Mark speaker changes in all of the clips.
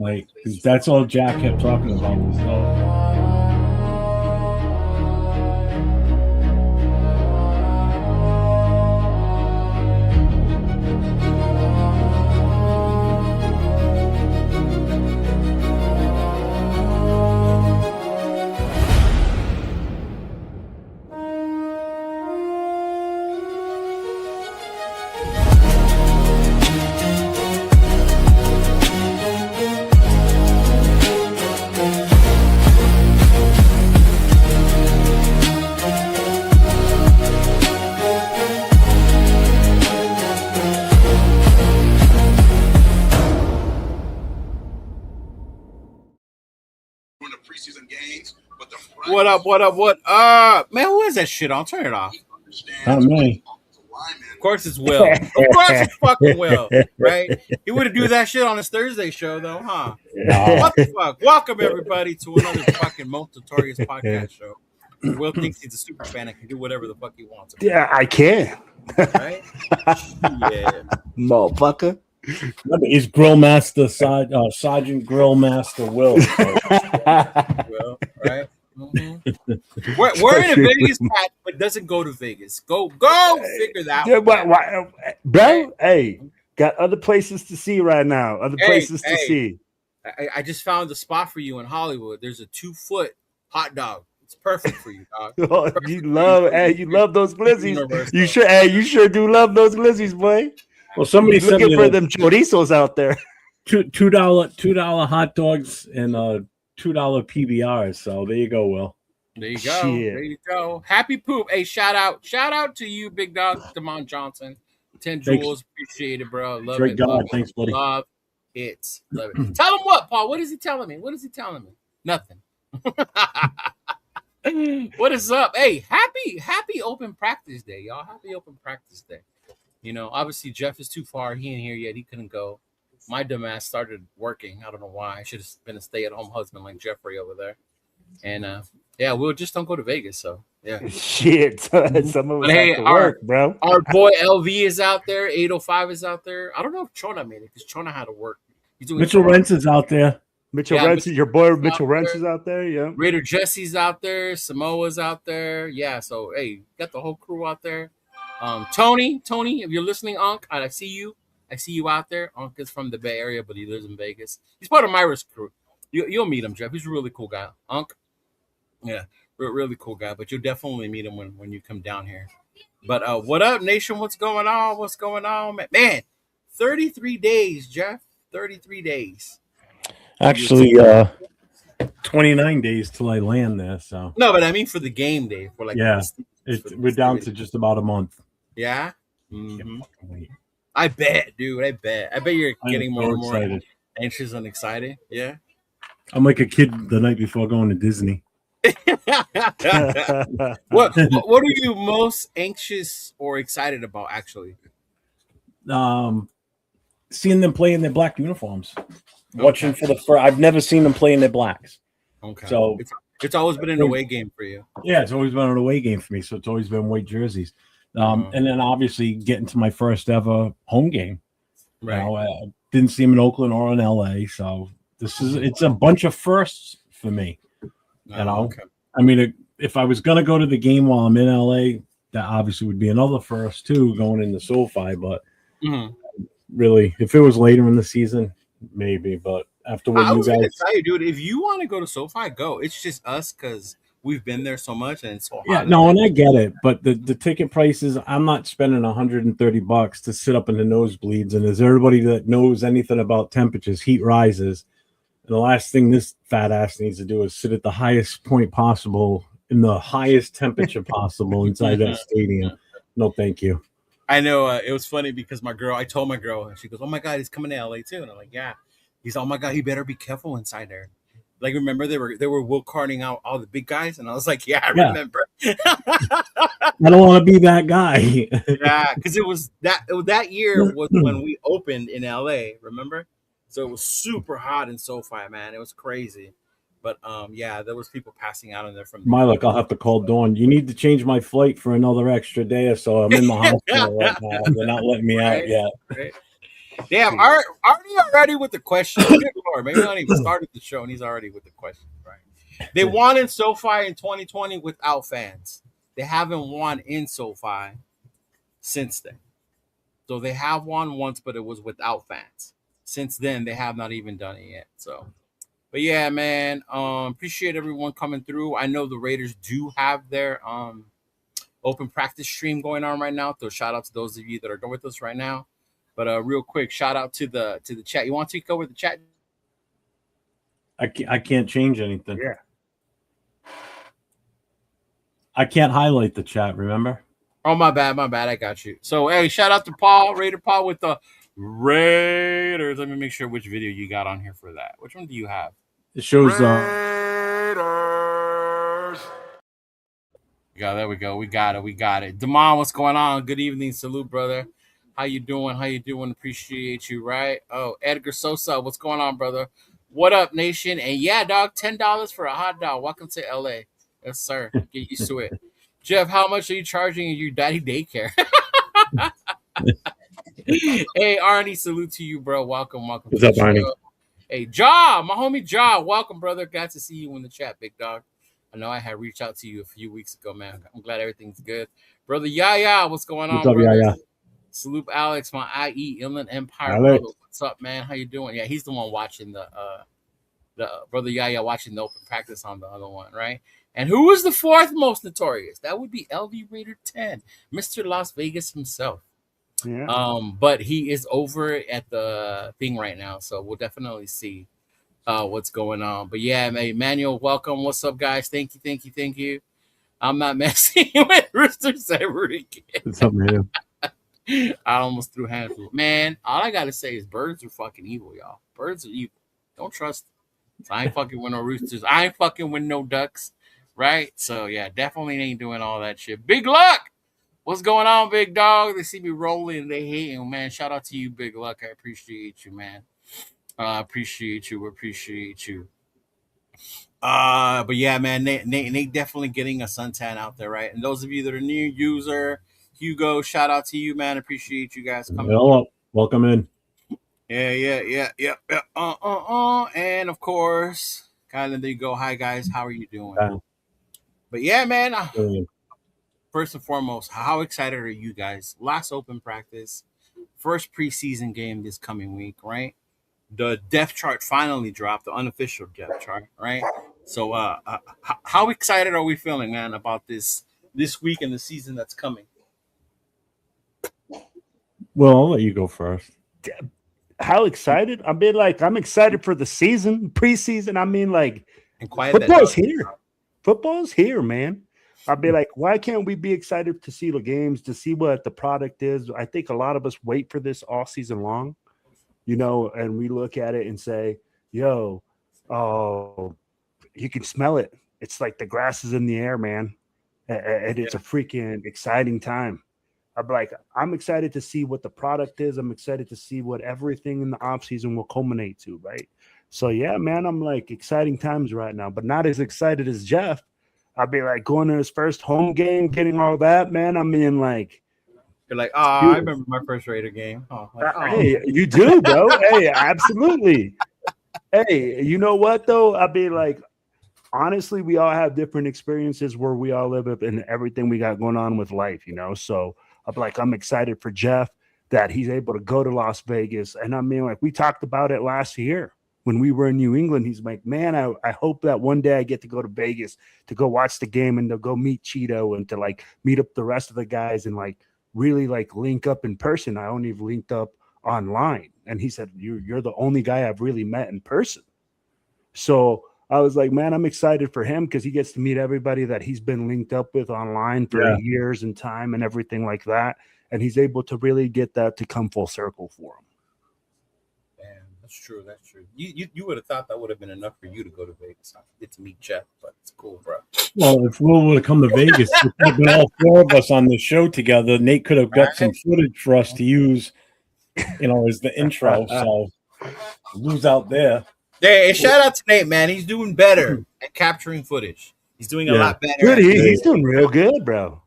Speaker 1: Like, 'cause that's all Jack kept talking about was
Speaker 2: during the preseason games, but the
Speaker 3: What up? What up? What up? Man, who is that shit on? Turn it off.
Speaker 1: not me.
Speaker 3: Of course it's Will. Of course it's fucking Will, right? He wouldn't do that shit on his Thursday show, though, huh? What the fuck? Welcome, everybody, to another fucking Most Notorious podcast show. Will thinks he's a super fan and can do whatever the fuck he wants.
Speaker 4: Yeah, I can.
Speaker 3: Right? Yeah.
Speaker 4: Motherfucker.
Speaker 1: He's Grill Master Sergeant Grill Master Will.
Speaker 3: Well, right? Mm-hmm. We're in a Vegas patch, but doesn't go to Vegas. Go figure that
Speaker 4: Yeah,
Speaker 3: out.
Speaker 4: bro, hey, got other places to see right now. Other places to see.
Speaker 3: I just found a spot for you in Hollywood. There's a 2-foot hot dog. It's perfect for you, dog.
Speaker 4: Oh, you love those glizzies. You sure do love those glizzies, boy.
Speaker 1: Well, somebody's
Speaker 4: looking for them chorizos out there.
Speaker 1: $2 hot dogs and $2 PBRs. So there you go, Will.
Speaker 3: There you go. Shit. There you go. Happy poop. Hey, shout out to you, big dog, Damon Johnson. 10 jewels. Appreciate it, bro. Love
Speaker 1: Great
Speaker 3: it.
Speaker 1: God.
Speaker 3: Love
Speaker 1: Thanks, buddy.
Speaker 3: Love it. Love it. Tell him what, Paul? What is he telling me? Nothing. What is up? Hey, happy open practice day, y'all. Happy open practice day. You know, obviously Jeff is too far. He ain't here yet. He couldn't go. My dumbass started working. I don't know why. I should have been a stay-at-home husband like Jeffrey over there. And yeah, we'll just don't go to Vegas. So yeah.
Speaker 4: Shit. Some of us have to work, bro.
Speaker 3: Our boy LV is out there. 805 is out there. I don't know if Chona made it because Chona had to work. He's doing
Speaker 1: Mitchell Rentz is out there.
Speaker 4: Your boy Mitchell Rentz is out there. Yeah.
Speaker 3: Raider Jesse's out there. Samoa's out there. Yeah. So hey, got the whole crew out there. Tony, if you're listening, Unc, I see you. I see you out there. Unc is from the Bay Area, but he lives in Vegas. He's part of Myra's crew. You'll meet him, Jeff. He's a really cool guy. Unc, yeah, really cool guy. But you'll definitely meet him when you come down here. But what up, nation? What's going on? Man, 33 days, Jeff. 33 days.
Speaker 1: Actually, 29 days till I land there. So
Speaker 3: no, but I mean for the game day. For like
Speaker 1: we're down to just about a month.
Speaker 3: Yeah. Mm-hmm. I bet, dude. I bet you're getting more and more anxious and excited. Yeah.
Speaker 1: I'm like a kid the night before going to Disney.
Speaker 3: What are you most anxious or excited about, actually?
Speaker 1: Seeing them play in their black uniforms. Watching for the first. I've never seen them play in their blacks.
Speaker 3: Okay.
Speaker 1: So
Speaker 3: it's always been an away game for you.
Speaker 1: Yeah, it's always been an away game for me. So it's always been white jerseys. And then obviously getting to my first ever home game.
Speaker 3: Right.
Speaker 1: You know, I didn't see him in Oakland or in LA. So it's a bunch of firsts for me. You know,
Speaker 3: okay.
Speaker 1: I mean, if I was going to go to the game while I'm in LA, that obviously would be another first too, going into SoFi. But really, if it was later in the season, maybe. But after what
Speaker 3: I was
Speaker 1: going
Speaker 3: to tell you, dude, if you want to go to SoFi, go. It's just us because we've been there so much and it's so hot.
Speaker 1: Yeah, no, and I get it, but the ticket prices, I'm not spending $130 to sit up in the nosebleeds. And as everybody that knows anything about temperatures, heat rises. And the last thing this fat ass needs to do is sit at the highest point possible in the highest temperature possible inside that stadium. No, thank you.
Speaker 3: I know it was funny because I told my girl, and she goes, "Oh my God, he's coming to LA too." And I'm like, "Yeah." He's, "Oh my God, he better be careful inside there." Like, remember they were will carding out all the big guys, and I was like, "Yeah, I remember."
Speaker 1: I don't want to be that guy.
Speaker 3: Yeah, because it was that year was when we opened in LA. Remember? So it was super hot in SoFi, man. It was crazy. But yeah, there was people passing out in there from.
Speaker 1: My luck, I'll have to call Dawn. You need to change my flight for another extra day or so. I'm in the hospital right now. They're not letting me out yet.
Speaker 3: Right. Damn, Arnie already with the question. Good Lord, maybe not even started the show and he's already with the question, right? They won in SoFi in 2020 without fans. They haven't won in SoFi since then. So they have won once, but it was without fans. Since then, they have not even done it yet. So, but yeah, man, appreciate everyone coming through. I know the Raiders do have their open practice stream going on right now. So shout out to those of you that are with us right now. But real quick, shout out to the chat. You want to take over the chat?
Speaker 1: I can't change anything.
Speaker 4: Yeah.
Speaker 1: I can't highlight the chat, remember?
Speaker 3: Oh, my bad. I got you. So, hey, shout out to Paul, Raider Paul with the Raiders. Let me make sure which video you got on here for that. Which one do you have?
Speaker 1: It shows
Speaker 2: Raiders.
Speaker 3: Yeah, there we go. We got it. Damon, what's going on? Good evening. Salute, brother. How you doing? Appreciate you, right? Oh, Edgar Sosa, what's going on, brother? What up, nation? And yeah, dog, $10 for a hot dog. Welcome to LA. Yes, sir. Get used to it. Jeff, how much are you charging in your daddy daycare? Hey, Arnie, salute to you, bro. Welcome.
Speaker 1: What's up, Arnie?
Speaker 3: Hey, Ja, my homie Ja. Welcome, brother. Glad to see you in the chat, big dog. I know I had reached out to you a few weeks ago, man. I'm glad everything's good. Brother Yaya, what's going on,
Speaker 1: What's up,
Speaker 3: brother?
Speaker 1: Yaya?
Speaker 3: Salute Alex, my IE Inland Empire
Speaker 1: Alex.
Speaker 3: brother. What's up, man? How you doing? Yeah, he's the one watching the brother Yaya watching the open practice on the other one, right? And who is the fourth most notorious? That would be LV Raider 10, Mr. Las Vegas himself.
Speaker 4: Yeah.
Speaker 3: But he is over at the thing right now, so we'll definitely see what's going on. But yeah, man, Emmanuel, welcome. What's up, guys? Thank you. I'm not messing with Roosters ever again.
Speaker 1: What's up, man?
Speaker 3: I almost threw hands. Man, all I gotta say is birds are fucking evil, y'all. Birds are evil. Don't trust them. So I ain't fucking with no roosters. I ain't fucking with no ducks. Right? So yeah, definitely ain't doing all that shit. Big Luck! What's going on, big dog? They see me rolling, they hating, man. Shout out to you, Big Luck. I appreciate you, man. Appreciate you. But yeah, man, Nate definitely getting a suntan out there, right? And those of you that are new user, Hugo, shout out to you, man. Appreciate you guys coming.
Speaker 1: Hello. Welcome in.
Speaker 3: Yeah. And of course, kind of there you go. Hi guys, how are you doing? But yeah, man. First and foremost, how excited are you guys? Last open practice, first preseason game this coming week, right? The depth chart finally dropped, the unofficial depth chart, right? So, how excited are we feeling, man, about this week and the season that's coming?
Speaker 1: Well, I'll let you go first.
Speaker 4: How excited? I mean, like, I'm excited for the season, preseason. I mean, like,
Speaker 3: and quiet
Speaker 4: football's here. Football's here, man. I'd be like, why can't we be excited to see the games, to see what the product is? I think a lot of us wait for this all season long, you know, and we look at it and say, yo, oh, you can smell it. It's like the grass is in the air, man. And it's a freaking exciting time. I'm like, I'm excited to see what the product is. I'm excited to see what everything in the offseason will culminate to, right? So, yeah, man, I'm like exciting times right now, but not as excited as Jeff. I'd be like going to his first home game, getting all that, man. I mean, like,
Speaker 3: you're like, oh, I remember my first Raider game. Oh, like,
Speaker 4: hey, you do, bro. Hey, absolutely. Hey, you know what though? I'd be like, honestly, we all have different experiences where we all live up in everything we got going on with life, you know. So I'm like, I'm excited for Jeff that he's able to go to Las Vegas, and I mean, like we talked about it last year. When we were in New England, he's like, man, I hope that one day I get to go to Vegas to go watch the game and to go meet Cheeto and to like meet up the rest of the guys and like really like link up in person. I only linked up online. And he said, you're the only guy I've really met in person. So I was like, man, I'm excited for him because he gets to meet everybody that he's been linked up with online for years and time and everything like that. And he's able to really get that to come full circle for him.
Speaker 3: That's true. You would have thought that would have been enough for you to go to Vegas. I get to meet Jeff, but it's cool, bro.
Speaker 1: Well, if Will would have come to Vegas, it could have been all four of us on the show together. Nate could have got some footage for us to use, you know, as the intro. So lose out there.
Speaker 3: Hey, shout out to Nate, man. He's doing better at capturing footage. He's doing a lot better.
Speaker 4: Dude, he's doing real good, bro.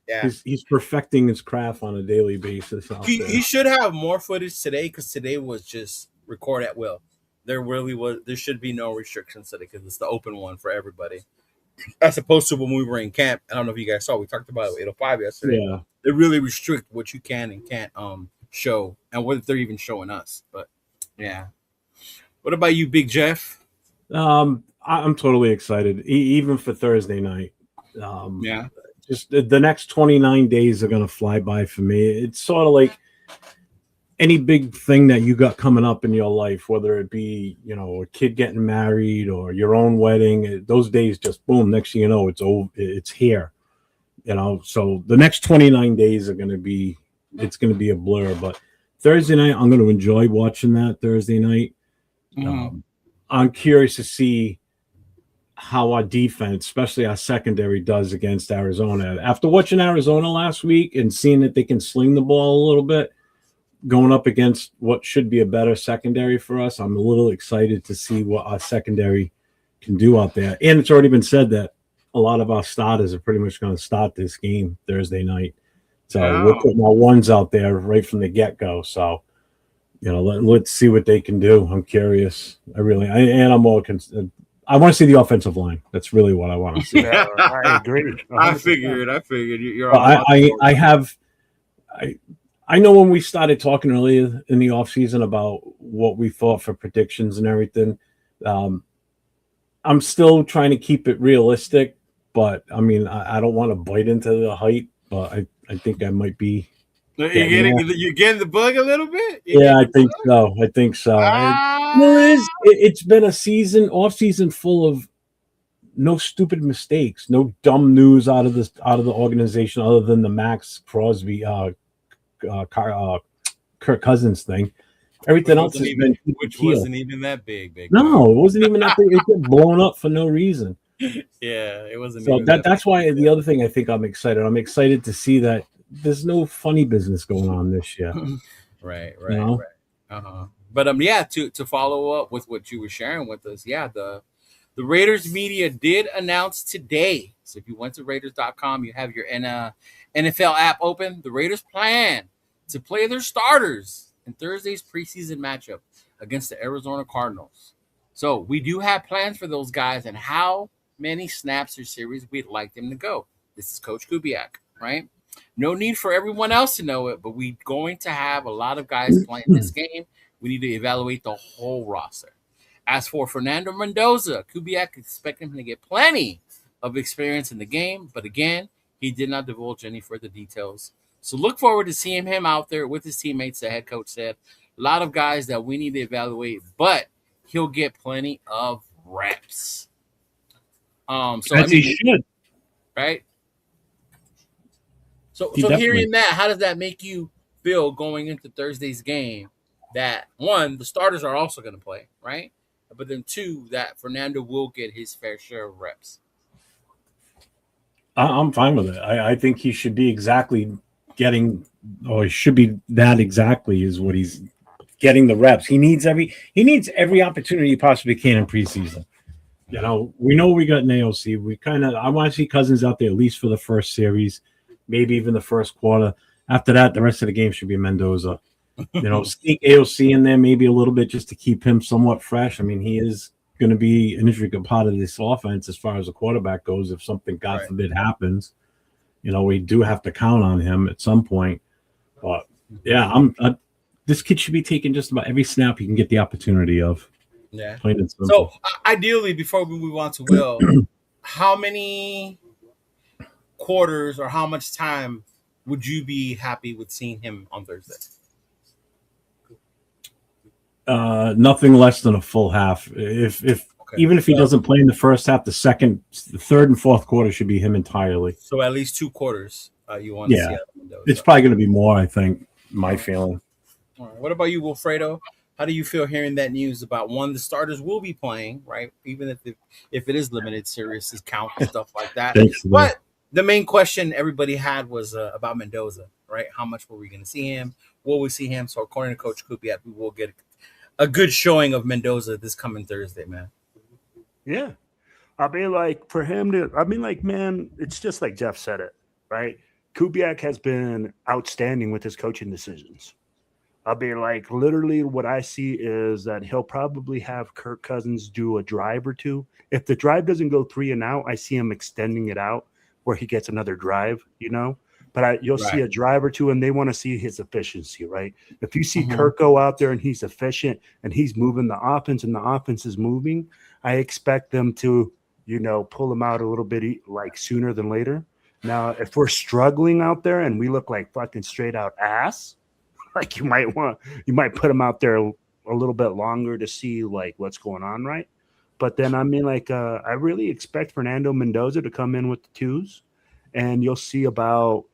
Speaker 3: Yeah.
Speaker 1: He's perfecting his craft on a daily basis out there.
Speaker 3: He should have more footage today because today was just record at will. There should be no restrictions today because it's the open one for everybody. As opposed to when we were in camp, I don't know if you guys saw, we talked about 805 yesterday.
Speaker 1: Yeah.
Speaker 3: They really restrict what you can and can't show and what they're even showing us. But yeah. What about you, Big Jeff?
Speaker 1: I'm totally excited, even for Thursday night.
Speaker 3: Yeah.
Speaker 1: Just the next 29 days are going to fly by for me. It's sort of like any big thing that you got coming up in your life, whether it be, a kid getting married or your own wedding, those days just boom, next thing you know, it's over, it's here, so the next 29 days it's going to be a blur. But Thursday night, I'm going to enjoy watching that Thursday night. I'm curious to see how our defense, especially our secondary, does against Arizona. After watching Arizona last week and seeing that they can sling the ball a little bit, going up against what should be a better secondary for us, I'm a little excited to see what our secondary can do out there. And it's already been said that a lot of our starters are pretty much going to start this game Thursday night. So we're putting our ones out there right from the get-go. So, let's see what they can do. I'm curious. I'm more concerned. I want to see the offensive line. That's really what I want to see.
Speaker 4: Yeah, I agree. 100%.
Speaker 3: I figured you're.
Speaker 1: I know when we started talking earlier in the offseason about what we thought for predictions and everything, I'm still trying to keep it realistic, but I don't want to bite into the hype, but I think I might be.
Speaker 3: You're getting the bug a little bit?
Speaker 1: I think so. It's been a off season full of no stupid mistakes, no dumb news out of the organization other than the Max Crosby, Kirk Cousins thing. Everything else has been
Speaker 3: wasn't even that big.
Speaker 1: No, it wasn't even that big. It got blown up for no reason.
Speaker 3: Yeah, it wasn't.
Speaker 1: So that's why the other thing I think I'm excited. I'm excited to see that there's no funny business going on this year.
Speaker 3: Right. But to follow up with what you were sharing with us, the Raiders media did announce today. So if you went to Raiders.com, you have your NFL app open. The Raiders plan to play their starters in Thursday's preseason matchup against the Arizona Cardinals. So we do have plans for those guys and how many snaps or series we'd like them to go. This is Coach Kubiak, right? No need for everyone else to know it, but we're going to have a lot of guys playing this game. We need to evaluate the whole roster. As for Fernando Mendoza, Kubiak expected him to get plenty of experience in the game, but again, he did not divulge any further details. So look forward to seeing him out there with his teammates, the head coach said. A lot of guys that we need to evaluate, but he'll get plenty of reps.
Speaker 1: He should.
Speaker 3: Right? So hearing that, how does that make you feel going into Thursday's game? That one, the starters are also going to play, right? But then two, that Fernando will get his fair share of reps.
Speaker 1: I'm fine with it. I think he should be exactly getting, or he should be that exactly is what he's getting the reps. He needs every opportunity he possibly can in preseason. We know we got an AOC. I want to see Cousins out there at least for the first series, maybe even the first quarter. After that, the rest of the game should be Mendoza. Sneak AOC in there maybe a little bit just to keep him somewhat fresh. He is going to be an intricate part of this offense as far as the quarterback goes. If something, God forbid, happens, we do have to count on him at some point. But yeah, this kid should be taking just about every snap he can get the opportunity of.
Speaker 3: Yeah.
Speaker 1: Plain and simple.
Speaker 3: So ideally, before we move on to Will, how many quarters or how much time would you be happy with seeing him on Thursday?
Speaker 1: Nothing less than a full half. Even if he doesn't play in the first half, the third and fourth quarter should be him entirely.
Speaker 3: So at least 2 quarters you want to see.
Speaker 1: It's probably going to be more, I think, my feeling.
Speaker 3: All right. What about you, Wilfredo? How do you feel hearing that news about one, the starters will be playing, right? Even if it is limited series count and stuff like that. But the main question everybody had was about Mendoza, right? How much were we going to see him? Will we see him? So according to Coach Kubiak, we will get a good showing of Mendoza this coming Thursday, man.
Speaker 4: Yeah. for him to, man, it's just like Jeff said it, right? Kubiak has been outstanding with his coaching decisions. I'll be like, literally, what I see is that he'll probably have Kirk Cousins do a drive or two. If the drive doesn't go 3 and out, I see him extending it out where he gets another drive, But you'll see a drive or two, and they want to see his efficiency, right? If you see Kirk go out there and he's efficient and he's moving the offense and the offense is moving, I expect them to, pull him out a little bit like sooner than later. Now, if we're struggling out there and we look like fucking straight out ass, like you might put him out there a little bit longer to see like what's going on, right? But then I really expect Fernando Mendoza to come in with the twos, and you'll see about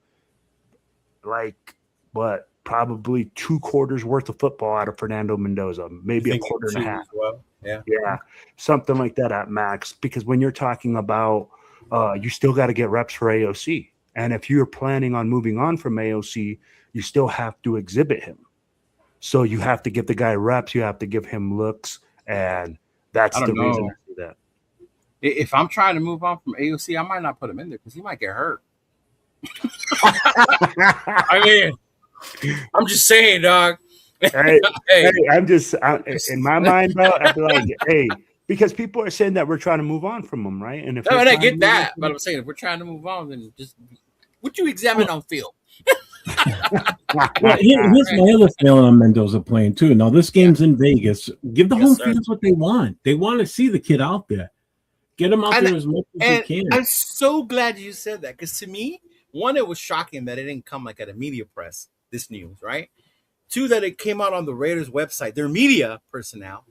Speaker 4: probably 2 quarters worth of football out of Fernando Mendoza, maybe a quarter and a half.
Speaker 3: Well,
Speaker 4: yeah, something like that at max. Because when you're talking about you still got to get reps for AOC, and if you're planning on moving on from AOC, you still have to exhibit him. So you have to give the guy reps, you have to give him looks, and that's the reason I do that.
Speaker 3: If I'm trying to move on from AOC, I might not put him in there because he might get hurt. I mean, I'm just saying, dog.
Speaker 4: Hey, in my mind, bro, I'd be like, hey, because people are saying that we're trying to move on from them, right? And if
Speaker 3: I get that, but I'm saying if we're trying to move on, then just what you examine on film.
Speaker 1: Well, here's my other feeling on Mendoza playing too. Now this game's in Vegas. Give the home fans what they want. They want to see the kid out there. Get him out there as much as they can.
Speaker 3: I'm so glad you said that, because to me, one, it was shocking that it didn't come like at a media press, this news, right? 2, that it came out on the Raiders website, their media personnel,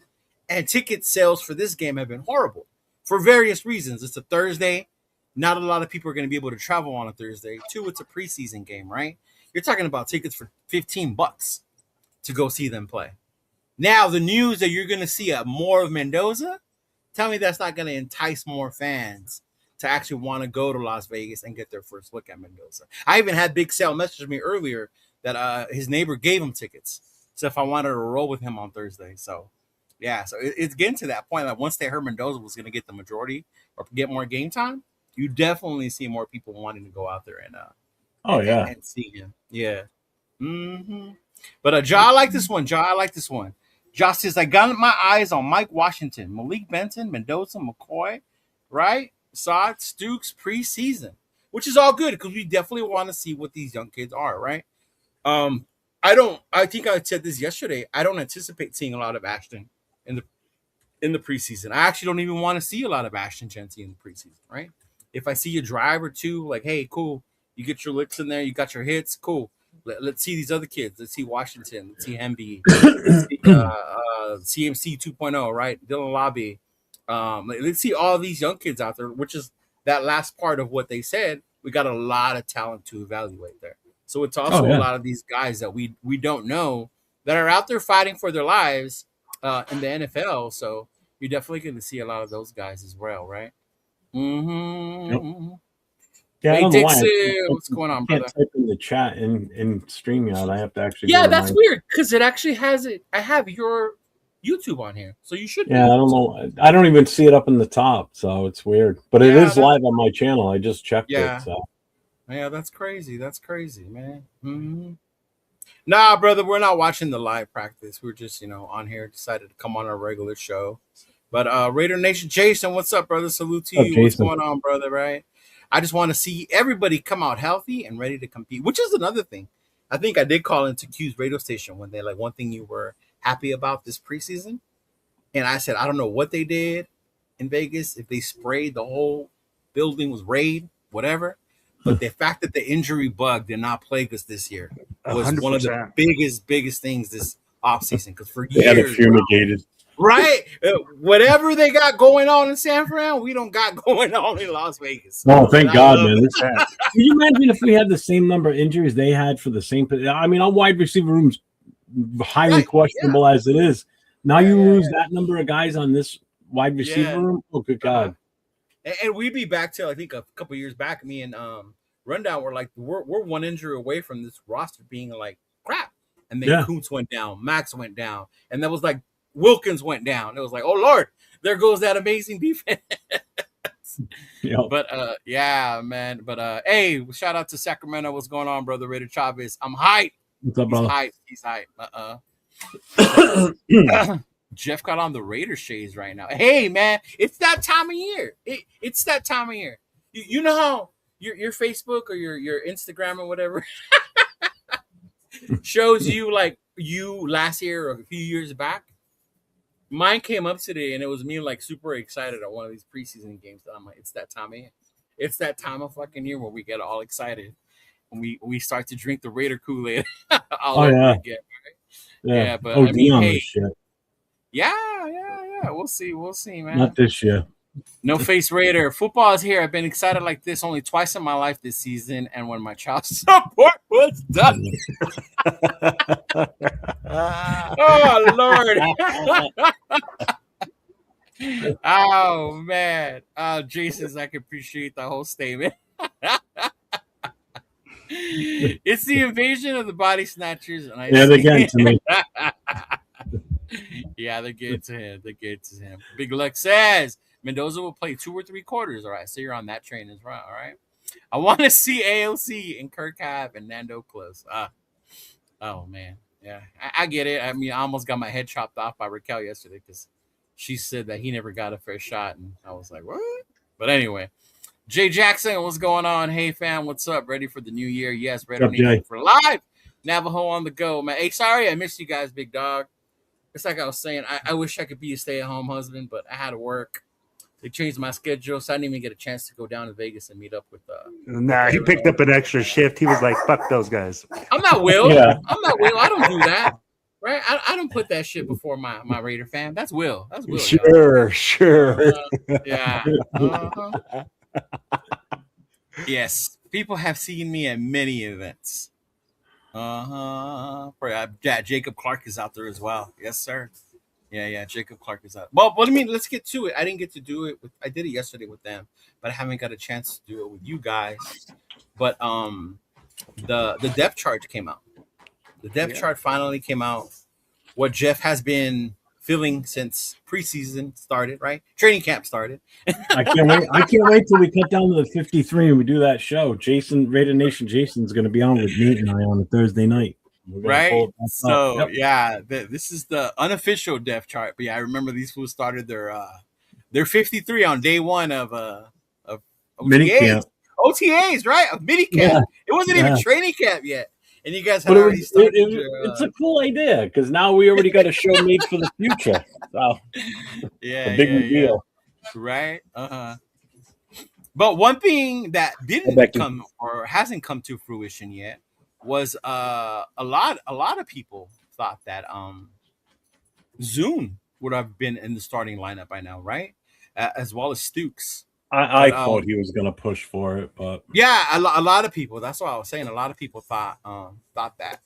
Speaker 3: and ticket sales for this game have been horrible for various reasons. It's a Thursday. Not a lot of people are going to be able to travel on a Thursday. 2, it's a preseason game, right? You're talking about tickets for $15 to go see them play. Now, the news that you're going to see more of Mendoza, tell me that's not going to entice more fans to actually want to go to Las Vegas and get their first look at Mendoza. I even had Big Sal message me earlier that his neighbor gave him tickets. So if I wanted to roll with him on Thursday. So, yeah, so it's getting to that point that once they heard Mendoza was going to get the majority or get more game time, you definitely see more people wanting to go out there and and see him. Yeah. But Ja, I like this one. Josh says, I got my eyes on Mike Washington, Malik Benton, Mendoza, McCoy, right? Saad, Stooks, preseason, which is all good because we definitely want to see what these young kids are, right? I think I said this yesterday. I don't anticipate seeing a lot of Ashton in the preseason. I actually don't even want to see a lot of Ashton Genty in the preseason, right? If I see a drive or two, like, hey, cool, you get your licks in there, you got your hits, cool. Let's see these other kids. Let's see Washington. Let's see Hemby. Let's see CMC 2.0, right? Dylan Lobby. Let's see all these young kids out there, which is that last part of what they said. We got a lot of talent to evaluate there. So it's also a lot of these guys that we don't know that are out there fighting for their lives in the NFL. So you're definitely going to see a lot of those guys as well, right?
Speaker 1: Yep. Yeah,
Speaker 3: hey, Dixon, what's going on, brother?
Speaker 1: I can't type in the chat in StreamYard. I have to actually.
Speaker 3: Yeah, that's weird because it actually has it. I have your YouTube on here, so you should.
Speaker 1: Yeah, I don't know. I don't even see it up in the top, so it's weird. But it is live on my channel. I just checked it. So.
Speaker 3: Yeah, that's crazy. That's crazy, man. Nah, brother, we're not watching the live practice. We're just, on here. Decided to come on our regular show. But Raider Nation, Jason, what's up, brother? Salute to you.
Speaker 1: Jason.
Speaker 3: What's going on, brother? Right. I just want to see everybody come out healthy and ready to compete, which is another thing. I think I did call into Q's radio station one day, like one thing you were happy about this preseason. And I said, I don't know what they did in Vegas, if they sprayed the whole building was raid, whatever. But the fact that the injury bug did not plague us this year was 100%. One of the biggest things this offseason. Because for years,
Speaker 1: had it fumigated.
Speaker 3: Right? Whatever they got going on in San Fran, we don't got going on in Las Vegas.
Speaker 1: Oh, thank God, man. Can you imagine if we had the same number of injuries they had for the same – I mean, our wide receiver room's highly questionable as it is. Now you lose that number of guys on this wide receiver room? Oh, good God.
Speaker 3: And we'd be back to, I think, a couple years back, me and Rundown were like, we're one injury away from this roster being like crap. And then Kuntz went down, Max went down, and that was like Wilkins went down. It was like, oh, Lord, there goes that amazing defense.
Speaker 1: Yep.
Speaker 3: But yeah, man. But hey, shout out to Sacramento. What's going on, brother Raider Chavez? I'm hyped.
Speaker 1: What's up,
Speaker 3: He's
Speaker 1: brother?
Speaker 3: hyped. He's hyped. Jeff got on the Raider shades right now. Hey, man, it's that time of year. It's that time of year. You know how your Facebook or your Instagram or whatever shows you like you last year or a few years back. Mine came up today, and it was me like super excited at one of these preseason games. I'm like, it's that time of year. It's that time of fucking year where we get all excited when we start to drink the Raider Kool-Aid all over again. Right? Yeah, but I mean, hey,
Speaker 1: shit.
Speaker 3: yeah. We'll see, man.
Speaker 1: Not this year.
Speaker 3: No face Raider. Football is here. I've been excited like this only twice in my life this season, and when my child support was done. Oh Lord. Oh man. Jesus, I can appreciate the whole statement. It's the invasion of the body snatchers, and
Speaker 1: they're getting to me.
Speaker 3: Yeah, they're getting to him. Big Luck says Mendoza will play 2 or 3 quarters. All right, so you're on that train as well. All right. I want to see AOC and Kirk Have and Nando close. Oh man, yeah, I get it. I mean, I almost got my head chopped off by Raquel yesterday because she said that he never got a fair shot, and I was like, what? But anyway, Jay Jackson, what's going on? Hey fam, what's up? Ready for the new year? Yes, ready for live Navajo on the go, man. Hey, sorry I missed you guys, big dog. It's like I was saying, I wish I could be a stay-at-home husband, but I had to work. They changed my schedule, so I didn't even get a chance to go down to Vegas and meet up with.
Speaker 4: Nah, he picked up an extra shift. He was like, "Fuck those guys."
Speaker 3: I'm not Will.
Speaker 1: Yeah.
Speaker 3: I'm not Will. I don't do that. Right? I don't put that shit before my Raider fan. That's Will. That's Will.
Speaker 4: Sure.
Speaker 3: Yeah. Yes. People have seen me at many events. Yeah, Jacob Clark is out there as well. Yes, sir. Yeah, Jacob Clark is out. Well, I mean, let's get to it. I didn't get to do it. I did it yesterday with them, but I haven't got a chance to do it with you guys. But the depth chart came out. The depth chart finally came out. What Jeff has been feeling since preseason started, right? Training camp started.
Speaker 1: I can't wait till we cut down to the 53 and we do that show. Raider Nation Jason's going to be on with Nate and I on a Thursday night.
Speaker 3: Right. So this is the unofficial depth chart. But yeah, I remember these fools started their 53 on day one of OTAs. OTAs, right? Of mini camp. Yeah. It wasn't even training camp yet. And you guys had already started.
Speaker 1: It's a cool idea because now we already got a show made for the future. So
Speaker 3: yeah,
Speaker 1: a big reveal.
Speaker 3: Right. But one thing that didn't come or hasn't come to fruition yet was a lot of people thought that Zune would have been in the starting lineup by now, right? As well as Stukes.
Speaker 1: I thought he was going to push for it, but
Speaker 3: yeah, a lot of people. That's what I was saying. A lot of people thought that,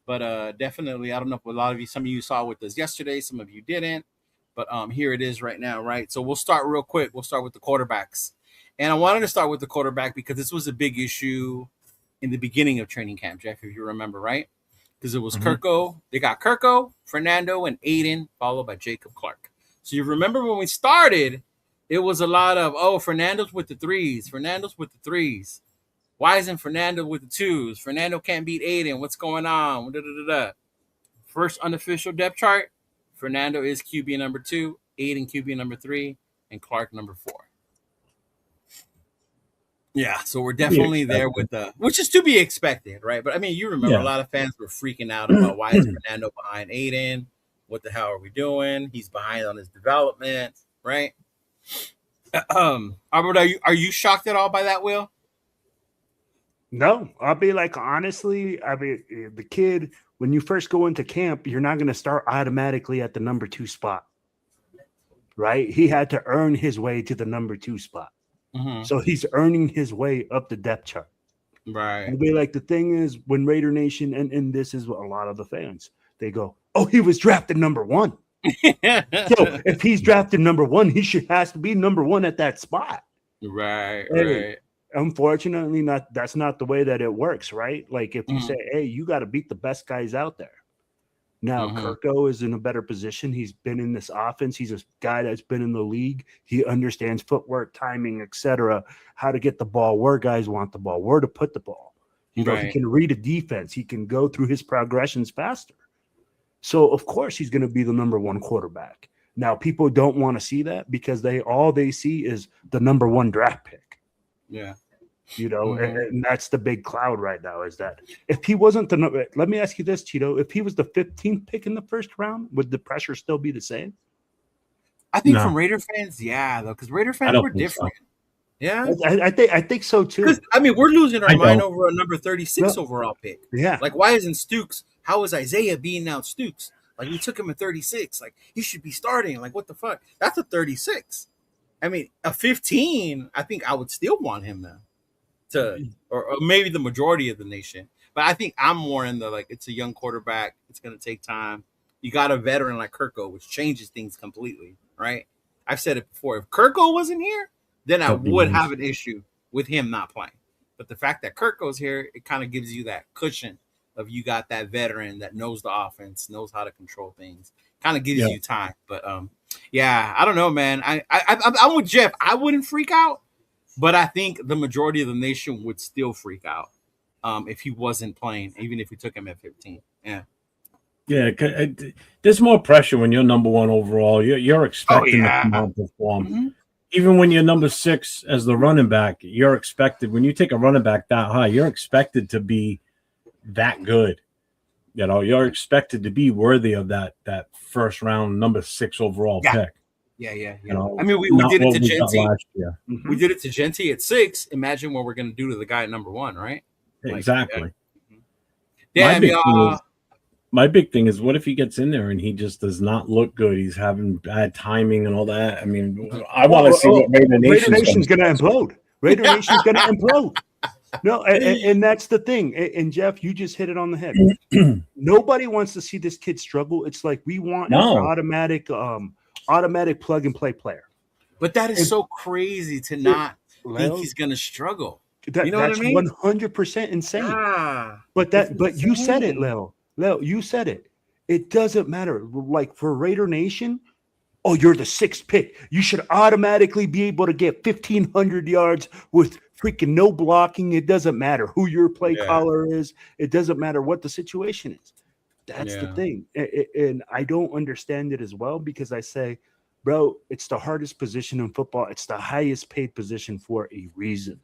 Speaker 3: but definitely, I don't know if some of you saw with us yesterday, some of you didn't, but here it is right now, right? So we'll start real quick. We'll start with the quarterbacks, and I wanted to start with the quarterback because this was a big issue in the beginning of training camp, Jeff, if you remember, right? Because it was Kirko. They got Kirko, Fernando, and Aiden, followed by Jacob Clark. So you remember when we started. It was a lot of, Fernando's with the threes. Why isn't Fernando with the twos? Fernando can't beat Aiden. What's going on? First unofficial depth chart, Fernando is QB number 2, Aiden QB number 3, and Clark number 4. Yeah, so we're definitely there with which is to be expected, right? But I mean, you remember a lot of fans were freaking out about why is Fernando behind Aiden? What the hell are we doing? He's behind on his development, right? Albert, are you shocked at all by that, Will?
Speaker 4: No, I'll be like, honestly, I mean, the kid, when you first go into camp, you're not going to start automatically at the number 2 spot, right? He had to earn his way to the number 2 spot. So he's earning his way up the depth chart.
Speaker 3: Right.
Speaker 4: I'll be like, the thing is, when Raider Nation, and this is what a lot of the fans, they go, oh, he was drafted number 1. So if he's drafted number 1, he has to be number 1 at that spot.
Speaker 3: Right.
Speaker 4: Unfortunately, that's not the way that it works, right? Like if you say, hey, you got to beat the best guys out there. Now,
Speaker 3: Mhm.
Speaker 4: Kirko is in a better position. He's been in this offense. He's a guy that's been in the league. He understands footwork, timing, etc., how to get the ball where guys want the ball, where to put the ball. He
Speaker 3: Right.
Speaker 4: can read a defense. He can go through his progressions faster. So, of course, he's going to be the number one quarterback. Now, people don't want to see that because all they see is the number one draft pick.
Speaker 3: Yeah.
Speaker 4: And that's the big cloud right now is that if he wasn't let me ask you this, Cheeto, if he was the 15th pick in the first round, would the pressure still be the same?
Speaker 3: I think
Speaker 1: No.
Speaker 3: from Raider fans, yeah, though, because Raider
Speaker 1: I
Speaker 3: fans
Speaker 1: don't
Speaker 3: were
Speaker 1: think
Speaker 3: different.
Speaker 1: so.
Speaker 3: Yeah.
Speaker 4: I think so too.
Speaker 3: Because, I mean, we're losing our
Speaker 1: I
Speaker 3: mind
Speaker 1: don't.
Speaker 3: over a number 36 overall pick.
Speaker 4: Yeah.
Speaker 3: Like, why isn't Stukes? How is Isaiah beating out Stukes? Like, we took him at 36. Like, he should be starting. Like, what the fuck? That's a 36. I mean, a 15, I think I would still want him now. Or maybe the majority of the nation. But I think I'm more in the, like, it's a young quarterback. It's going to take time. You got a veteran like Kirko, which changes things completely, right? I've said it before. If Kirko wasn't here, then I would have an issue with him not playing. But the fact that Kirko's here, it kind of gives you that cushion of you got that veteran that knows the offense, knows how to control things, kind of gives you time. But yeah, I don't know, man. I'm with Jeff. I wouldn't freak out, but I think the majority of the nation would still freak out if he wasn't playing, even if we took him at 15. Yeah.
Speaker 1: Yeah, there's more pressure when you're number one overall. You're expecting to come out and perform.
Speaker 3: Mm-hmm.
Speaker 1: Even when you're number 6 as the running back, you're expected. When you take a running back that high, you're expected to be that good. You're expected to be worthy of that first round number 6 overall pick.
Speaker 3: Yeah. I mean, we did it to Genty
Speaker 1: last year.
Speaker 3: Mm-hmm. We did it to Genty at 6. Imagine what we're going to do to the guy at number 1, right?
Speaker 1: Exactly.
Speaker 3: My
Speaker 1: big thing is, what if he gets in there and he just does not look good? He's having bad timing and all that. I mean, I want to see what Raider Nation's
Speaker 4: going to implode. Raider Nation's going to implode. No, and that's the thing. And Jeff, you just hit it on the head. Nobody wants to see this kid struggle. It's like we want an automatic plug and play player.
Speaker 3: But that is so crazy to not think he's going to struggle. You know what I mean?
Speaker 4: 100% insane. But you said it, Leo. You said it. It doesn't matter. Like for Raider Nation, you're the 6th pick. You should automatically be able to get 1,500 yards with freaking no blocking. It doesn't matter who your play caller is. It doesn't matter what the situation is. That's the thing. And I don't understand it as well because I say, bro, it's the hardest position in football. It's the highest paid position for a reason.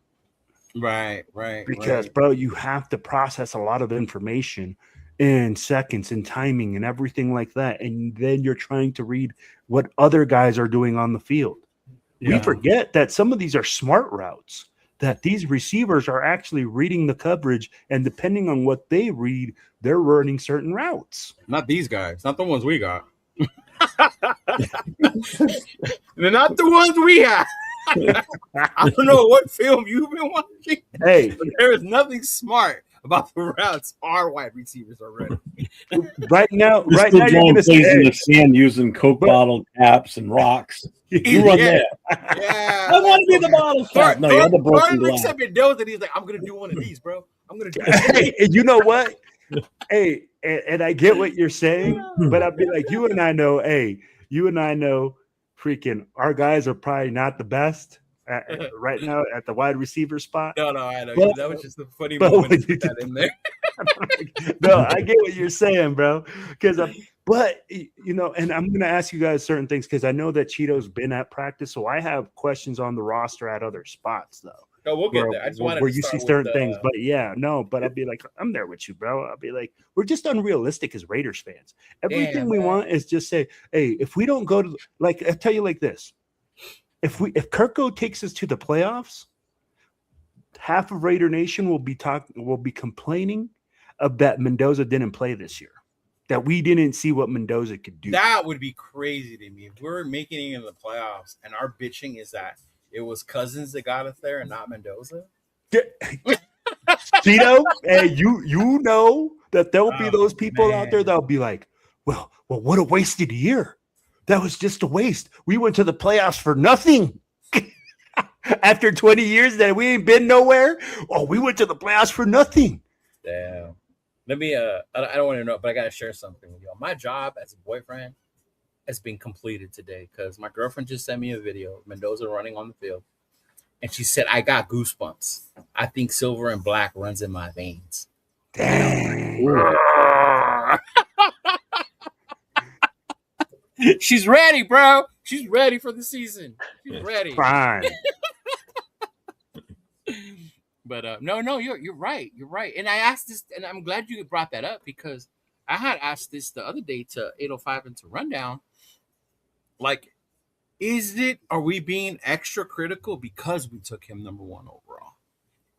Speaker 3: Right.
Speaker 4: Because, bro, you have to process a lot of information in seconds and timing and everything like that. And then you're trying to read what other guys are doing on the field. Yeah. We forget that some of these are smart routes, that these receivers are actually reading the coverage, and depending on what they read, they're running certain routes.
Speaker 3: Not these guys, not the ones we got. They're not the ones we have. I don't know what film you've been watching.
Speaker 4: Hey,
Speaker 3: but there is nothing smart about the routes our wide receivers are running.
Speaker 4: Right now, you're
Speaker 1: going to see in the sand using Coke bottle caps and rocks. You run there.
Speaker 3: Yeah,
Speaker 1: I want to be the bottle cap. No, you're the broken glass.
Speaker 3: Except Mendoza, and he's like, I'm going to do one of these, bro. I'm going to do
Speaker 4: Hey, and you know what? Hey, and I get what you're saying, but I'll be like, you and I know, freaking our guys are probably not the best right now at the wide receiver spot.
Speaker 3: No, I know. But, that was just a funny moment to put that in there.
Speaker 4: No, I get what you're saying, bro. But and I'm going to ask you guys certain things because I know that Cheeto's been at practice, so I have questions on the roster at other spots, though.
Speaker 3: No, we'll get there. I just wanted
Speaker 4: where you see certain things, but but I'll be like, I'm there with you, bro. I'll be like, we're just unrealistic as Raiders fans. Everything we want is just say, hey, if we don't go to I tell you like this, if Kirko takes us to the playoffs, half of Raider Nation will be complaining that Mendoza didn't play this year, that we didn't see what Mendoza could do.
Speaker 3: That would be crazy to me if we're making it in the playoffs and our bitching is that it was Cousins that got us there and not Mendoza.
Speaker 4: Cheeto, hey, you know that there will be those people out there that'll be like, well, what a wasted year. That was just a waste. We went to the playoffs for nothing. After 20 years that we ain't been nowhere. We went to the playoffs for nothing.
Speaker 3: Damn. Let me. I don't want to know, but I gotta share something with you. My job as a boyfriend has been completed today because my girlfriend just sent me a video of Mendoza running on the field, and she said, "I got goosebumps. I think silver and black runs in my veins."
Speaker 4: Dang.
Speaker 3: She's ready, bro. She's ready for the season. She's ready.
Speaker 4: Fine.
Speaker 3: But no, you're right. You're right. And I asked this, and I'm glad you brought that up because I had asked this the other day to 805 and to Rundown. Like, are we being extra critical because we took him number 1 overall?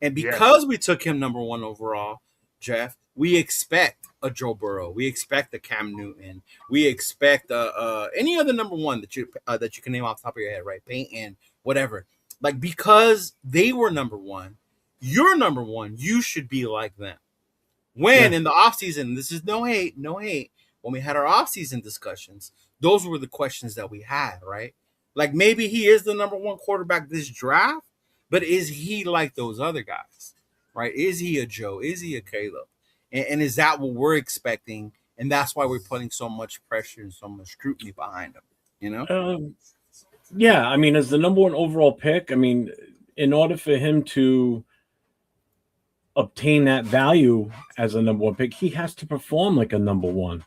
Speaker 3: And because we took him number 1 overall, Jeff, we expect a Joe Burrow, we expect a Cam Newton, we expect any other number 1 that you can name off the top of your head, right? Peyton, whatever. Like, because they were number 1, you're number 1, you should be like them. When in the offseason, this is no hate. When we had our offseason discussions, those were the questions that we had, right? Like, maybe he is the number 1 quarterback this draft, but is he like those other guys, right? Is he a Joe? Is he a Caleb? And is that what we're expecting? And that's why we're putting so much pressure and so much scrutiny behind him, you know?
Speaker 1: Yeah, I mean, as the number 1 overall pick, I mean, in order for him to obtain that value as a number 1 pick, he has to perform like a number 1.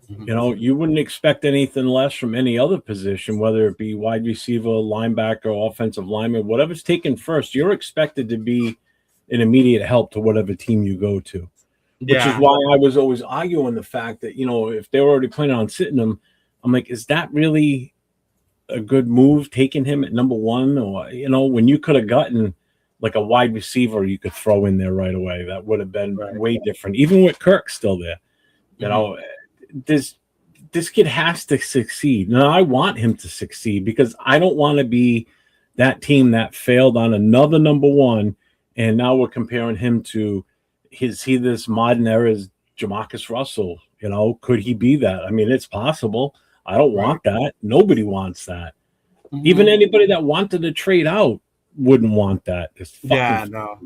Speaker 1: You know, you wouldn't expect anything less from any other position, whether it be wide receiver, linebacker, offensive lineman, whatever's taken first. You're expected to be an immediate help to whatever team you go to, which is why I was always arguing the fact that, you know, if they were already planning on sitting him, I'm like, is that really a good move, taking him at number 1? Or, you know, when you could have gotten like a wide receiver you could throw in there right away, that would have been way different, even with Kirk still there. You know, this kid has to succeed. Now, I want him to succeed because I don't want to be that team that failed on another number 1, and now we're comparing him to he this modern era's Jamarcus Russell. You know, could he be that? I mean, it's possible. I don't want that. Nobody wants that. Even anybody that wanted to trade out wouldn't want that.
Speaker 3: No.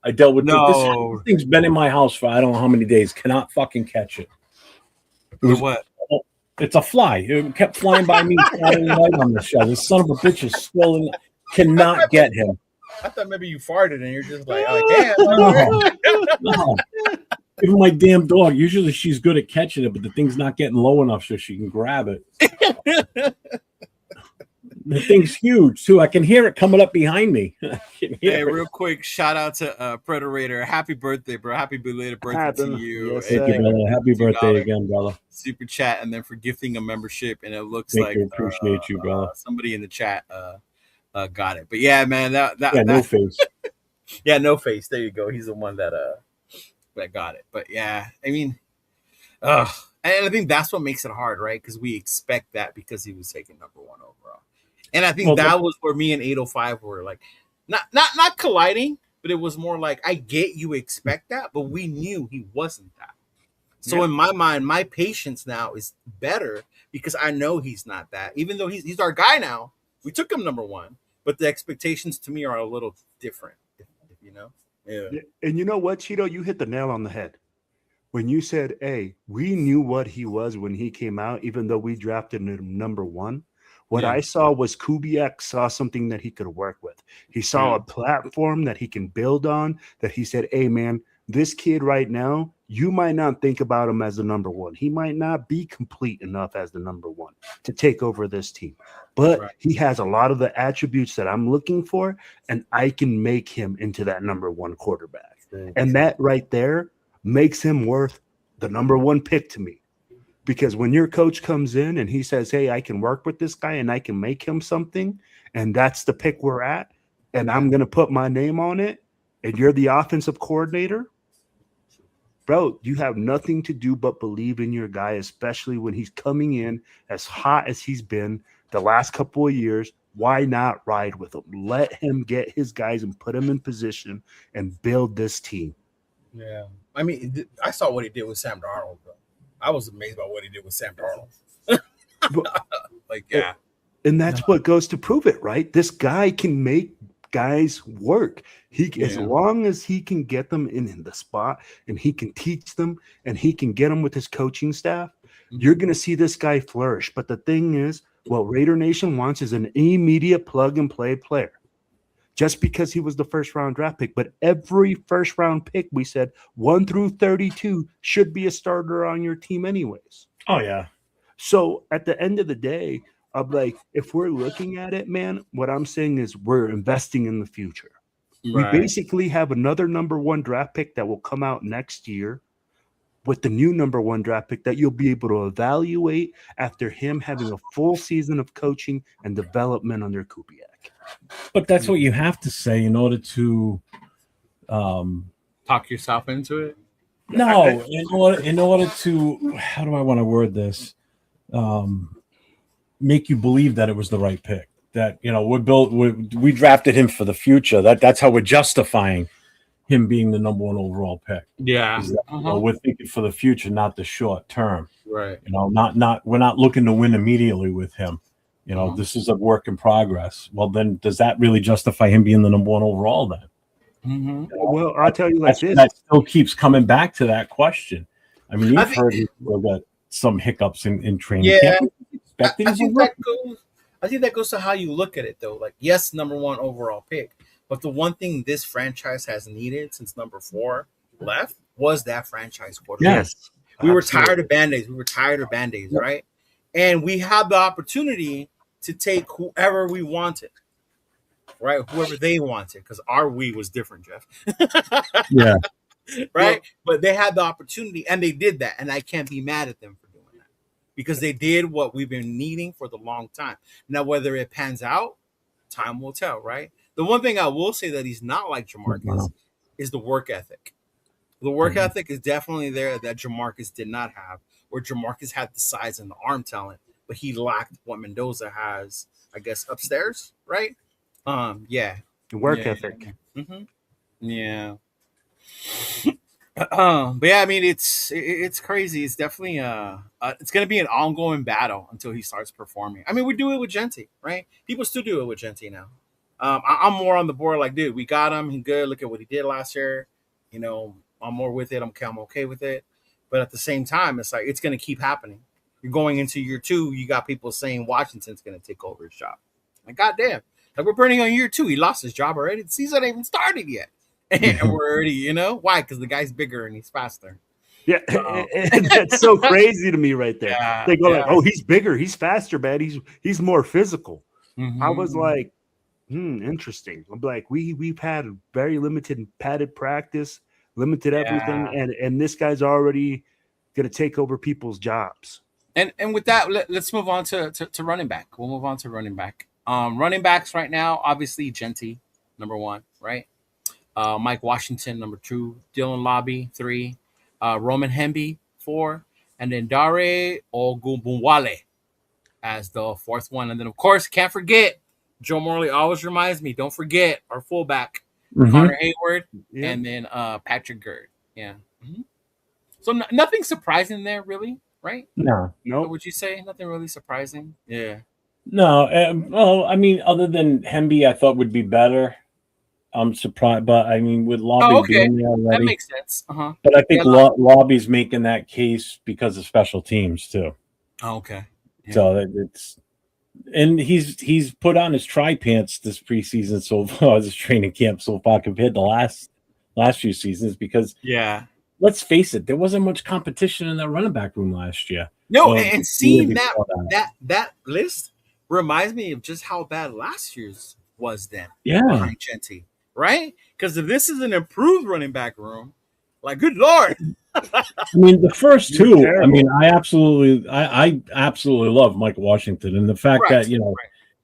Speaker 1: I dealt with this thing's been in my house for I don't know how many days. Cannot fucking catch it. It was
Speaker 3: what?
Speaker 1: It's a fly. It kept flying by me Saturday night on the show. This son of a bitch is still in. Cannot get him.
Speaker 3: I thought maybe you farted and you're just like, oh, damn.
Speaker 1: No. Even my damn dog. Usually she's good at catching it, but the thing's not getting low enough so she can grab it. The thing's huge too. I can hear it coming up behind me.
Speaker 3: Hey, real quick, shout out to Predator. Happy birthday, bro. Happy belated birthday to you.
Speaker 1: Yes, thank you, brother. Happy birthday again, brother.
Speaker 3: Super chat, and then for gifting a membership. And it looks
Speaker 1: appreciate you, brother.
Speaker 3: Somebody in the chat got it. But yeah, man, that
Speaker 1: no face.
Speaker 3: Yeah, no face. There you go. He's the one that got it. But yeah, I mean, and I think that's what makes it hard, right? Because we expect that because he was taken number 1 overall. And I think that was where me and 805 were like, not colliding, but it was more like, I get you expect that, but we knew he wasn't that. So in my mind, my patience now is better because I know he's not that. Even though he's our guy now, we took him number 1, but the expectations to me are a little different, you know? Yeah.
Speaker 4: And you know what, Cheeto? You hit the nail on the head. When you said, hey, we knew what he was when he came out, even though we drafted him number 1. What I saw was Kubiak saw something that he could work with. He saw a platform that he can build on, that he said, hey, man, this kid right now, you might not think about him as the number 1. He might not be complete enough as the number 1 to take over this team. But he has a lot of the attributes that I'm looking for, and I can make him into that number 1 quarterback. And that right there makes him worth the number 1 pick to me. Because when your coach comes in and he says, hey, I can work with this guy and I can make him something, and that's the pick we're at, and I'm going to put my name on it, and you're the offensive coordinator, bro, you have nothing to do but believe in your guy, especially when he's coming in as hot as he's been the last couple of years. Why not ride with him? Let him get his guys and put him in position and build this team.
Speaker 3: Yeah. I mean, I saw what he did with Sam Darnold, bro. I was amazed by what he did with Sam Darnold.
Speaker 4: And that's what goes to prove it, right? This guy can make guys work. As long as he can get them in the spot and he can teach them and he can get them with his coaching staff, you're going to see this guy flourish. But the thing is, what Raider Nation wants is an immediate plug and play player. Just because he was the first round draft pick, but every first round pick, we said 1 through 32 should be a starter on your team anyways.
Speaker 1: Oh yeah.
Speaker 4: So at the end of the day, I'm like, if we're looking at it, man, what I'm saying is we're investing in the future.
Speaker 3: Right.
Speaker 4: We basically have another number 1 draft pick that will come out next year with the new number 1 draft pick that you'll be able to evaluate after him having a full season of coaching and development under Kubiak.
Speaker 1: But that's what you have to say in order to
Speaker 3: talk yourself into it.
Speaker 1: No, in order to, how do I want to word this? Make you believe that it was the right pick. That, you know, we drafted him for the future. That's how we're justifying him being the number 1 overall pick.
Speaker 3: Yeah.
Speaker 1: That, you know, we're thinking for the future, not the short term.
Speaker 3: Right.
Speaker 1: You know, we're not looking to win immediately with him. You know, this is a work in progress. Well, then does that really justify him being the number 1 overall then?
Speaker 4: You know, well, I'll tell you like this.
Speaker 1: That still keeps coming back to that question. I mean, you've heard we've got some hiccups in training.
Speaker 3: Yeah.
Speaker 1: I
Speaker 3: think that goes to how you look at it, though. Like, yes, number 1 overall pick. But the one thing this franchise has needed since number 4 left was that franchise quarterback.
Speaker 1: Yes.
Speaker 3: We were tired of Band-Aids. Right? And we had the opportunity to take whoever we wanted. Right? Whoever they wanted. Because our we was different, Jeff.
Speaker 1: Yeah.
Speaker 3: Right? But they had the opportunity, and they did that. And I can't be mad at them for doing that. Because they did what we've been needing for the long time. Now, whether it pans out, time will tell, right? The one thing I will say that he's not like Jamarcus is the work ethic. The work ethic is definitely there that Jamarcus did not have, where Jamarcus had the size and the arm talent, but he lacked what Mendoza has, I guess, upstairs, right? Yeah.
Speaker 4: The work ethic.
Speaker 3: Yeah. But yeah, I mean, it's crazy. It's definitely it's gonna be an ongoing battle until he starts performing. I mean, we do it with Genti, right? People still do it with Genti now. I'm more on the board like, dude, we got him. He's good. Look at what he did last year. You know, I'm more with it. I'm okay with it. But at the same time, it's like it's gonna keep happening. You're going into year 2. You got people saying Washington's gonna take over his job. Like, goddamn, like we're burning on year 2. He lost his job already. The season ain't even started yet. And we're already, you know, why? Because the guy's bigger and he's faster.
Speaker 4: Yeah, and that's so crazy to me right there.
Speaker 3: Yeah,
Speaker 4: they go like, "Oh, he's bigger, he's faster, man. He's more physical." I was like, interesting. I'm like, we've had a very limited padded practice, limited everything, and this guy's already gonna take over people's jobs.
Speaker 3: And with that, let's move on to running back. We'll move on to running back. Running backs right now, obviously Genti, number 1, right? Mike Washington, number 2, Dylan Lobby, 3, Roman Hemby, 4, and then Dare Ogunbunwale as the 4th one. And then, of course, can't forget, Joe Morley always reminds me, don't forget our fullback, Connor Hayward, and then Patrick Gerd. Yeah. So nothing surprising there, really, right?
Speaker 1: No.
Speaker 3: What would you say? Nothing really surprising? Yeah.
Speaker 1: No. Well, I mean, other than Hemby, I thought would be better. I'm surprised, but I mean, with Lobby being there already,
Speaker 3: that makes sense.
Speaker 1: But I think Lobby's making that case because of special teams too.
Speaker 3: Oh, okay. Yeah.
Speaker 1: So and he's put on his tri-pants this preseason so far, this training camp so far compared to last few seasons because let's face it, there wasn't much competition in that running back room last year.
Speaker 3: No, and seeing that list reminds me of just how bad last year's was then.
Speaker 1: Yeah.
Speaker 3: Behind Genti. Right? Because if this is an improved running back room, like, good Lord.
Speaker 1: I mean, the first 2, I mean, I absolutely love Mike Washington. And the fact that, you know,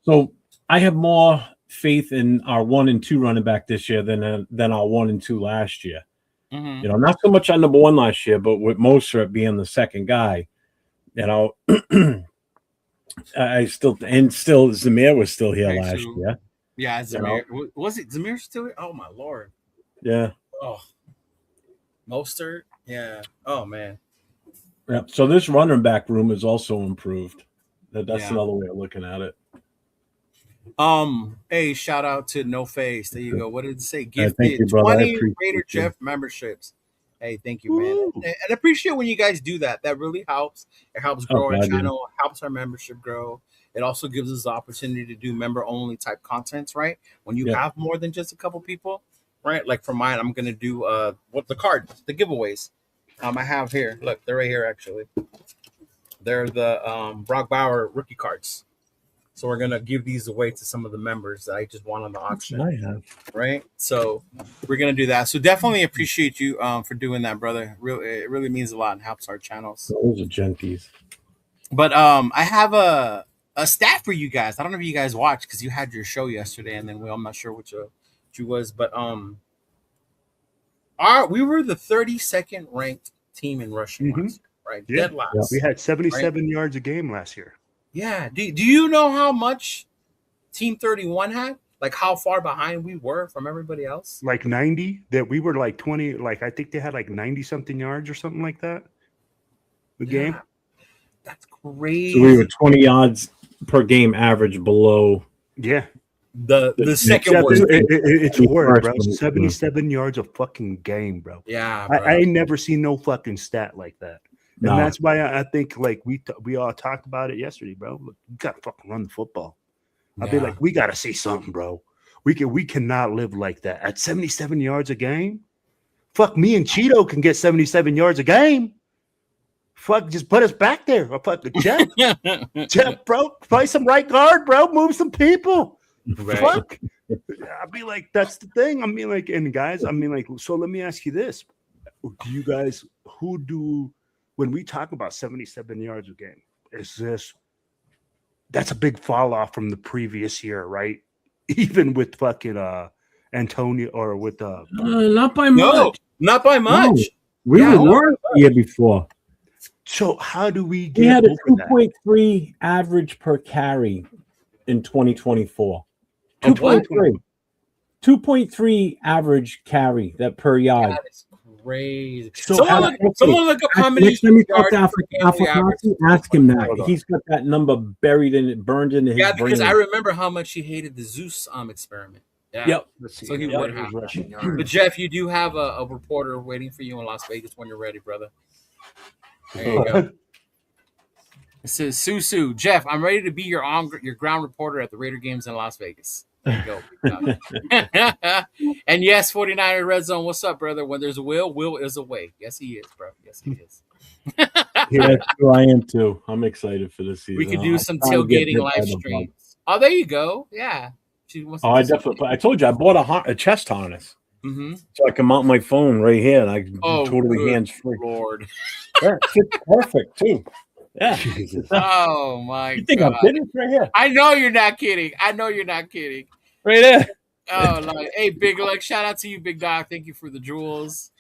Speaker 1: so I have more faith in our 1 and 2 running back this year than our 1 and 2 last year. You know, not so much on number 1 last year, but with Mostert being the second guy, you know, Zamir was still here last year.
Speaker 3: Yeah, Zamir. You know? Was it Zamir still here? Oh, my Lord.
Speaker 1: Yeah.
Speaker 3: Oh. Mostert? Yeah. Oh, man.
Speaker 1: Yeah. So this running back room is also improved. That's another way of looking at it.
Speaker 3: Hey, shout out to No Face. There you go. What did it say?
Speaker 1: Thank
Speaker 3: Gifted
Speaker 1: you, brother. I
Speaker 3: 20
Speaker 1: appreciate
Speaker 3: Raider
Speaker 1: you.
Speaker 3: Jeff memberships. Hey, thank you, man.
Speaker 4: Woo.
Speaker 3: And I appreciate when you guys do that. That really helps. It helps grow our
Speaker 1: glad you-
Speaker 3: channel, helps our membership grow. It also gives us the opportunity to do member only type contents, right? When you
Speaker 1: Yeah.
Speaker 3: have more than just a couple people, right? Like for mine, I'm gonna do what the cards, the giveaways. I have here. Look, they're right here actually. They're the Brock Bauer rookie cards. So we're gonna give these away to some of the members that I just won on the auction,
Speaker 1: I have.
Speaker 3: right? So we're gonna do that. So definitely appreciate you for doing that, brother. It really means a lot and helps our channels.
Speaker 1: Those are genties.
Speaker 3: But I have a stat for you guys. I don't know if you guys watched because you had your show yesterday, and then I'm not sure which you was, but we were the 32nd ranked team in rushing last year, right?
Speaker 4: Yeah.
Speaker 3: Dead last.
Speaker 4: We had 77 yards a game last year.
Speaker 3: Yeah. Do you know how much Team 31 had? Like how far behind we were from everybody else?
Speaker 4: Like 90, that we were like 20, like I think they had like 90 something yards or something like that. The game.
Speaker 3: That's crazy.
Speaker 1: So we were 20 yards per game average below.
Speaker 4: Yeah.
Speaker 3: The second worst.
Speaker 4: It's worse, bro.
Speaker 1: First.
Speaker 4: 77 yards a fucking game, bro.
Speaker 3: Yeah,
Speaker 4: I ain't never seen no fucking stat like that. And
Speaker 1: No.
Speaker 4: that's why I think like we all talked about it yesterday, bro. Look, you gotta fucking run the football. I'd be like, we gotta see something, bro. We cannot live like that. At 77 yards a game, fuck, me and Cheeto can get 77 yards a game. Fuck, just put us back there. Or fuck the Jeff, bro. Play some right guard, bro. Move some people.
Speaker 3: Right.
Speaker 4: Fuck. I'd be like, that's the thing. I mean, like, and guys, I mean, like, so let me ask you this. Do you guys, when we talk about 77 yards a game, that's a big fall off from the previous year, right? Even with fucking Antonio or with
Speaker 1: Not by
Speaker 3: No,
Speaker 1: much.
Speaker 3: not by much.
Speaker 1: No. We
Speaker 3: Yeah,
Speaker 1: were worse the year before.
Speaker 4: so how do we
Speaker 1: We
Speaker 4: get
Speaker 1: had a
Speaker 4: over that?
Speaker 1: 2.3 average per carry in 2024.
Speaker 3: Of what?
Speaker 1: 2.3. 2.3 average carry that per yard.
Speaker 3: That is crazy.
Speaker 1: So
Speaker 3: Someone look up how many
Speaker 1: Next time you talk
Speaker 3: yards
Speaker 1: to
Speaker 3: per game we average.
Speaker 1: Afro, ask him that.
Speaker 4: Hold on.
Speaker 1: He's got that number burned into his
Speaker 3: Yeah, because
Speaker 1: brain.
Speaker 3: I remember how much he hated the Zeus experiment. Yeah.
Speaker 1: Yep.
Speaker 4: Let's see.
Speaker 3: So he
Speaker 4: Yeah,
Speaker 3: would
Speaker 4: it was
Speaker 3: have.
Speaker 4: rushing yards.
Speaker 3: But Jeff, you do have a reporter waiting for you in Las Vegas when you're ready, brother. There you go. It says, Susu, Jeff, I'm ready to be your ground reporter at the Raider games in Las Vegas. There you go. And yes, 49er Red Zone, what's up, brother? When there's a will is a way. Yes, he is, bro. Yes, he is.
Speaker 1: Yeah, I am too. I'm excited for this season.
Speaker 3: We could do
Speaker 1: I'm
Speaker 3: some
Speaker 1: trying to get
Speaker 3: tailgating
Speaker 1: hit by
Speaker 3: live
Speaker 1: the bug.
Speaker 3: streams. Oh, there you go. Yeah.
Speaker 1: I definitely. I told you I bought a chest harness
Speaker 3: Mm-hmm.
Speaker 1: so I can mount my phone right here and I can
Speaker 3: Oh,
Speaker 1: totally
Speaker 3: good
Speaker 1: hands free.
Speaker 3: Lord.
Speaker 1: Yeah, it's perfect too. Yeah.
Speaker 4: Jesus.
Speaker 3: Oh, my
Speaker 1: You think
Speaker 3: God.
Speaker 1: I'm kidding? It's right here,
Speaker 3: I know you're not kidding. I know you're not kidding.
Speaker 1: right there.
Speaker 3: Oh, Lord. Hey, Big Luck. Shout out to you, Big Dog. Thank you for the jewels.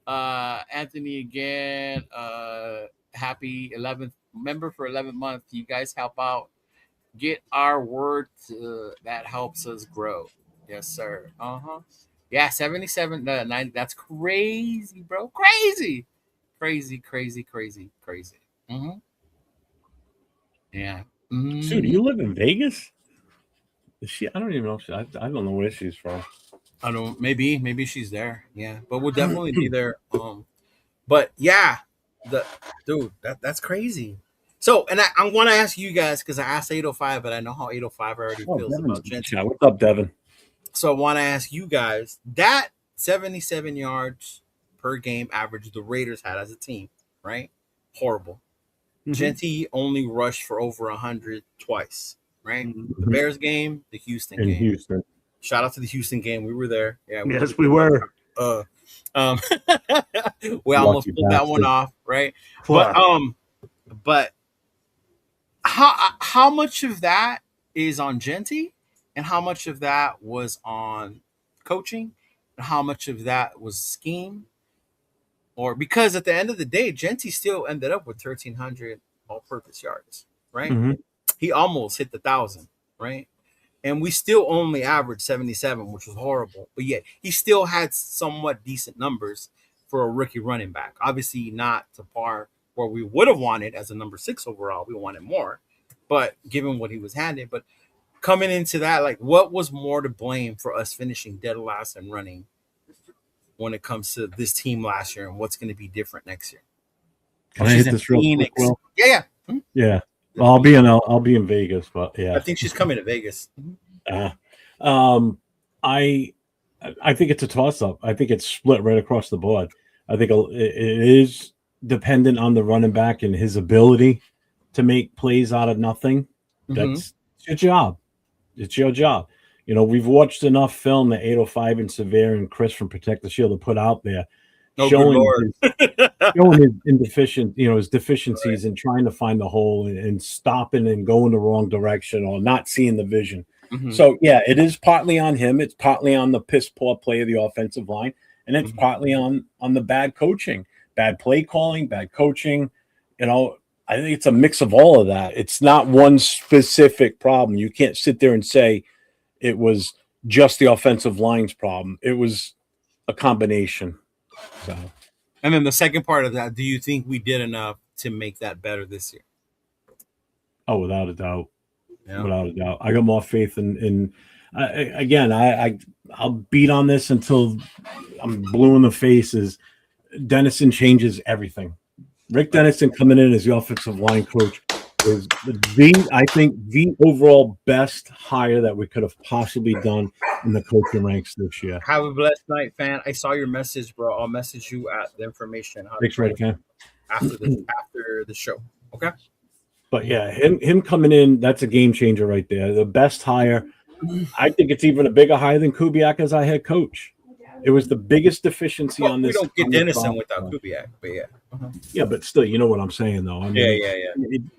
Speaker 3: Anthony again. Happy 11th member for 11th month. You guys help out. Get our word that helps us grow. Yes, sir. Yeah, 77, 90. That's crazy, bro. Crazy. Mm-hmm. Yeah. Mm-hmm.
Speaker 1: Sue, do you live in Vegas? I don't even know. I don't know where she's from.
Speaker 3: I don't. Maybe she's there. Yeah, but we'll definitely be there. But yeah, that's crazy. So, and I want to ask you guys because I asked 805, but I know how 805 already feels
Speaker 1: Devin's
Speaker 3: about
Speaker 1: in the
Speaker 3: Genty.
Speaker 1: chat. What's up, Devin?
Speaker 3: So I want to ask you guys that 77 yards per game average the Raiders had as a team, right? Horrible.
Speaker 4: Mhm.
Speaker 3: Genty only rushed for over 100 twice, right?
Speaker 4: Mhm.
Speaker 3: The Bears game, the Houston
Speaker 1: In
Speaker 3: game.
Speaker 1: Houston.
Speaker 3: Shout out to the Houston game. We were there. Yeah.
Speaker 4: Yes, we were.
Speaker 3: We almost
Speaker 1: Lucky
Speaker 3: pulled that one
Speaker 1: bastard.
Speaker 3: off, right?
Speaker 4: Fuck.
Speaker 3: But how much of that is on Genty, and how much of that was on coaching, and how much of that was scheme? Or because at the end of the day, Genty still ended up with 1,300 all-purpose yards, right?
Speaker 1: Mhm.
Speaker 3: He almost hit the 1,000, right? And we still only averaged 77, which was horrible. But yet he still had somewhat decent numbers for a rookie running back. Obviously not to par where we would have wanted as a number 6 overall. We wanted more, but given what he was handed. But coming into that, like, what was more to blame for us finishing dead last and running when it comes to this team last year, and what's going to be different next year?
Speaker 1: Can I hit this real quick, Will?
Speaker 3: Yeah.
Speaker 1: Yeah. Well, I'll be in Vegas, but yeah.
Speaker 3: I think she's coming to Vegas.
Speaker 1: I think it's a toss-up. I think it's split right across the board. I think it is dependent on the running back and his ability to make plays out of nothing. That's your job. It's your job. You know, we've watched enough film that 805 and Severe and Chris from Protect the Shield to put out there, showing his deficiencies and trying to find the hole and stopping and going the wrong direction or not seeing the vision. So yeah, it is partly on him. It's partly on the piss poor play of the offensive line, and it's partly on the bad coaching, bad play calling, bad coaching. You know, I think it's a mix of all of that. It's not one specific problem. You can't sit there and say it was just the offensive line's problem. It was a combination. So,
Speaker 3: and then the second part of that, do you think we did enough to make that better this year?
Speaker 1: Oh, without a doubt.
Speaker 3: Yeah.
Speaker 1: Without a doubt. I got more faith in I'll beat on this until I'm blue in the faces. Dennison changes everything. Rick Dennison coming in as the offensive line coach is I think the overall best hire that we could have possibly done in the coaching ranks this year.
Speaker 3: Have a blessed night, fan. I saw your message, bro. I'll message you at the information.
Speaker 1: Thanks, Red Cam.
Speaker 3: After the show. Okay.
Speaker 1: But yeah, him coming in, that's a game changer right there. The best hire. I think it's even a bigger hire than Kubiak as our head coach. It was the biggest deficiency on this.
Speaker 3: We don't get Dennison without Kubiak, but yeah.
Speaker 1: Yeah, but still, you know what I'm saying, though. I
Speaker 3: mean,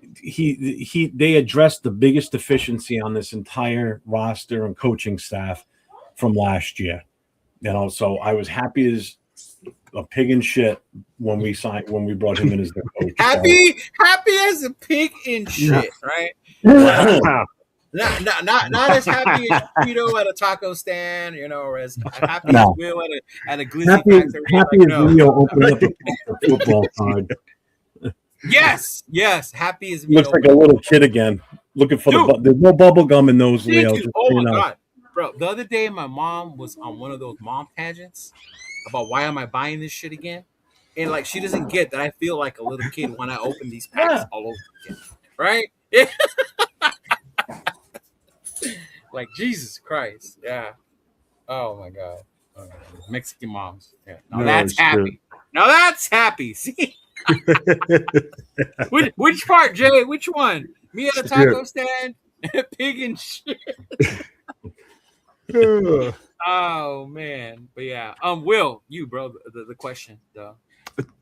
Speaker 1: They addressed the biggest deficiency on this entire roster and coaching staff from last year. You know, so I was happy as a pig in shit when we brought him in as the coach.
Speaker 3: happy as a pig in shit, right? Wow. Not as happy as Cheeto at a taco stand, you know, or as happy as Will at a glizzy factory.
Speaker 1: Happy as Leo opening up a football card.
Speaker 3: Yes, happy as
Speaker 1: Looks like a little kid again, looking for there's no bubble gum in those, Leo.
Speaker 3: Oh my god, bro! The other day, my mom was on one of those mom pageants about why am I buying this shit again, and like she doesn't get that I feel like a little kid when I open these packs all over again, right? Yeah. Like Jesus Christ, yeah. Oh my god, Mexican moms. Yeah. Now that's happy. True. Now that's happy. See, which part, Jay? Which one? Me at a taco stand, pig and shit. Oh man, but yeah. Will, you bro, the question though.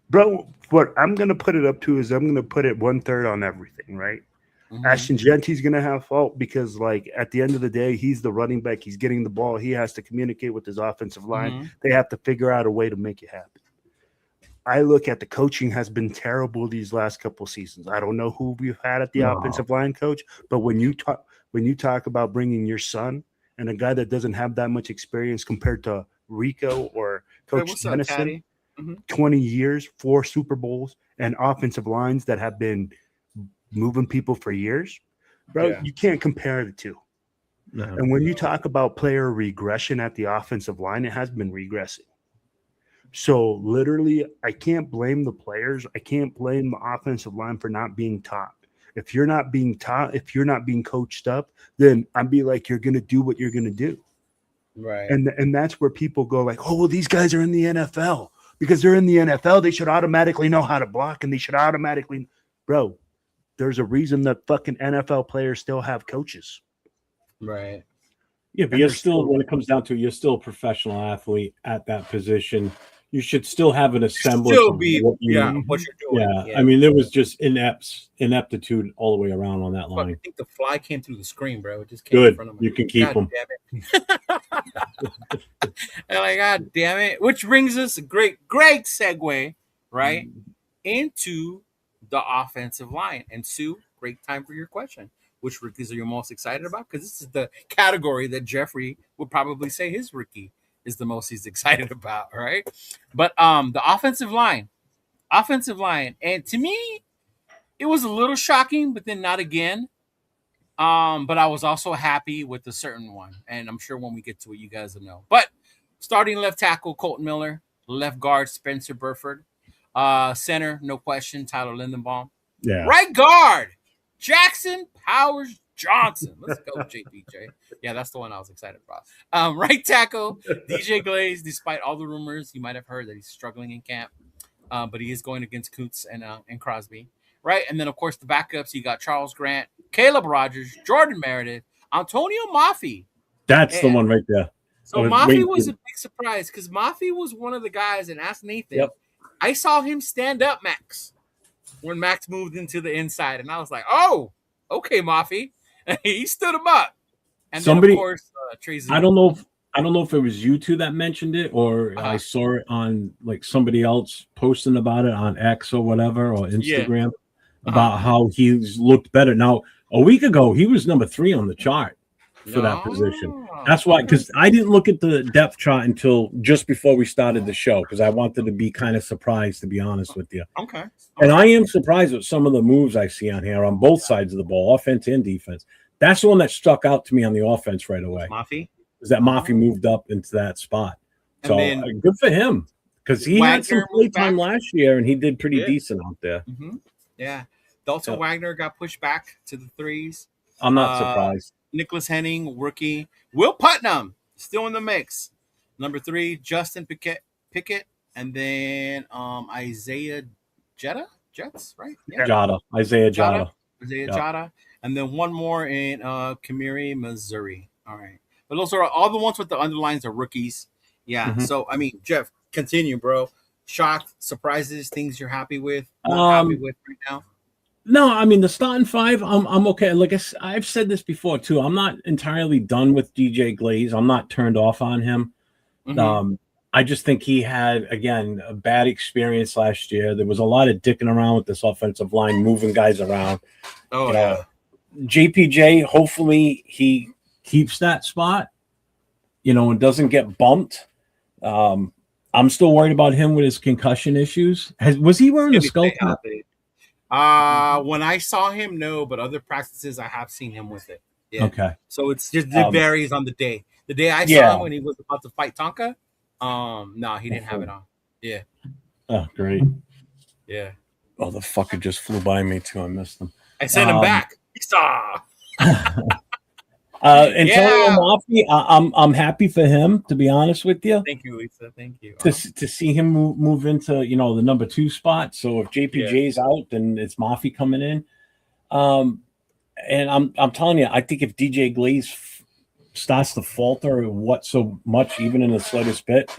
Speaker 4: Bro, what I'm gonna put it up to is I'm gonna put it 1/3 on everything, right? Ashton Genty's going to have fault because, like, at the end of the day, he's the running back. He's getting the ball. He has to communicate with his offensive line. They have to figure out a way to make it happen. I look at the coaching has been terrible these last couple seasons. I don't know who we've had at the offensive line coach, but when you talk about bringing your son and a guy that doesn't have that much experience compared to Rico or Coach Dennison, 20 years, 4 Super Bowls, and offensive lines that have been moving people for years, bro, you can't compare the two. No. And when you talk about player regression at the offensive line, it has been regressing. So literally, I can't blame the players. I can't blame the offensive line for not being taught. If you're not being taught, if you're not being coached up, then I'd be like, you're going to do what you're going to do.
Speaker 3: Right.
Speaker 4: And that's where people go like, oh, well, these guys are in the NFL. Because they're in the NFL, they should automatically know how to block, and they should automatically – bro, there's a reason that fucking NFL players still have coaches.
Speaker 3: Right.
Speaker 1: Yeah, but you're still, when it comes down to it, you're still a professional athlete at that position. You should still have an semblance of what you're doing. Yeah. I mean, there was just ineptitude all the way around on that line.
Speaker 3: I think the fly came through the screen, bro. It just came in front of me.
Speaker 1: You can keep them.
Speaker 3: And like, God damn it. Which brings us a great segue, right, into the offensive line. And Sue, great time for your question. Which rookies are you most excited about? Because this is the category that Jeffrey would probably say his rookie is the most he's excited about, right? But the offensive line. And to me, it was a little shocking, but then not again. But I was also happy with a certain one, and I'm sure when we get to it, you guys will know. But starting left tackle Colton Miller, left guard Spencer Burford, center no question Tyler Lindenbaum,
Speaker 1: Yeah.
Speaker 3: right guard Jackson Powers Johnson. Let's go JPJ. Yeah, that's the one I was excited about. Right tackle DJ Glaze. Despite all the rumors, you might have heard that he's struggling in camp, but he is going against Coots and Crosby. Right, and then of course the backups. You got Charles Grant, Caleb Rogers, Jordan Meredith, Antonio Mafi.
Speaker 1: That's the one right there.
Speaker 3: So Mafi was a big surprise because Mafi was one of the guys, and ask Nathan.
Speaker 1: Yep.
Speaker 3: I saw him stand up Max when Max moved into the inside, and I was like, "Oh, okay, Mafi." He stood him up. And
Speaker 1: somebody,
Speaker 3: then of course, Tracy.
Speaker 1: I don't know if it was you two that mentioned it, or I saw it on like somebody else posting about it on X or whatever, or Instagram. About how he's looked better. Now, a week ago, he was number 3 on the chart for that position. That's why, because I didn't look at the depth chart until just before we started the show, because I wanted to be kind of surprised, to be honest with you.
Speaker 3: Okay.
Speaker 1: And I am surprised with some of the moves I see on here on both sides of the ball, offense and defense. That's the one that struck out to me on the offense right away.
Speaker 3: Mafi?
Speaker 1: Is that Mafi moved up into that spot. So good for him, because he had some play time last year, and he did pretty decent out there.
Speaker 3: Mm-hmm. Yeah. Dalton Wagner got pushed back to the 3s.
Speaker 1: I'm not surprised.
Speaker 3: Nicholas Henning, rookie. Will Putnam, still in the mix. Number 3, Justin Pickett. And then Isaiah Jets, right?
Speaker 1: Yeah. Jada. Isaiah
Speaker 3: Jada. And then one more in Kamiri, Missouri. All right. But those are all the ones with the underlines are rookies. Yeah. Mm-hmm. So, I mean, Jeff, continue, bro. Shocked, surprises, things you're happy with, not happy with right now?
Speaker 1: No, I mean the starting 5, I'm okay. Like I've said this before too. I'm not entirely done with DJ Glaze. I'm not turned off on him. Mm-hmm. I just think he had again a bad experience last year. There was a lot of dicking around with this offensive line, moving guys around.
Speaker 3: Oh yeah.
Speaker 1: JPJ, hopefully he keeps that spot, and doesn't get bumped. I'm still worried about him with his concussion issues. Was he wearing a skull cap?
Speaker 3: When I saw him, no, but other practices I have seen him with it. Yeah.
Speaker 1: Okay.
Speaker 3: So it varies on the day. The day I saw him when he was about to fight Tonka, no, he didn't have it on. Yeah.
Speaker 1: Oh, great.
Speaker 3: Yeah.
Speaker 1: Oh, the fucker just flew by me too. I missed him.
Speaker 3: I sent him back. Saw.
Speaker 1: Antonio Mafi, I'm happy for him, to be honest with you.
Speaker 3: Thank you, Lisa. Thank you.
Speaker 1: To see him move into the number 2 spot. So if JPJ's out, then it's Mafi coming in. And I'm telling you, I think if DJ Glaze starts to falter so much, even in the slightest bit,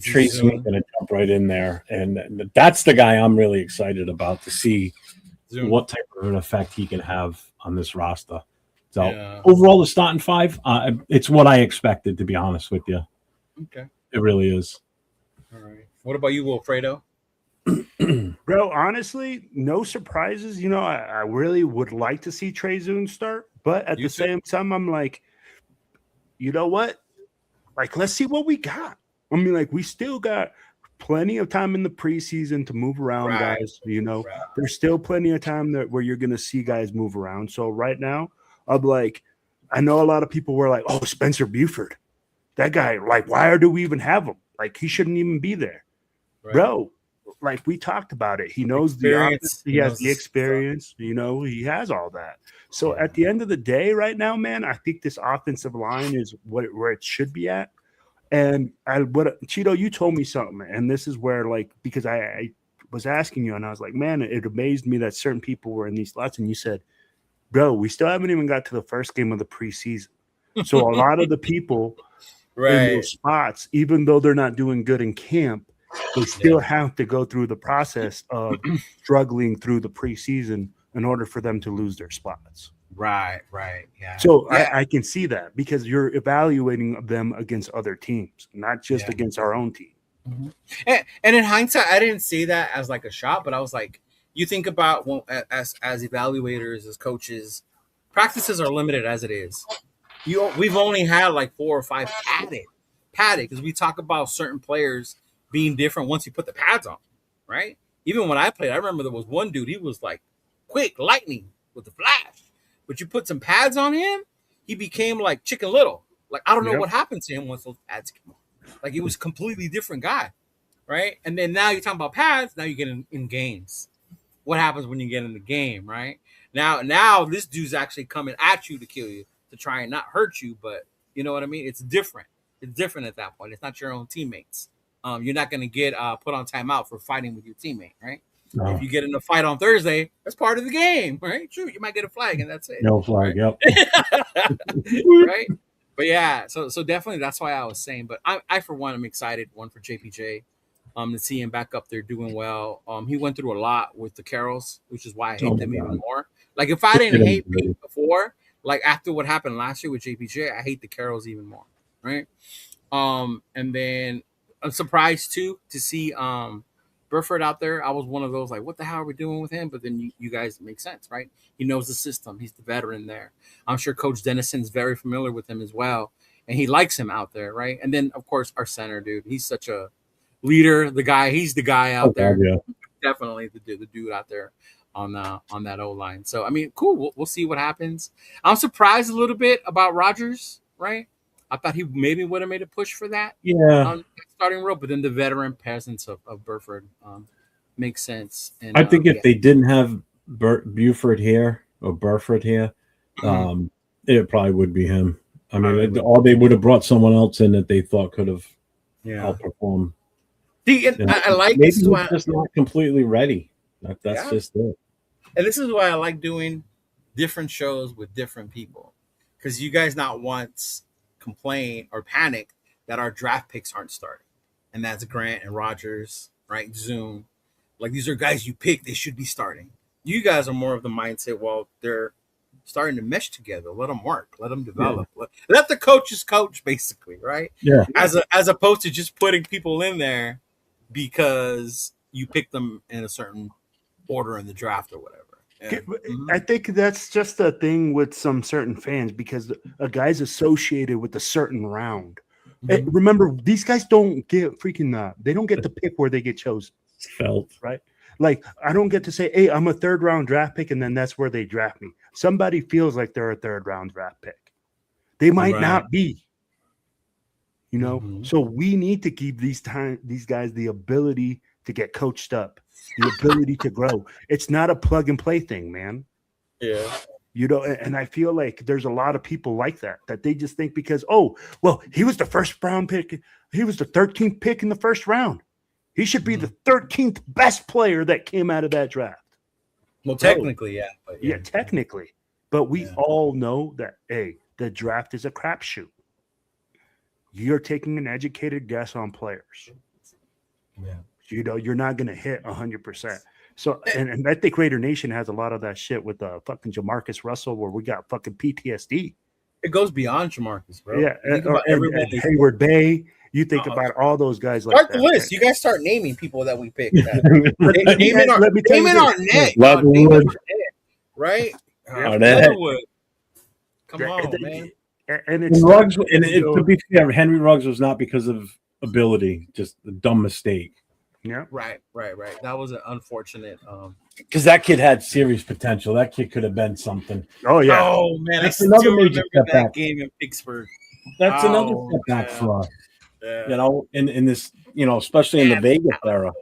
Speaker 1: Tracy's going to jump right in there, and that's the guy I'm really excited about to see what type of an effect he can have on this roster. So overall, the starting 5, it's what I expected, to be honest with you.
Speaker 3: Okay.
Speaker 1: It really is.
Speaker 3: All right. What about you, Wilfredo?
Speaker 4: Bro, honestly, no surprises. I really would like to see Trey Zoon start, but at the same time, I'm like, you know what? Like, let's see what we got. I mean, like, we still got plenty of time in the preseason to move around, guys. There's still plenty of time where you're going to see guys move around. So right now, I'm like, I know a lot of people were like, oh, Spencer Buford. That guy, like, why do we even have him? Like, he shouldn't even be there. Right. Bro, like, we talked about it. He knows the offense. He has the experience. He has all that. So at the end of the day right now, man, I think this offensive line is where it should be at. And Cheeto, you told me something, and this is where, like, because I was asking you, and I was like, man, it amazed me that certain people were in these slots, and you said, bro, we still haven't even got to the first game of the preseason. So a lot of the people in those spots, even though they're not doing good in camp, they still have to go through the process of struggling through the preseason in order for them to lose their spots.
Speaker 3: Right. Yeah.
Speaker 4: So I can see that because you're evaluating them against other teams, not just against our own team.
Speaker 3: Mm-hmm. And in hindsight, I didn't see that as like a shot, but I was like, you think about as evaluators, as coaches, practices are limited as it is. We've only had like 4 or 5 padded because we talk about certain players being different once you put the pads on, right? Even when I played, I remember there was one dude, he was like quick, lightning with the flash. But you put some pads on him, he became like Chicken Little. Like I don't know what happened to him once those pads came on. Like he was a completely different guy, right? And then now you're talking about pads. Now you get in games. What happens when you get in the game, right? Now this dude's actually coming at you to kill you, to try and not hurt you, but you know what I mean? It's different. It's different at that point. It's not your own teammates. You're not going to get put on timeout for fighting with your teammate, right?
Speaker 1: No.
Speaker 3: If you get in a fight on Thursday, that's part of the game, right? True, you might get a flag, and that's it.
Speaker 1: No flag,
Speaker 3: right?
Speaker 1: yep.
Speaker 3: Right? But yeah, so definitely that's why I was saying. But I for one, I'm excited. One for JPJ, to see him back up there doing well. He went through a lot with the Carrolls, which is why I hate them even more. Like if I didn't hate Pete before, like after what happened last year with JPJ, I hate the Carrolls even more, right? And then I'm surprised too to see Burford out there. I was one of those like, what the hell are we doing with him? But then you guys make sense, right? He knows the system. He's the veteran there. I'm sure Coach Dennison's very familiar with him as well, and he likes him out there, right? And then of course our center dude, he's such a leader. He's the guy out there.
Speaker 1: Yeah.
Speaker 3: Definitely the dude out there on that O line. So I mean, cool. We'll see what happens. I'm surprised a little bit about Rodgers, right? I thought he maybe would have made a push for that.
Speaker 1: Yeah.
Speaker 3: Starting role, but then the veteran presence of Burford makes sense. And
Speaker 1: I think if they didn't have Buford here or Burford here, it probably would be him. I mean, or they would have brought someone else in that they thought could have outperformed.
Speaker 3: See, and I like
Speaker 1: maybe
Speaker 3: this is why
Speaker 1: just not completely ready. That's just it.
Speaker 3: And this is why I like doing different shows with different people, because you guys not once complain or panic that our draft picks aren't starting, and that's Grant and Rodgers, right? Zoom, like these are guys you pick; they should be starting. You guys are more of the mindset. Well, they're starting to mesh together. Let them work. Let them develop. Let the coaches coach, basically, right?
Speaker 1: Yeah.
Speaker 3: As opposed to just putting people in there because you pick them in a certain order in the draft or whatever. Yeah.
Speaker 4: I think that's just a thing with some certain fans because a guy's associated with a certain round. Remember, these guys don't get they don't get to pick where they get chosen.
Speaker 1: Felt
Speaker 4: right. Like I don't get to say, hey, I'm a 3rd round draft pick, and then that's where they draft me. Somebody feels like they're a 3rd round draft pick. They might not be. You know, so we need to give these guys the ability to get coached up, the ability to grow. It's not a plug and play thing, man.
Speaker 3: Yeah.
Speaker 4: You know, and I feel like there's a lot of people like that they just think because, oh, well, he was the 1st round pick. He was the 13th pick in the 1st round. He should be the 13th best player that came out of that draft.
Speaker 3: Well, technically, yeah. But
Speaker 4: yeah, technically. But we all know that, hey, the draft is a crapshoot. You're taking an educated guess on players.
Speaker 3: Yeah.
Speaker 4: You know, you're not going to hit 100%. So, and I think Raider Nation has a lot of that shit with fucking Jamarcus Russell, where we got fucking PTSD.
Speaker 3: It goes beyond Jamarcus, bro.
Speaker 4: Yeah, and Hayward Bay. You think about all those guys like
Speaker 3: start
Speaker 4: that.
Speaker 3: the list.
Speaker 4: Right?
Speaker 3: You guys start naming people that we picked. Name Arnett. Right? Leatherwood. Come on, man.
Speaker 4: And it's
Speaker 1: Ruggs, to be fair, Henry Ruggs was not because of ability, just a dumb mistake.
Speaker 4: Yeah.
Speaker 3: Right. That was an unfortunate.
Speaker 1: Because that kid had serious potential. That kid could have been something.
Speaker 4: Oh yeah.
Speaker 3: Oh man,
Speaker 1: that's
Speaker 3: I
Speaker 1: another
Speaker 3: still
Speaker 1: major
Speaker 3: remember that
Speaker 1: setback.
Speaker 3: game in Pittsburgh.
Speaker 1: That's another setback for us.
Speaker 3: Yeah.
Speaker 1: You know, in this, you know, especially in the Vegas era.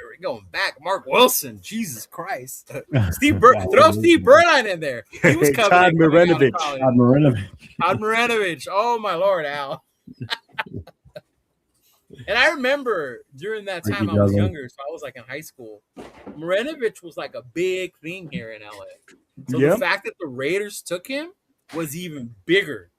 Speaker 3: We're going back. Mark Wilson, Jesus Christ. Throw Steve Berline in there. He was coming.
Speaker 4: Todd Marinovich.
Speaker 3: Todd Marinovich. Oh my Lord, Al. And I remember during that time I was younger, so I was like in high school. Marinovich was like a big thing here in LA. So the fact that the Raiders took him was even bigger.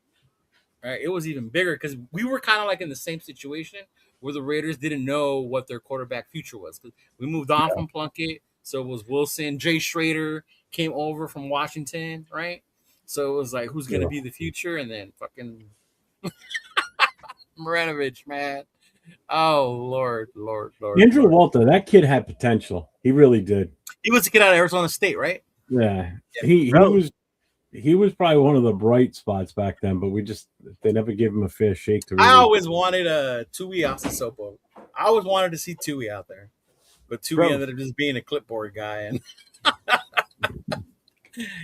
Speaker 3: Right? It was even bigger because we were kind of like in the same situation where the Raiders didn't know what their quarterback future was. We moved on from Plunkett, so it was Wilson. Jay Schrader came over from Washington, right? So it was like, who's going to be the future? And then fucking Marinovich, man. Oh, Lord.
Speaker 1: Andrew Walter, that kid had potential. He really did.
Speaker 3: He was a kid out of Arizona State, right?
Speaker 1: Yeah. He was probably one of the bright spots back then, but they never gave him a fair shake.
Speaker 3: I always wanted a Tui Asasopo. I always wanted to see Tui out there, but Tui ended up just being a clipboard guy. And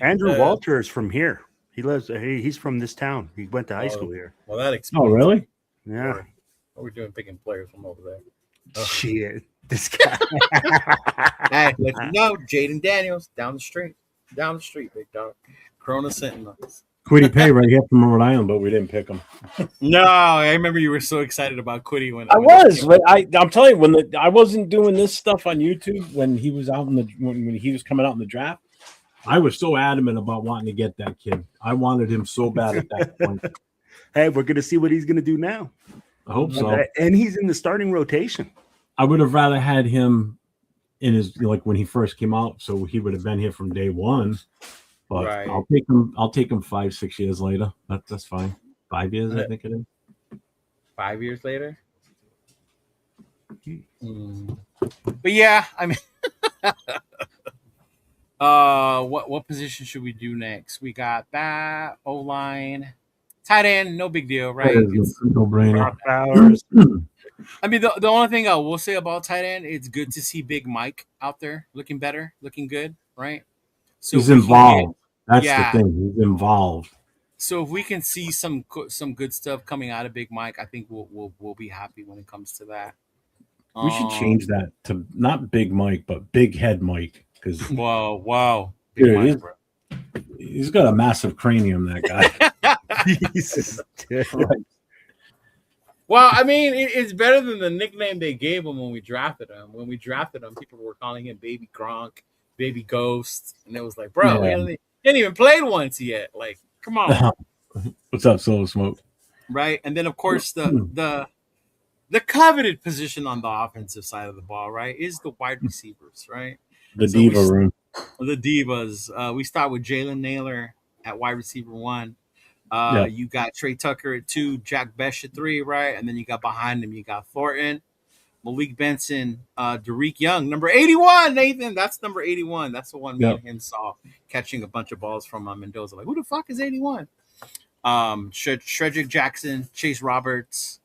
Speaker 4: Andrew Walter is from here. He lives. He's from this town. He went to high school here.
Speaker 3: Well, that explains.
Speaker 1: Oh, really?
Speaker 4: Yeah.
Speaker 3: What we're doing picking players from over there. Oh.
Speaker 4: Shit, this guy.
Speaker 3: Hey, let you know, Jaden Daniels down the street, big dog. Corona Sentinels.
Speaker 1: Quiddy Pay right here from Rhode Island, but we didn't pick him.
Speaker 3: No, I remember you were so excited about Quiddy when
Speaker 1: I was, but I'm telling you, I wasn't doing this stuff on YouTube when he was out when he was coming out in the draft. I was so adamant about wanting to get that kid. I wanted him so bad at that point.
Speaker 4: Hey, we're gonna see what he's gonna do now.
Speaker 1: I hope so.
Speaker 4: And he's in the starting rotation.
Speaker 1: I would have rather had him in his when he first came out, so he would have been here from day one. But
Speaker 3: Right.
Speaker 1: I'll take him 5-6 years later. That's fine. 5 years, I think it is.
Speaker 3: 5 years later. But yeah, I mean, what position should we do next? We got that O-line, tight end, no big deal, right?
Speaker 1: No brainer.
Speaker 3: I mean, the only thing I will say about tight end, it's good to see Big Mike out there looking better, looking good, right? So
Speaker 1: he's involved. That's the thing. He's involved.
Speaker 3: So if we can see some good stuff coming out of Big Mike, I think we'll be happy when it comes to that.
Speaker 1: We should change that to not Big Mike, but Big Head Mike. Because
Speaker 3: wow,
Speaker 1: dude, Mike, he's got a massive cranium. That guy.
Speaker 4: Jesus.
Speaker 3: Well, I mean, it's better than the nickname they gave him when we drafted him. When we drafted him, people were calling him Baby Gronk, Baby Ghost, and it was like, bro, he ain't even played once yet. Like, come on.
Speaker 1: What's up, Solo Smoke?
Speaker 3: Right, and then of course the coveted position on the offensive side of the ball, right, is the wide receivers, right?
Speaker 1: The diva room.
Speaker 3: The divas. We start with Jalen Naylor at wide receiver 1. You got Trey Tucker at 2, Jack Besh at 3, right? And then you got behind him, you got Thornton, Malik Benson, Derek Young, number 81, Nathan. That's number 81. That's the one me and him saw catching a bunch of balls from Mendoza. Like, who the fuck is 81? Shredrick Jackson, Chase Roberts,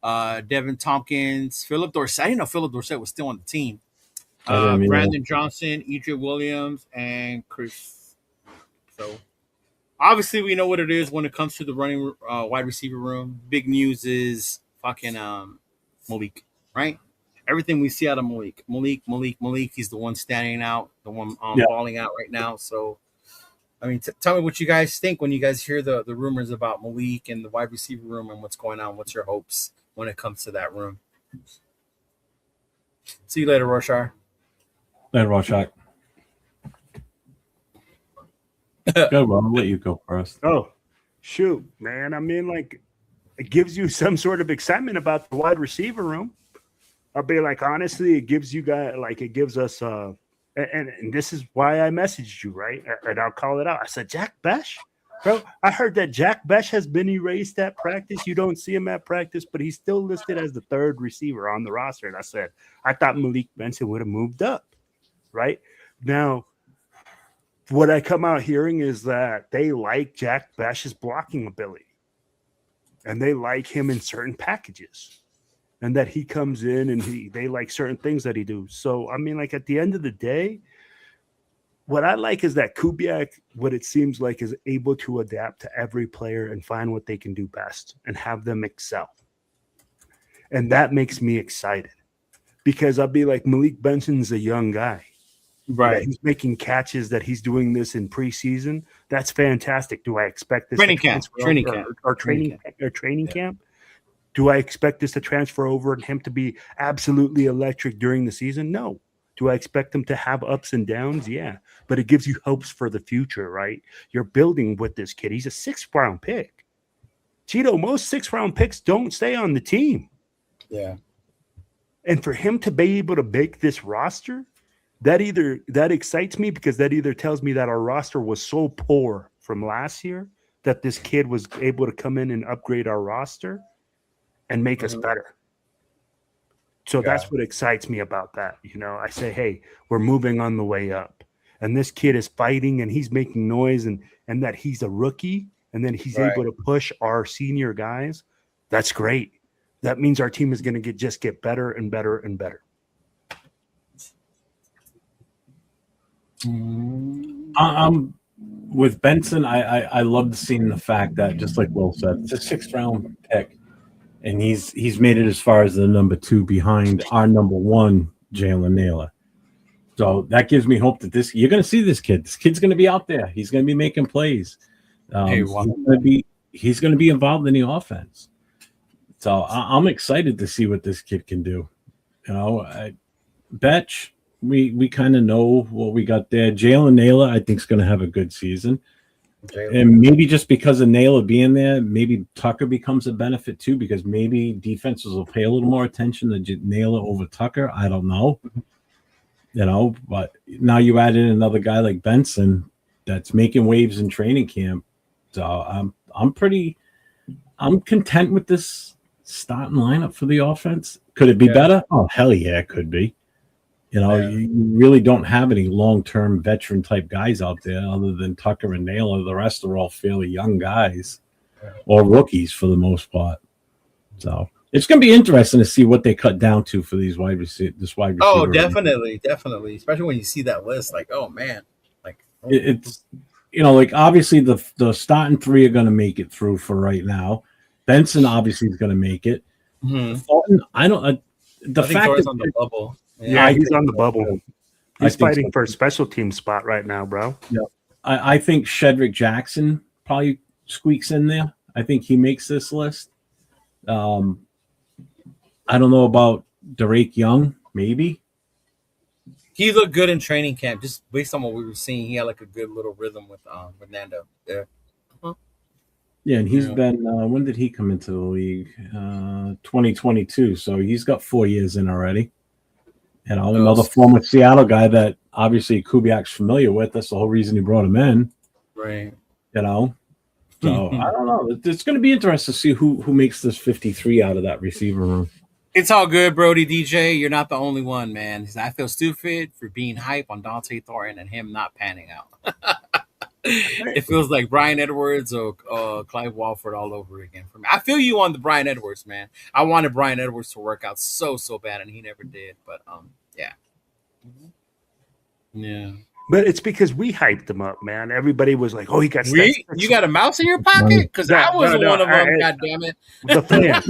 Speaker 3: Devin Tompkins, Philip Dorsett. I didn't know Philip Dorsett was still on the team. Brandon Johnson, Idris Williams, and Chris. So obviously we know what it is when it comes to the running wide receiver room. Big news is fucking Malik, right? Everything we see out of Malik. He's the one standing out, the one balling out right now. So, I mean, tell me what you guys think when you guys hear the rumors about Malik and the wide receiver room and what's going on. What's your hopes when it comes to that room? See you later, Rorschach.
Speaker 1: Later, Rorschach. Go, well, I'll let you go first.
Speaker 4: Oh, shoot, man. I mean, like, it gives you some sort of excitement about the wide receiver room. I'll be like, honestly, it gives you guys, like, it gives us, and this is why I messaged you, right? And I'll call it out. I said, Jack Besh? Bro, I heard that Jack Besh has been erased at practice. You don't see him at practice, but he's still listed as the 3rd receiver on the roster. And I said, I thought Malik Benson would have moved up, right? Now, what I come out hearing is that they like Jack Besh's blocking ability. And they like him in certain packages. And that he comes in and they like certain things that he do. So, I mean, like, at the end of the day, what I like is that Kubiak, what it seems like, is able to adapt to every player and find what they can do best and have them excel. And that makes me excited because I'll be like, Malik Benson's a young guy. Right. He's making catches, that he's doing this in preseason. That's fantastic. Do I expect this
Speaker 3: training camp?
Speaker 4: Do I expect this to transfer over and him to be absolutely electric during the season? No. Do I expect him to have ups and downs? Yeah. But it gives you hopes for the future, right? You're building with this kid. He's a 6th-round pick. Cheeto, most 6th-round picks don't stay on the team.
Speaker 3: Yeah.
Speaker 4: And for him to be able to make this roster, that excites me because that either tells me that our roster was so poor from last year that this kid was able to come in and upgrade our roster and make us better. So that's what excites me about that. You know, I say, hey, we're moving on the way up. And this kid is fighting and he's making noise and that he's a rookie and then he's able to push our senior guys. That's great. That means our team is going to get better and better and better.
Speaker 1: I'm with Benson, I love seeing the fact that, just like Will said, it's a 6th-round pick, and he's made it as far as the number 2 behind our number 1, Jalen Naylor. So that gives me hope that you're going to see this kid. This kid's going to be out there. He's going to be making plays. He's going to be involved in the offense. So I'm excited to see what this kid can do. You know, Betch, we kind of know what we got there. Jalen Naylor, I think, is going to have a good season. And maybe just because of Naylor being there, maybe Tucker becomes a benefit too, because maybe defenses will pay a little more attention to Naylor over Tucker. I don't know. You know, but now you add in another guy like Benson that's making waves in training camp. So I'm content with this starting lineup for the offense. Could it be better? Oh, hell yeah, it could be. You know, you really don't have any long-term veteran type guys out there other than Tucker and Naylor. The rest are all fairly young guys or rookies for the most part. So it's going to be interesting to see what they cut down to for these wide receiver.
Speaker 3: Oh, definitely. Especially when you see that list, like, oh man, like
Speaker 1: it's, you know, like obviously the starting 3 are going to make it through for right now. Benson obviously is going to make it.
Speaker 3: Mm-hmm.
Speaker 1: Thornton, I don't. The
Speaker 3: I think
Speaker 1: fact
Speaker 3: Thornton's
Speaker 1: that
Speaker 3: on the bubble.
Speaker 4: Yeah, he's on the bubble. He's fighting
Speaker 1: so.
Speaker 4: for a special team spot right now, bro.
Speaker 1: Yeah, I think Shedrick Jackson probably squeaks in there. I think he makes this list. I don't know about Derek Young, maybe.
Speaker 3: He looked good in training camp, just based on what we were seeing. He had like a good little rhythm with Nando. Yeah.
Speaker 1: Yeah, and he's been. When did he come into the league? 2022. So he's got 4 years in already. You know, another former Seattle guy that obviously Kubiak's familiar with. That's the whole reason he brought him in.
Speaker 3: Right.
Speaker 1: You know, so I don't know. It's going to be interesting to see who makes this 53 out of that receiver room.
Speaker 3: It's all good, Brody DJ. You're not the only one, man. I feel stupid for being hype on Dante Thornton and him not panning out. It feels like Brian Edwards or Clive Walford all over again for me. I feel you on the Brian Edwards, man. I wanted Brian Edwards to work out so bad, and he never did. But yeah.
Speaker 4: But it's because we hyped him up, man. Everybody was like, "Oh, he got
Speaker 3: you got a mouse in your pocket?" Because I wasn't one of them. God damn it!
Speaker 4: The fans,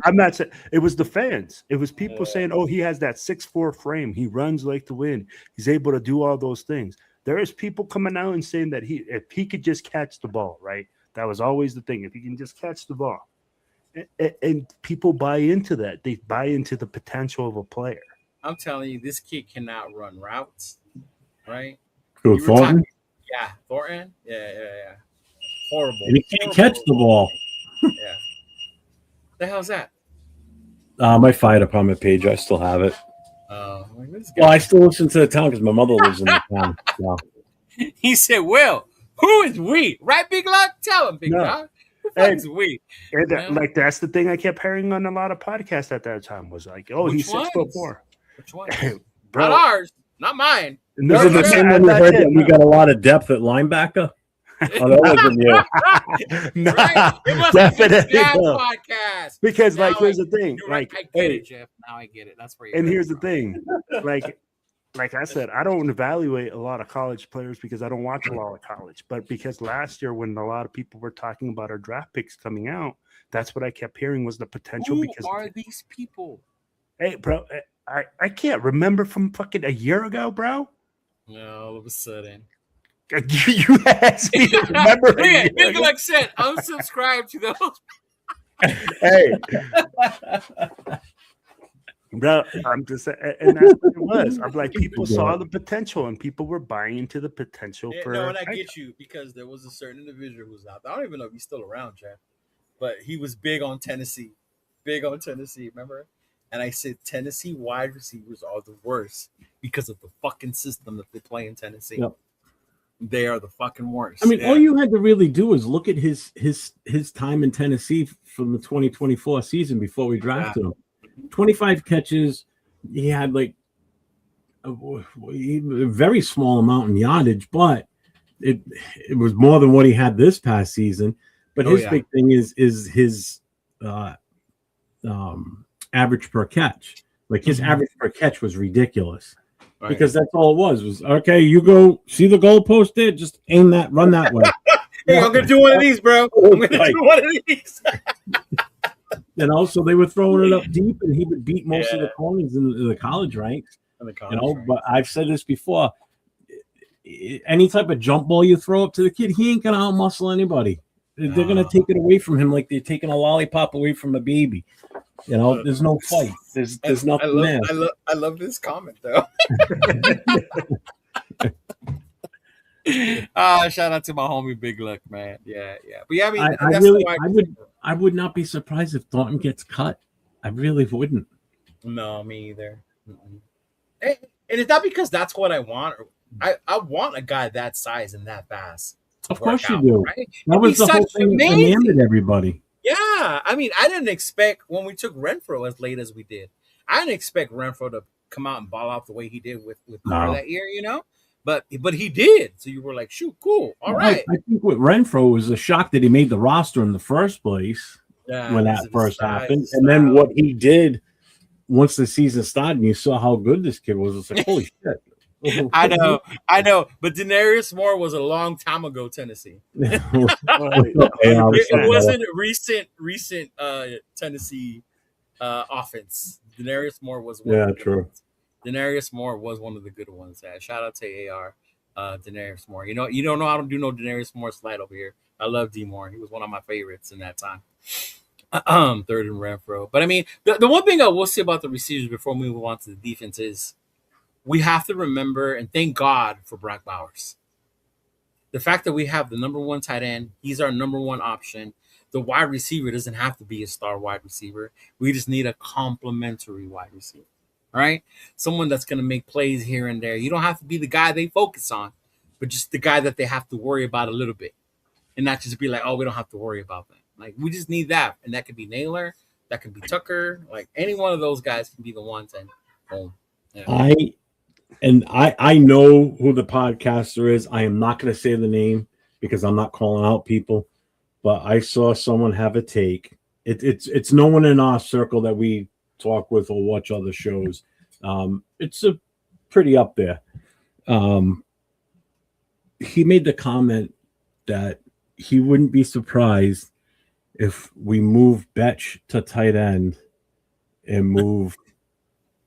Speaker 4: I'm not saying it was the fans. It was people saying, "Oh, he has that 6'4" frame. He runs like the wind. He's able to do all those things." There is people coming out and saying that if he could just catch the ball, right? That was always the thing. If he can just catch the ball, and people buy into that. They buy into the potential of a player.
Speaker 3: I'm telling you, this kid cannot run routes, right?
Speaker 1: Who, Thornton?
Speaker 3: Thornton. Yeah. Horrible.
Speaker 1: And he can't catch the ball.
Speaker 3: Yeah. The hell's that?
Speaker 1: My fire department page. I still have it. Well, I still listen to the town because my mother lives in the town. So.
Speaker 3: He said, "Will, who is we? Right, Big Luck? Tell him, Big Luck. Who is we?"
Speaker 4: Like that's the thing I kept hearing on a lot of podcasts at that time was like, "Oh, he's 6'4".
Speaker 3: Which one? Bro, not ours, not mine.
Speaker 1: No, is it the same one you heard that we got a lot of depth at linebacker? Oh, that wasn't you.
Speaker 4: No,
Speaker 3: right?
Speaker 4: Definitely no.
Speaker 3: Podcast.
Speaker 4: Because now here's the thing. Like,
Speaker 3: I get it, Jeff. Now I get it. That's where.
Speaker 4: And here's the thing. Like I said, I don't evaluate a lot of college players because I don't watch a lot of college. But because last year, when a lot of people were talking about our draft picks coming out, that's what I kept hearing was the potential.
Speaker 3: Who
Speaker 4: because
Speaker 3: are these people?
Speaker 4: Hey, bro, I can't remember from fucking a year ago, bro.
Speaker 3: No, all of a sudden.
Speaker 4: You asked me to remember.
Speaker 3: Big like said, unsubscribe to those.
Speaker 4: Hey, bro, I'm just saying, and that's what it was. I'm like, people saw the potential, and people were buying into the potential for.
Speaker 3: No, and I get you because there was a certain individual who's out there. I don't even know if he's still around, Jeff, but he was big on Tennessee. Remember? And I said Tennessee wide receivers are the worst because of the fucking system that they play in Tennessee. Yep. They are the fucking worst.
Speaker 1: I mean, all you had to really do is look at his time in Tennessee from the 2024 season before we drafted him. 25 catches. He had like a very small amount in yardage, but it was more than what he had this past season. But his big thing is his average per catch. Like his average per catch was ridiculous.
Speaker 3: Right.
Speaker 1: because that's all it was okay. You go see the goalpost there, just aim that, run that way.
Speaker 3: Hey, I'm gonna do one of these, bro. I'm gonna
Speaker 1: Right.
Speaker 3: do one of these.
Speaker 1: So they were throwing it up deep, and he would beat most of the
Speaker 3: Yeah.
Speaker 1: corners in the college ranks.
Speaker 3: In the college ranks.
Speaker 1: But I've said this before. Any type of jump ball you throw up to the kid, he ain't gonna outmuscle anybody. They're gonna take it away from him like they're taking a lollipop away from a baby. There's no fight. There's nothing there.
Speaker 3: I love this comment though. Shout out to my homie Big Luck, man. Yeah. But yeah, I mean,
Speaker 1: I would not be surprised if Thornton gets cut. I really wouldn't.
Speaker 3: No, me either. And it's not because that's what I want. I want a guy that size and that fast.
Speaker 1: Of course you do.
Speaker 3: Right?
Speaker 1: That was the whole thing that enamored everybody.
Speaker 3: Yeah, I mean, I didn't expect when we took Renfro as late as we did. I didn't expect Renfro to come out and ball out the way he did with Carr that year, But he did. So you were like, shoot, cool. All right.
Speaker 1: I think with Renfro was a shock that he made the roster in the first place when that first happened. And then what he did once the season started, and you saw how good this kid was. It's like, holy shit.
Speaker 3: I know. But Denarius Moore was a long time ago, Tennessee. It wasn't a recent Tennessee offense. Denarius Moore was one.
Speaker 1: Yeah, true.
Speaker 3: Denarius Moore was one of the good ones. Shout out to AR, Denarius Moore. You don't know I don't do no Denarius Moore slide over here. I love D Moore. He was one of my favorites in that time. Third in Renfro. But I mean, the one thing I will say about the receivers before we move on to the defense is we have to remember and thank God for Brock Bowers. The fact that we have the number one tight end, he's our number one option. The wide receiver doesn't have to be a star wide receiver. We just need a complementary wide receiver, right? Someone that's going to make plays here and there. You don't have to be the guy they focus on, but just the guy that they have to worry about a little bit and not just be like, oh, we don't have to worry about that. Like, we just need that. And that could be Naylor. That could be Tucker. Like, any one of those guys can be the ones. And boom. Yeah.
Speaker 1: I know who the podcaster is. I am not going to say the name because I'm not calling out people. But I saw someone have a take. It's no one in our circle that we talk with or watch other shows. It's a pretty up there. He made the comment that he wouldn't be surprised if we move Betch to tight end and move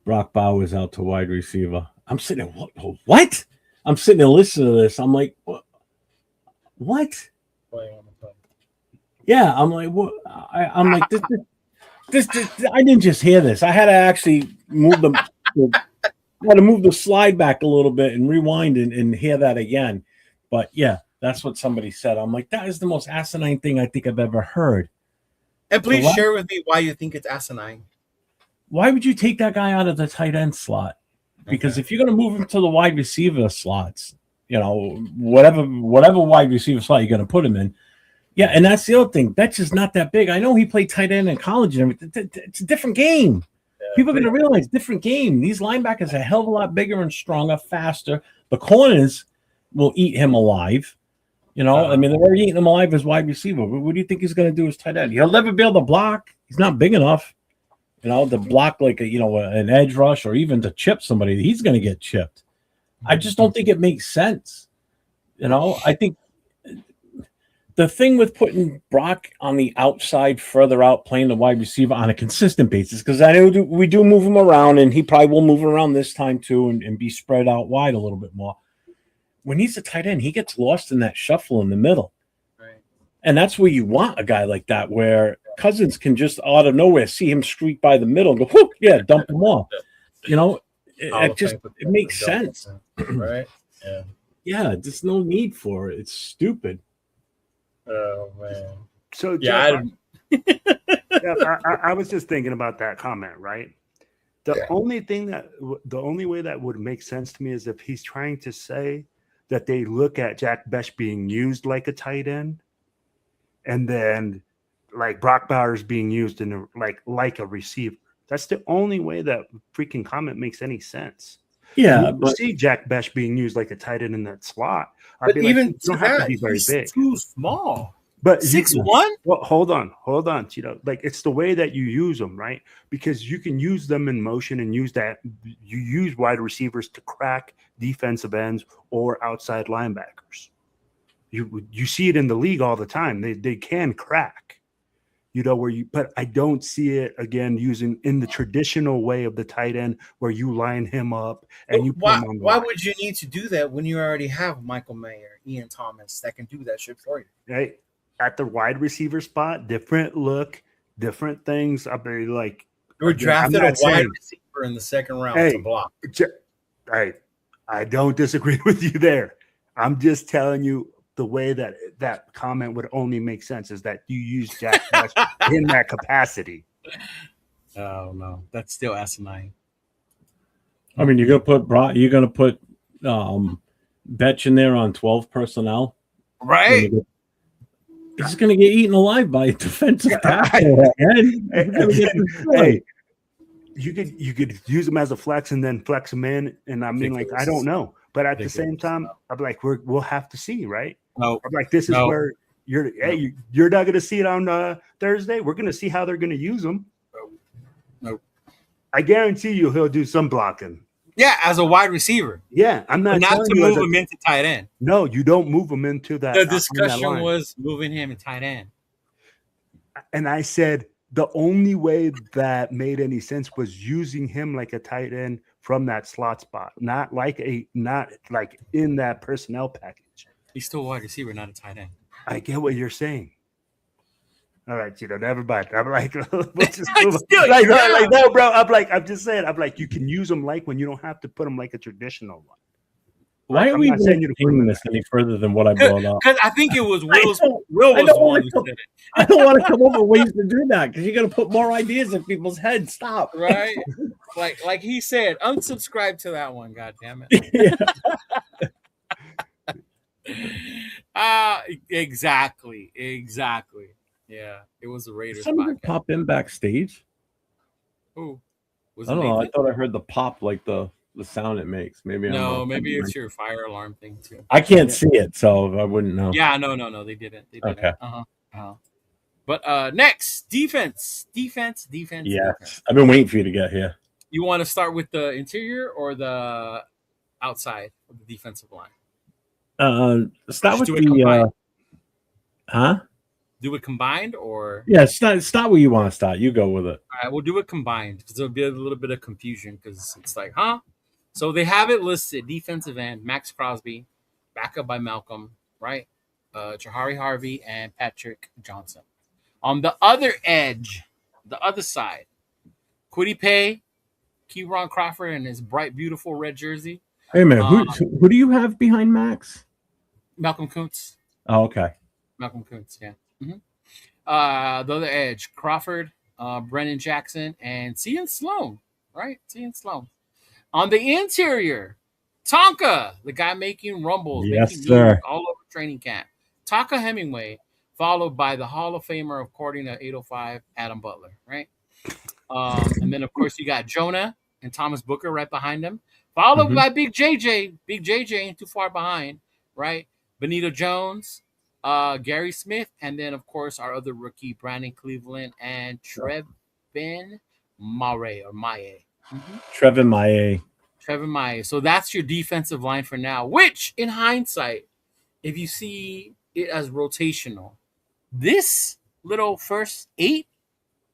Speaker 1: Brock Bowers out to wide receiver. I'm sitting there, what? I'm sitting there listening to this. I'm like, what? Yeah, I'm like, what? I'm like, this. I didn't just hear this. I had to actually move the slide back a little bit and rewind and hear that again. But yeah, that's what somebody said. I'm like, that is the most asinine thing I think I've ever heard.
Speaker 3: And please share with me why you think it's asinine.
Speaker 1: Why would you take that guy out of the tight end slot? Because if you're going to move him to the wide receiver slots, whatever wide receiver slot you're going to put him in. Yeah, and that's the other thing. Betch is not that big. I know he played tight end in college and everything. It's a different game. Yeah, people are going to realize different game. These linebackers are a hell of a lot bigger and stronger, faster. The corners will eat him alive. I mean, they're already eating him alive as wide receiver. What do you think he's going to do as tight end? He'll never be able to block. He's not big enough. To block like an edge rush or even to chip somebody, he's going to get chipped. I just don't think it makes sense. I think the thing with putting Brock on the outside, further out, playing the wide receiver on a consistent basis, because I know we do move him around, and he probably will move around this time too and be spread out wide a little bit more. When he's a tight end, he gets lost in that shuffle in the middle. Right. And that's where you want a guy like that, where Cousins can just out of nowhere see him streak by the middle and go, whoop, yeah, dump him off. It makes sense.
Speaker 3: Right? Yeah.
Speaker 1: Yeah, there's no need for it. It's stupid.
Speaker 3: Oh, man.
Speaker 4: So,
Speaker 3: yeah,
Speaker 4: Jeff, I was just thinking about that comment, right? The only way that would make sense to me is if he's trying to say that they look at Jack Betch being used like a tight end, and then like Brock Bowers being used in like a receiver. That's the only way that freaking comment makes any sense.
Speaker 1: Yeah,
Speaker 4: but see Jack Betch being used like a tight end in that slot.
Speaker 3: But even you don't have to be very big. Too small.
Speaker 4: But
Speaker 3: 6'1"?
Speaker 4: Well, hold on, Cheeto. Like it's the way that you use them, right? Because you can use them in motion and use that. You use wide receivers to crack defensive ends or outside linebackers. You see it in the league all the time. They can crack, but I don't see it again using in the traditional way of the tight end where you line him up and you put him on the
Speaker 5: why
Speaker 4: line,
Speaker 5: would you need to do that when you already have Michael Mayer, Ian Thomas that can do that shit for you?
Speaker 4: right? At the wide receiver spot, different look, different things. I'll be like,
Speaker 5: You were
Speaker 4: again, I'm
Speaker 5: drafted a
Speaker 4: not
Speaker 5: wide
Speaker 4: saying-
Speaker 5: receiver in the second round
Speaker 4: Hey,
Speaker 5: to block.
Speaker 4: I don't disagree with you there. I'm just telling you the way that comment would only make sense is that you use Jack Bush in that capacity.
Speaker 3: Oh no, that's still asinine.
Speaker 1: I mean, you're gonna put Betch in there on 12 personnel,
Speaker 3: Right?
Speaker 1: He's gonna get eaten alive by a defensive tackle.
Speaker 4: Hey, you could use him as a flex and then flex him in, and I mean, like, I don't know, but at the same time, I'm like, we'll have to see, right?
Speaker 3: No,
Speaker 4: I'm like, this is where you're not going to see it on Thursday. We're going to see how they're going to use him.
Speaker 3: No.
Speaker 4: I guarantee you he'll do some blocking.
Speaker 3: yeah, as a wide receiver,
Speaker 4: Yeah, I'm not
Speaker 3: but not
Speaker 4: telling
Speaker 3: to
Speaker 4: you
Speaker 3: move
Speaker 4: as
Speaker 3: him into tight end.
Speaker 4: No, you don't move him into that.
Speaker 3: The
Speaker 4: on that
Speaker 3: discussion
Speaker 4: line.
Speaker 3: was moving him in tight end.
Speaker 4: And I said the only way that made any sense was using him like a tight end from that slot spot, not like in that personnel package.
Speaker 3: He's still a wide receiver, not a tight end.
Speaker 4: I get what you're saying. All right, never mind. I'm like, let's just move on.
Speaker 3: Still,
Speaker 4: like,
Speaker 3: yeah.
Speaker 4: no, bro. I'm just saying. I'm like, you can use them like when you don't have to put them like a traditional one.
Speaker 1: Why are
Speaker 4: I'm
Speaker 1: we
Speaker 4: not saying you to put him
Speaker 1: taking
Speaker 4: in
Speaker 1: this any further than what I brought up?
Speaker 3: Because I think it was Will
Speaker 1: I
Speaker 3: was the
Speaker 1: don't
Speaker 3: one
Speaker 1: wanna
Speaker 3: who
Speaker 1: come-
Speaker 3: said it.
Speaker 1: I don't want to come up with ways to do that because you're gonna put more ideas in people's heads. Stop.
Speaker 3: Right? like he said, unsubscribe to that one, god damn it. Exactly. Yeah, it was the Raiders
Speaker 1: Somebody
Speaker 3: podcast.
Speaker 1: pop in backstage.
Speaker 3: Who? Was
Speaker 1: I
Speaker 3: it
Speaker 1: don't know. I
Speaker 3: Nathan?
Speaker 1: thought I heard the pop, like the sound it makes. Maybe
Speaker 3: No, maybe it's your fire alarm thing too.
Speaker 1: I can't see it, so I wouldn't know.
Speaker 3: Yeah, no, they didn't. They didn't.
Speaker 1: Okay.
Speaker 3: But next, defense.
Speaker 1: Yes,
Speaker 3: Defense.
Speaker 1: I've been waiting for you to get here.
Speaker 3: You want to start with the interior or the outside of the defensive line?
Speaker 1: Start
Speaker 3: Just
Speaker 1: with
Speaker 3: do it combined.
Speaker 1: huh?
Speaker 3: Do it combined or?
Speaker 1: Yeah, start where you want to start. You go with it.
Speaker 3: All right, we'll do it combined because there'll be a little bit of confusion because it's like, huh? So they have it listed: defensive end, Max Crosby, backup by Malcolm, right? Jahari Harvey and Patrick Johnson. On the other edge, the other side, Kwity Paye, Keyron Crawford in his bright, beautiful red jersey.
Speaker 1: Hey man, who do you have behind Max?
Speaker 3: Malcolm Kuntz.
Speaker 1: Oh, okay.
Speaker 3: Malcolm Kuntz, yeah. The other edge, Crawford, Brennan Jackson, and Cian Sloan, right? Cian Sloan. On the interior, Tonka, the guy making rumbles,
Speaker 1: Yes,
Speaker 3: making
Speaker 1: sir.
Speaker 3: news all over training camp. Tonka Hemingway, followed by the Hall of Famer, according to 805, Adam Butler, right? And then, of course, you got Jonah and Thomas Booker right behind him, followed by Big JJ. Big JJ ain't too far behind, right? Benito Jones, Gary Smith, and then, of course, our other rookie, Brandon Cleveland and Trevin Maye.
Speaker 1: Trevin Maye.
Speaker 3: Trevin Maye. So that's your defensive line for now, which, in hindsight, if you see it as rotational, this little first 8,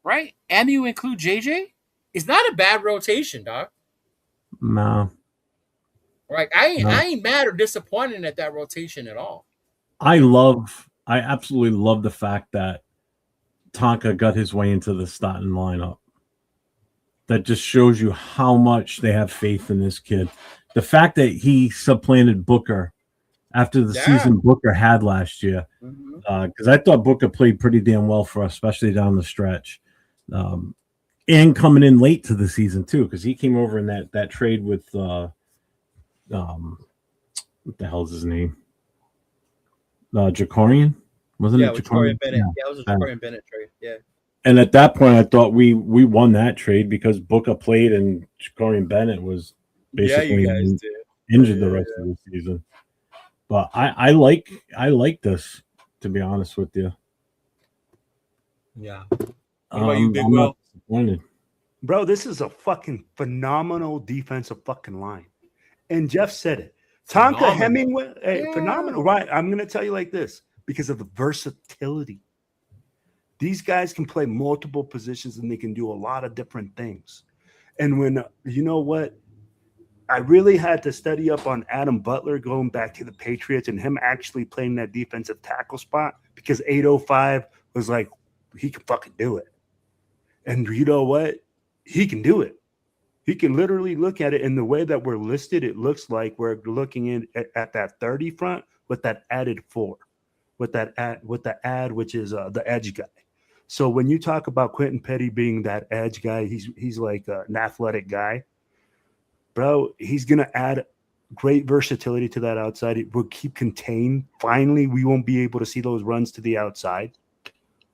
Speaker 3: right, and you include JJ, is not a bad rotation, dog.
Speaker 1: No.
Speaker 3: Right? I ain't mad or disappointed at that rotation at all.
Speaker 1: I absolutely love the fact that Tonka got his way into the starting lineup. That just shows you how much they have faith in this kid. The fact that he supplanted Booker after the season Booker had last year, because I thought Booker played pretty damn well for us, especially down the stretch, and coming in late to the season too, because he came over in that trade with what the hell's his name? Jacorian? Wasn't it
Speaker 5: Jacorian
Speaker 1: Jacorian?
Speaker 5: Bennett. Yeah, it was a Jacorian Bennett trade. Yeah.
Speaker 1: And at that point, I thought we won that trade because Booker played and Jacorian Bennett was basically injured the rest of the season. But I like this, to be honest with you.
Speaker 3: Yeah. What about you, Big
Speaker 1: I'm
Speaker 3: Will?
Speaker 1: not disappointed.
Speaker 4: Bro, this is a fucking phenomenal defensive fucking line. And Jeff said it. Tonka
Speaker 3: Phenomenal.
Speaker 4: Hemingway, hey,
Speaker 3: Yeah.
Speaker 4: phenomenal. Right. I'm going to tell you like this because of the versatility. These guys can play multiple positions and they can do a lot of different things. And when, you know what? I really had to study up on Adam Butler going back to the Patriots and him actually playing that defensive tackle spot because 805 was like, he can fucking do it. And you know what? He can do it. He can literally look at it in the way that we're listed. It looks like we're looking in at that 30 front with that added 4, with the add, which is the edge guy. So when you talk about Quentin Petty being that edge guy, he's like an athletic guy, bro. He's gonna add great versatility to that outside. It will keep contained. Finally, we won't be able to see those runs to the outside.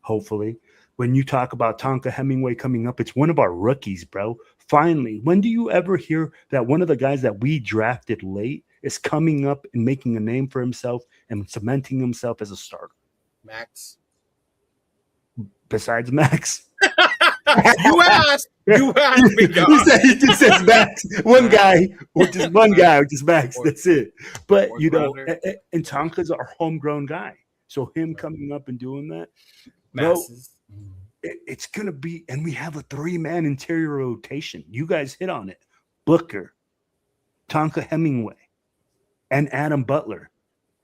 Speaker 4: Hopefully. When you talk about Tonka Hemingway coming up, it's one of our rookies, bro. Finally, when do you ever hear that one of the guys that we drafted late is coming up and making a name for himself and cementing himself as a starter?
Speaker 3: Max.
Speaker 4: Besides Max.
Speaker 3: You asked. You asked, big dog.
Speaker 4: He just says Max. One guy, which is Max. That's it. But, you know, and Tonka's our homegrown guy. So him coming up and doing that, bro, it's going to be, and we have a 3-man interior rotation. You guys hit on it. Booker, Tonka Hemingway, and Adam Butler.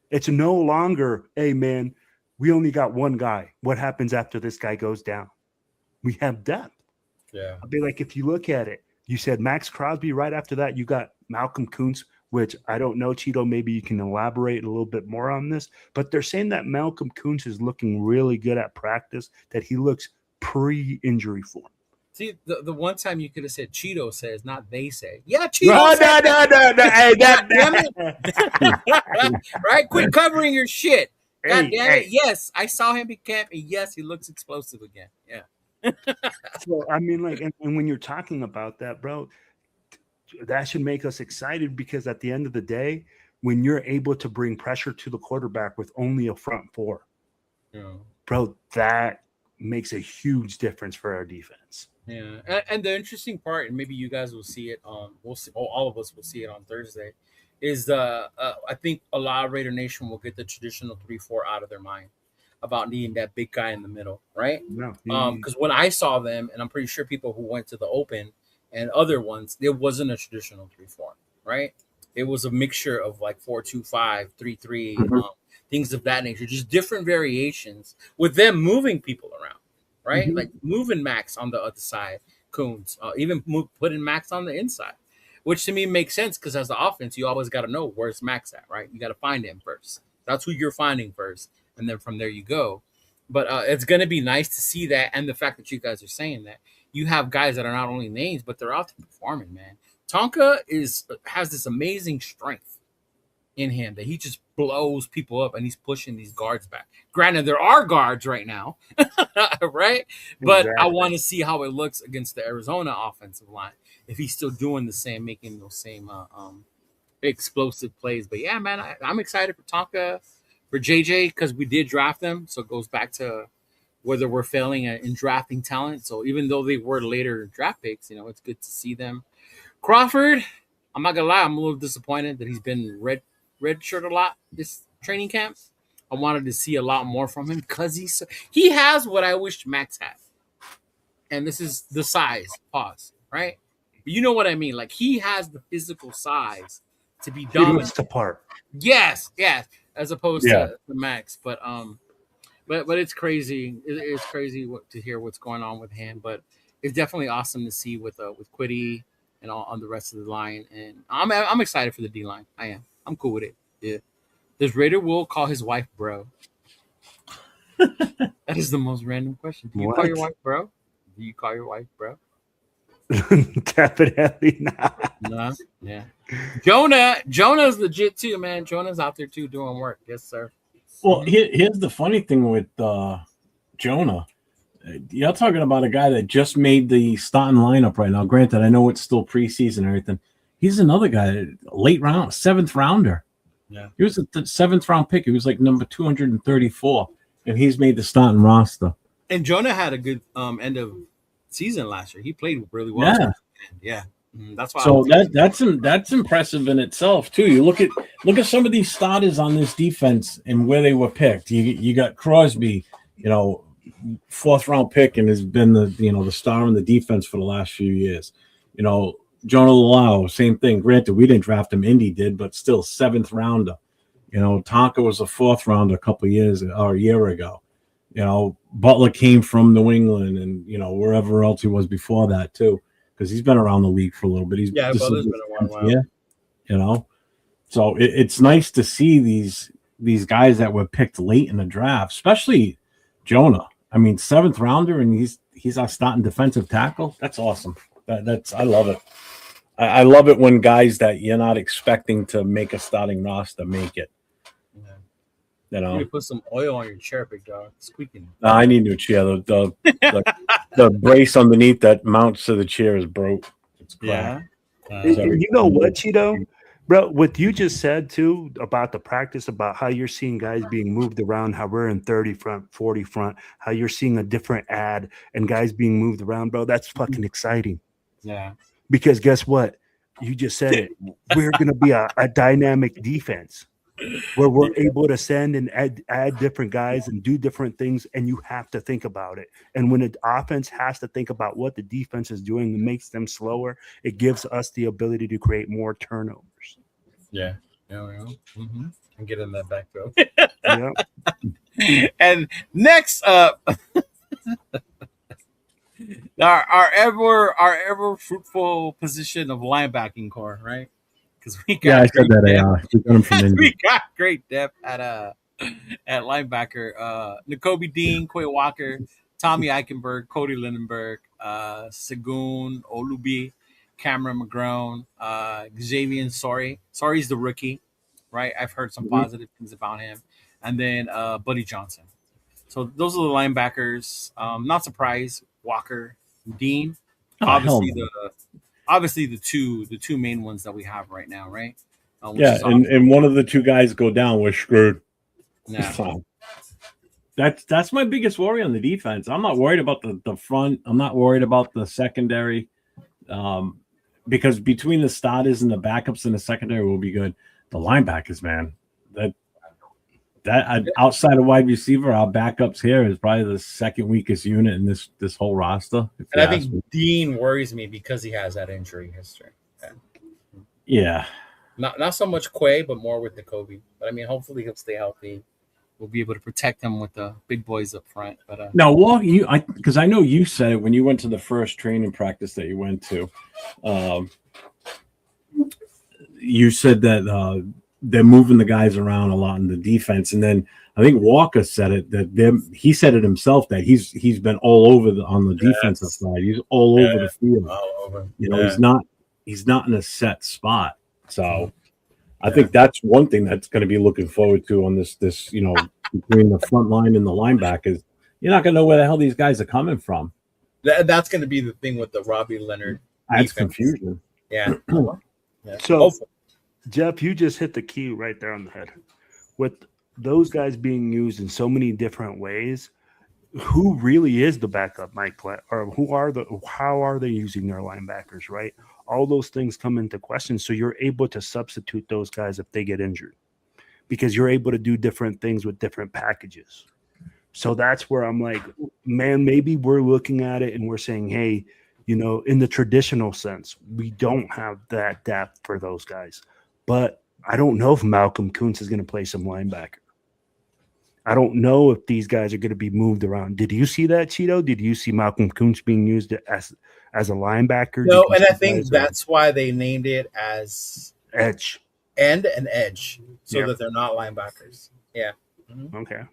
Speaker 4: It's no longer, hey, man, we only got one guy. What happens after this guy goes down? We have depth.
Speaker 3: Yeah.
Speaker 4: I'll be like, if you look at it, you said Max Crosby. Right after that, you got Malcolm Kuntz, which I don't know, Cheeto. Maybe you can elaborate a little bit more on this. But they're saying that Malcolm Kuntz is looking really good at practice, that he looks pre-injury form.
Speaker 3: See, the one time you could have said Cheeto says, not they say. Yeah, Cheeto says.
Speaker 4: No. Hey, that.
Speaker 3: Right? Quit covering your shit. God damn
Speaker 4: Hey.
Speaker 3: it. Yes, I saw him in camp, and yes, he looks explosive again. Yeah.
Speaker 4: So, I mean, like, and when you're talking about that, bro, that should make us excited because at the end of the day, when you're able to bring pressure to the quarterback with only a front 4, bro, that makes a huge difference for our defense.
Speaker 3: Yeah, and the interesting part, and maybe you guys will see it. We'll see. All of us will see it on Thursday. Is I think a lot of Raider Nation will get the traditional 3-4 out of their mind about needing that big guy in the middle, right?
Speaker 4: No,
Speaker 3: because when I saw them, and I'm pretty sure people who went to the Open and other ones, it wasn't a traditional 3-4, right? It was a mixture of like 4-2-5, 3-3, things of that nature, just different variations with them moving people around, right? Like moving Max on the other side, Coons, even putting Max on the inside, which to me makes sense because as the offense, you always got to know where's Max at, right? You got to find him first. That's who you're finding first. And then from there you go. But it's going to be nice to see that. And the fact that you guys are saying that you have guys that are not only names, but they're out there performing, man. Tonka has this amazing strength in him that he just blows people up and he's pushing these guards back. Granted, there are guards right now, right? But I want to see how it looks against the Arizona offensive line. If he's still doing the same, making those same explosive plays. But yeah, man, I'm excited for Tonka. For JJ, because we did draft them, so it goes back to whether we're failing in drafting talent. So even though they were later draft picks, you know, it's good to see them. Crawford, I'm not gonna lie, I'm a little disappointed that he's been red shirt a lot this training camp. I wanted to see a lot more from him because he has what I wish Max had, and this is the size. Pause. Right, but you know what I mean. Like he has the physical size to be dominant.
Speaker 4: He looks the part.
Speaker 3: Yes. As opposed to Max, but it's crazy. It's crazy to hear what's going on with him, but it's definitely awesome to see with Quiddy and all on the rest of the line. And I'm excited for the D line. I am. I'm cool with it. Yeah. Does Raider Will call his wife bro? That is the most random question. Do you call your wife bro? Do you call your wife bro?
Speaker 4: Definitely not.
Speaker 3: No. Yeah. Jonah's legit too, man. Jonah's out there too doing work. Yes, sir.
Speaker 1: Well, here's the funny thing with Jonah. You're talking about a guy that just made the starting lineup right now. Granted, I know it's still preseason and everything. He's another guy, late round, 7th rounder.
Speaker 3: Yeah.
Speaker 1: He was the 7th round pick. He was like number 234, and he's made the starting roster.
Speaker 3: And Jonah had a good end of season last year. He played really well.
Speaker 1: Yeah.
Speaker 3: Yeah. That's why.
Speaker 1: So that's impressive in itself too. You look at some of these starters on this defense and where they were picked. You got Crosby, you know, 4th round pick, and has been the star in the defense for the last few years. You know, Jonah Lau, same thing. Granted, we didn't draft him, Indy did, but still 7th rounder. You know, Tonka was a 4th rounder a couple of years or a year ago. You know, Butler came from New England, and you know wherever else he was before that too, because he's been around the league for a little bit.
Speaker 3: Butler's been a while.
Speaker 1: Yeah, you know, so it's nice to see these guys that were picked late in the draft, especially Jonah. I mean, 7th rounder, and he's our starting defensive tackle. That's awesome. I love it. I love it when guys that you're not expecting to make a starting roster make it. You know,
Speaker 3: you put some oil on your chair, big dog. It's squeaking.
Speaker 1: I need a new chair. The brace underneath that mounts to the chair is broke. It's cracked.
Speaker 4: You know what, Cheeto? Bro, what you just said too about the practice, about how you're seeing guys being moved around, how we're in 30 front, 40 front, how you're seeing a different ad and guys being moved around, bro. That's fucking exciting.
Speaker 3: Yeah.
Speaker 4: Because guess what? You just said it. We're going to be a dynamic defense where we're able to send and add different guys and do different things, and you have to think about it. And when the offense has to think about what the defense is doing and makes them slower, it gives us the ability to create more turnovers.
Speaker 3: Yeah. Mm-hmm. And get in that back row.
Speaker 4: Yeah.
Speaker 3: And next up, our ever fruitful position of linebacking core, right? Because we got
Speaker 1: I said that. We got him from Indy.
Speaker 3: We got great depth at linebacker. Nakobe Dean, Quay Walker, Tommy Eichenberg, Cody Lindenberg, Segun Olubi, Cameron McGrone, Xavier Sorry. Sorry's the rookie, right? I've heard some positive things about him. And then Buddy Johnson. So those are the linebackers. Not surprised, Walker, Dean. Obviously the two main ones that we have right now, right?
Speaker 1: And one of the two guys go down, we're screwed.
Speaker 3: Yeah.
Speaker 1: So that's my biggest worry on the defense. I'm not worried about the front. I'm not worried about the secondary. Because between the starters and the backups in the secondary will be good. The linebackers, man, that outside of wide receiver, our backups here is probably the second weakest unit in this whole roster.
Speaker 3: And I think Dean worries me because he has that injury history.
Speaker 1: Yeah.
Speaker 3: Not so much Quay, but more with Nakobe. But I mean, hopefully he'll stay healthy. We'll be able to protect him with the big boys up front. But
Speaker 1: now, because I know you said it when you went to the first training practice that you went to. You said that they're moving the guys around a lot in the defense, and then I think Walker said it he said it himself that he's been all over on the defensive side. He's all over the field.
Speaker 3: All over.
Speaker 1: You know, he's not in a set spot. So I think that's one thing that's going to be looking forward to on this between the front line and the linebackers. You're not going to know where the hell these guys are coming from.
Speaker 3: That's going to be the thing with the Robbie Leonard.
Speaker 1: That's confusion.
Speaker 3: Yeah.
Speaker 4: So, Jeff, you just hit the key right there on the head. With those guys being used in so many different ways, who really is the backup, Mike? Or how are they using their linebackers, right? All those things come into question. So you're able to substitute those guys if they get injured because you're able to do different things with different packages. So that's where I'm like, man, maybe we're looking at it and we're saying, hey, in the traditional sense, we don't have that depth for those guys. But I don't know if Malcolm Kuntz is going to play some linebacker. I don't know if these guys are going to be moved around. Did you see that, Cheeto? Did you see Malcolm Kuntz being used as a linebacker?
Speaker 3: No, and I think that's why they named it as
Speaker 4: edge
Speaker 3: and an edge, so that they're not linebackers. Yeah.
Speaker 4: Mm-hmm. Okay.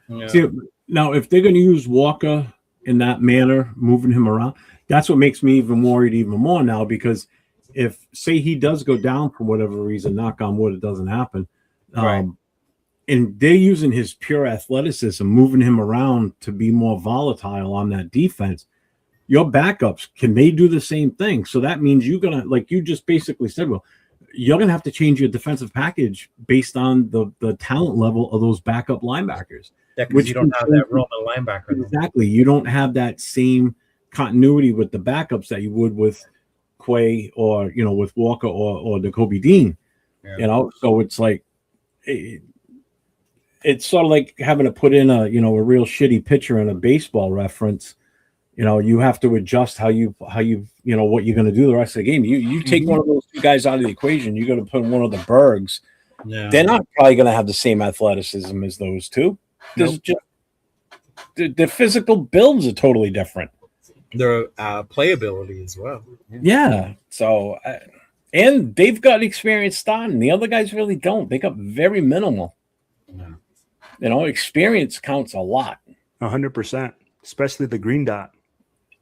Speaker 3: Yeah.
Speaker 1: See, now, if they're going to use Walker in that manner, moving him around, that's what makes me even worried even more now, because if, say, he does go down for whatever reason, knock on wood, it doesn't happen,
Speaker 3: right.
Speaker 1: And they're using his pure athleticism, moving him around to be more volatile on that defense, your backups, can they do the same thing? So that means you're going to, like you just basically said, well, you're going to have to change your defensive package based on the talent level of those backup linebackers.
Speaker 5: Yeah, because you don't have that Roman linebacker.
Speaker 1: Exactly. You don't have that same continuity with the backups that you would with Quay or, with Walker or Jacoby Dean.
Speaker 5: Yeah.
Speaker 1: So it's like it's sort of like having to put in a real shitty pitcher in a baseball reference. You have to adjust how you what you're going to do the rest of the game. You take one of those two guys out of the equation, you got to put in one of the Bergs.
Speaker 5: Yeah.
Speaker 1: They're not probably going to have the same athleticism as those two. There's just the physical builds are totally different.
Speaker 5: Their playability as well.
Speaker 1: Yeah. So, and they've got experience starting. The other guys really don't. They got very minimal.
Speaker 5: Yeah.
Speaker 1: Experience counts a lot.
Speaker 4: 100%, especially the green dot.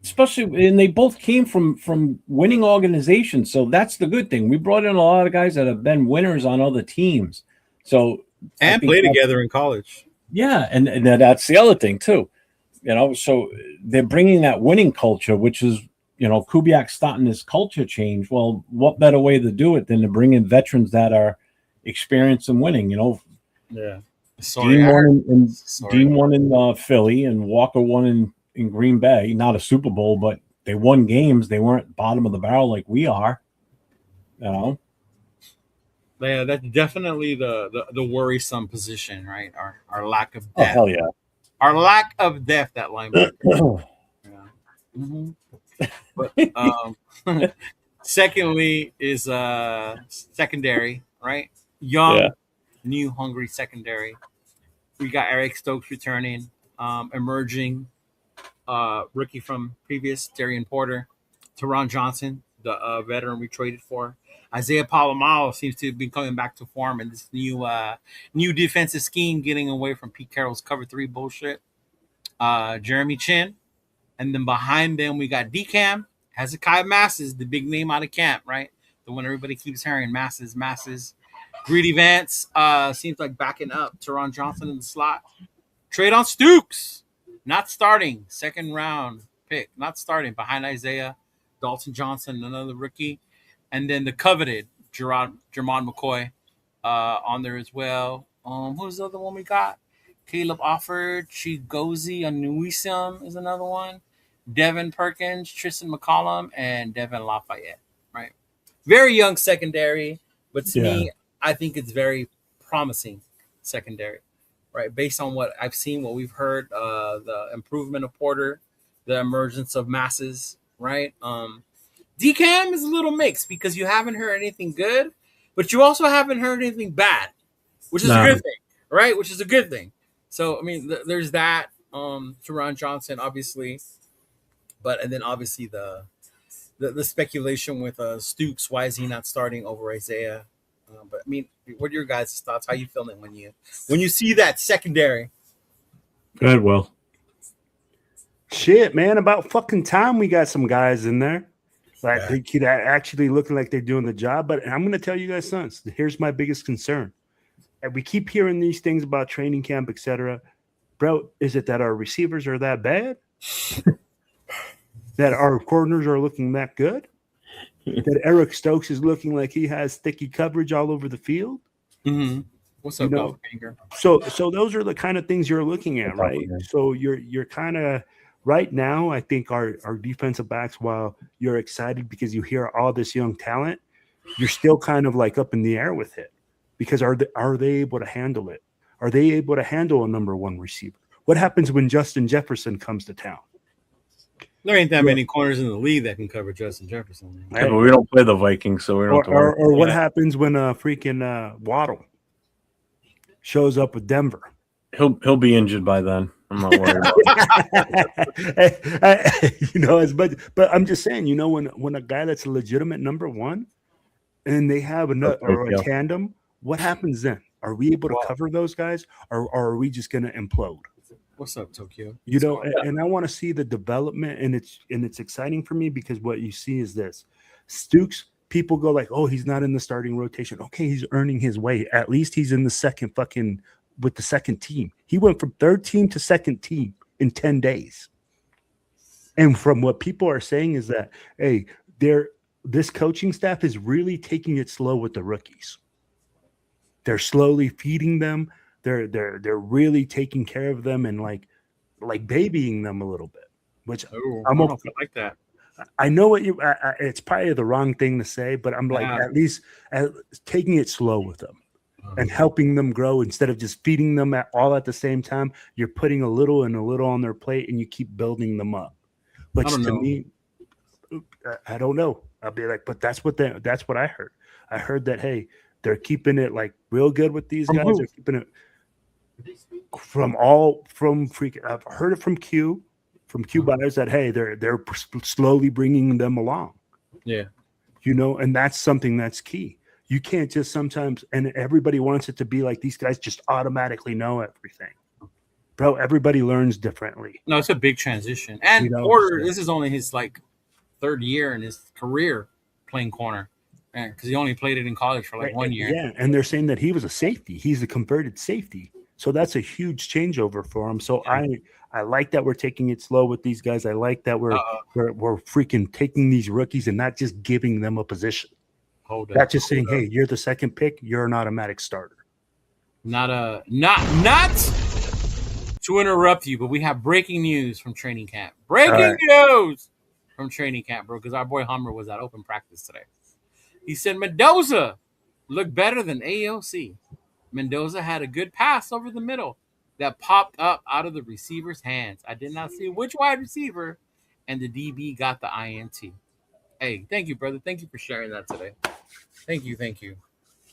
Speaker 1: Especially, and they both came from winning organizations. So that's the good thing. We brought in a lot of guys that have been winners on other teams. So
Speaker 5: and play together in college.
Speaker 1: Yeah, and that's the other thing too. So they're bringing that winning culture, which is, Kubiak starting this culture change. Well, what better way to do it than to bring in veterans that are experienced in winning?
Speaker 5: Yeah.
Speaker 1: Dean won in Philly, and Walker won in Green Bay. Not a Super Bowl, but they won games. They weren't bottom of the barrel like we are.
Speaker 5: Yeah, that's definitely the worrisome position, right? Our lack of depth.
Speaker 1: Oh, hell yeah.
Speaker 5: Our lack of depth at linebacker. But secondly is secondary, right? Young, new, hungry secondary. We got Eric Stokes returning, emerging rookie from previous, Darian Porter, Teron Johnson, the veteran we traded for. Isaiah Palomalo seems to be coming back to form in this new defensive scheme, getting away from Pete Carroll's cover 3 bullshit. Jeremy Chin. And then behind them, we got DCAM, Hezekiah Masses, the big name out of camp, right? The one everybody keeps hearing, Masses. Greedy Vance seems like backing up Teron Johnson in the slot. Traydon Stukes, not starting. Second round pick, not starting. Behind Isaiah, Dalton Johnson, another rookie. And then the coveted Jermon McCoy on there as well. Who's the other one we got? Caleb Offord, Chigozie Anuisim is another one. Devin Perkins, Tristan McCollum, and Devin Lafayette, right? Very young secondary, but to me, I think it's very promising secondary, right? Based on what I've seen, what we've heard, the improvement of Porter, the emergence of Masses, right? DCAM is a little mixed because you haven't heard anything good, but you also haven't heard anything bad, which is a good thing, right? Which is a good thing. So, I mean, there's that. Teron Johnson, obviously, and then obviously the speculation with Stukes. Why is he not starting over Isaiah? But I mean, what are your guys' thoughts? How you feeling when you see that secondary?
Speaker 1: Go ahead, Will.
Speaker 4: Shit, man! About fucking time we got some guys in there. Like they actually looking like they're doing the job. But I'm going to tell you guys something. Here's my biggest concern. And we keep hearing these things about training camp, etc. Bro, is it that our receivers are that bad? That our corners are looking that good? That Eric Stokes is looking like he has sticky coverage all over the field?
Speaker 5: Mm-hmm. What's up, Golf Finger?
Speaker 4: So those are the kind of things you're looking at, right? So you're kind of right now. I think our defensive backs, while you're excited because you hear all this young talent, you're still kind of like up in the air with it. Because are they able to handle it? Are they able to handle a number one receiver? What happens when Justin Jefferson comes to town?
Speaker 3: There ain't that many corners in the league that can cover Justin Jefferson.
Speaker 1: Yeah, but we don't play the Vikings, so we don't.
Speaker 4: Or what happens when freaking Waddle shows up with Denver?
Speaker 1: He'll be injured by then. I'm not worried about
Speaker 4: it. But I'm just saying, when a guy that's a legitimate number one, and they have a tandem. What happens then? Are we able to cover those guys, or are we just going to implode?
Speaker 5: What's up, Tokyo?
Speaker 4: And I want to see the development, and it's exciting for me because what you see is this: Stukes. People go like, "Oh, he's not in the starting rotation." Okay, he's earning his way. At least he's in the second with the second team. He went from third team to second team in 10 days. And from what people are saying is that, hey, this coaching staff is really taking it slow with the rookies. They're slowly feeding them. They're really taking care of them and like babying them a little bit. Which
Speaker 5: Ooh, I don't know if I like that.
Speaker 4: I know what you. It's probably the wrong thing to say, but I'm like at least taking it slow with them and helping them grow instead of just feeding them all at the same time. You're putting a little and a little on their plate, and you keep building them up. Which to me, I don't know. I'll be like, but that's what I heard. I heard that hey, they're keeping it like real good with these guys. They're keeping it I've heard it from Q buyers that hey, they're slowly bringing them along.
Speaker 3: Yeah,
Speaker 4: and that's something that's key. You can't just sometimes, and everybody wants it to be like these guys just automatically know everything. Bro, everybody learns differently.
Speaker 5: No, it's a big transition. And Porter, this is only his like third year in his career playing corner, because he only played it in college for like 1 year.
Speaker 4: Yeah, and they're saying that he was a safety. He's a converted safety. So that's a huge changeover for him. So I like that we're taking it slow with these guys. I like that we're freaking taking these rookies and not just giving them a position. Not just saying, hey, you're the second pick, you're an automatic starter.
Speaker 5: Not to interrupt you, but we have breaking news from training camp. Breaking news from training camp, bro, because our boy Hummer was at open practice today. He said Mendoza looked better than AOC. Mendoza had a good pass over the middle that popped up out of the receiver's hands. I did not see which wide receiver, and the DB got the INT. Hey, thank you, brother. Thank you for sharing that today. Thank you.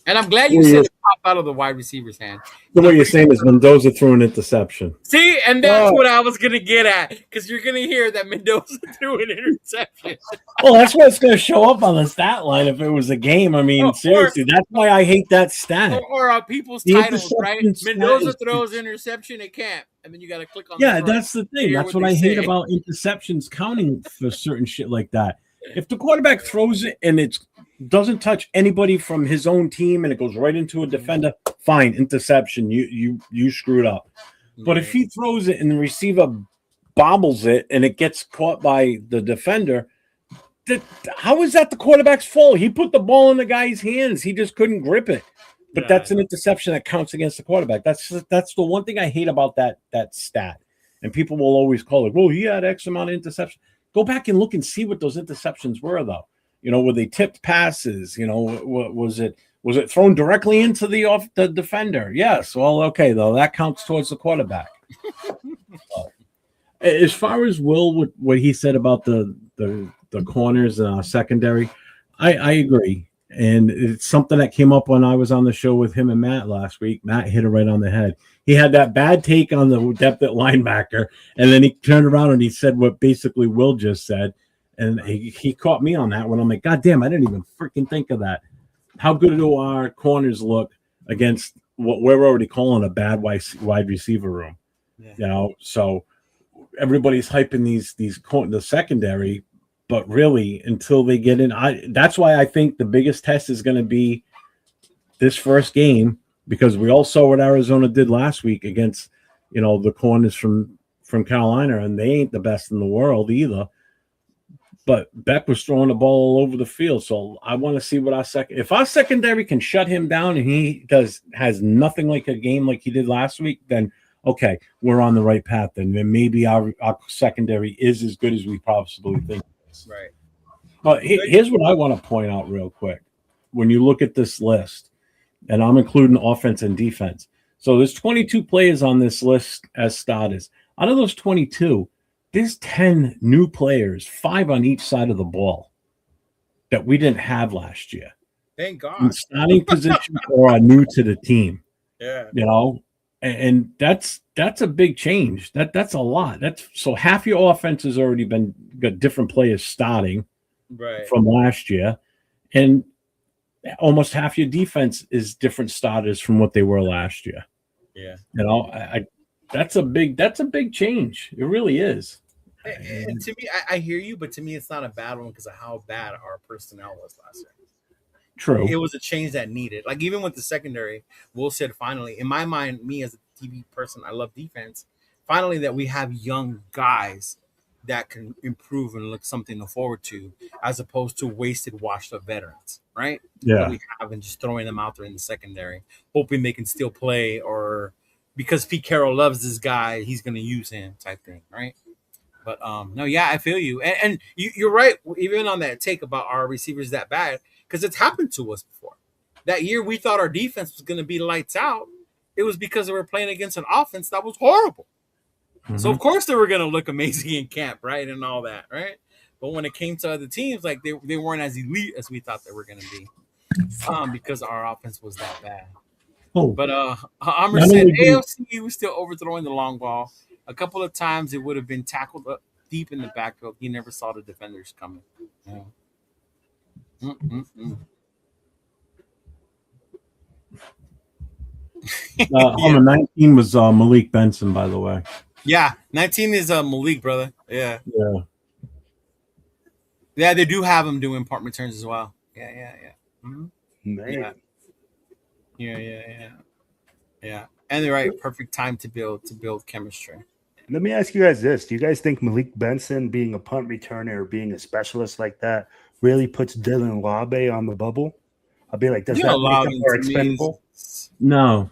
Speaker 5: And I'm glad you said it popped out of the wide receiver's hand.
Speaker 1: So what you're saying is Mendoza threw an interception.
Speaker 5: See, and that's what I was going to get at, because you're going to hear that Mendoza threw an interception.
Speaker 1: Well, that's what's going to show up on the stat line if it was a game. I mean, seriously, that's why I hate that stat.
Speaker 5: Or people's titles, right? Mendoza throws interception at camp, and then you got to click on
Speaker 1: that's the thing. That's what I hate about interceptions counting for certain shit like that. If the quarterback throws it and it doesn't touch anybody from his own team and it goes right into a defender, fine, interception. You screwed up. But if he throws it and the receiver bobbles it and it gets caught by the defender, how is that the quarterback's fault? He put the ball in the guy's hands. He just couldn't grip it. But that's an interception that counts against the quarterback. That's the one thing I hate about that stat. And people will always call it, well, he had X amount of interceptions. Go back and look and see what those interceptions were, though. Were they tipped passes? Was it thrown directly into the defender? Yes. Well, okay, though that counts towards the quarterback. As far as Will, what he said about the corners and secondary, I agree, and it's something that came up when I was on the show with him and Matt last week. Matt hit it right on the head. He had that bad take on the depth at linebacker, and then he turned around and he said what basically Will just said. And he caught me on that when I'm like, God damn, I didn't even freaking think of that. How good do our corners look against what we're already calling a bad wide receiver room? Yeah. So everybody's hyping the secondary, but really until they get in, that's why I think the biggest test is going to be this first game, because we all saw what Arizona did last week against, the corners from Carolina, and they ain't the best in the world either. But Beck was throwing the ball all over the field, so I want to see what if our secondary can shut him down and he has nothing like a game like he did last week, then okay, we're on the right path. And then maybe our secondary is as good as we possibly think it is.
Speaker 5: Right.
Speaker 1: But here's what I want to point out real quick. When you look at this list, and I'm including offense and defense, so there's 22 players on this list as starters. Out of those 22. There's 10 new players, 5 on each side of the ball, that we didn't have last year.
Speaker 5: Thank God.
Speaker 1: In starting position or are new to the team.
Speaker 5: Yeah.
Speaker 1: And that's a big change. That's a lot. So half your offense has already got different players starting from last year, and almost half your defense is different starters from what they were last year.
Speaker 5: Yeah.
Speaker 1: That's a big change. It really is.
Speaker 5: And to me, I hear you, but to me, it's not a bad one because of how bad our personnel was last year.
Speaker 1: True.
Speaker 5: It was a change that needed. Like, even with the secondary, Will said finally, in my mind, me as a TV person, I love defense. Finally, that we have young guys
Speaker 3: that can improve and look something to forward to, as opposed to wasted, washed up veterans, right?
Speaker 1: Yeah.
Speaker 3: That we have and just throwing them out there in the secondary, hoping they can still play, or because Pete Carroll loves this guy, he's going to use him type thing, right? But no, yeah, I feel you, and you're right. Even on that take about our receivers that bad, because it's happened to us before. That year we thought our defense was going to be lights out. It was because they were playing against an offense that was horrible. So of course they were going to look amazing in camp, right, and all that, right? But when it came to other teams, like they weren't as elite as we thought they were going to be, because our offense was that bad.
Speaker 1: Oh,
Speaker 3: But Amr said AFC was still overthrowing the long ball. A couple of times it would have been tackled up deep in the backfield. He never saw the defenders coming. Yeah.
Speaker 1: Number 19 was Malik Benson, by the way.
Speaker 3: Yeah, 19 is Malik, brother. Yeah.
Speaker 1: Yeah.
Speaker 3: Yeah, they do have him doing punt returns as well. Yeah.
Speaker 4: Man.
Speaker 3: Yeah. And the right perfect time to build chemistry.
Speaker 4: Let me ask you guys this. Do you guys think Malik Benson being a punt returner or being a specialist like that really puts Dylan Labe on the bubble? I'll be like, does that make him more expendable?
Speaker 1: No,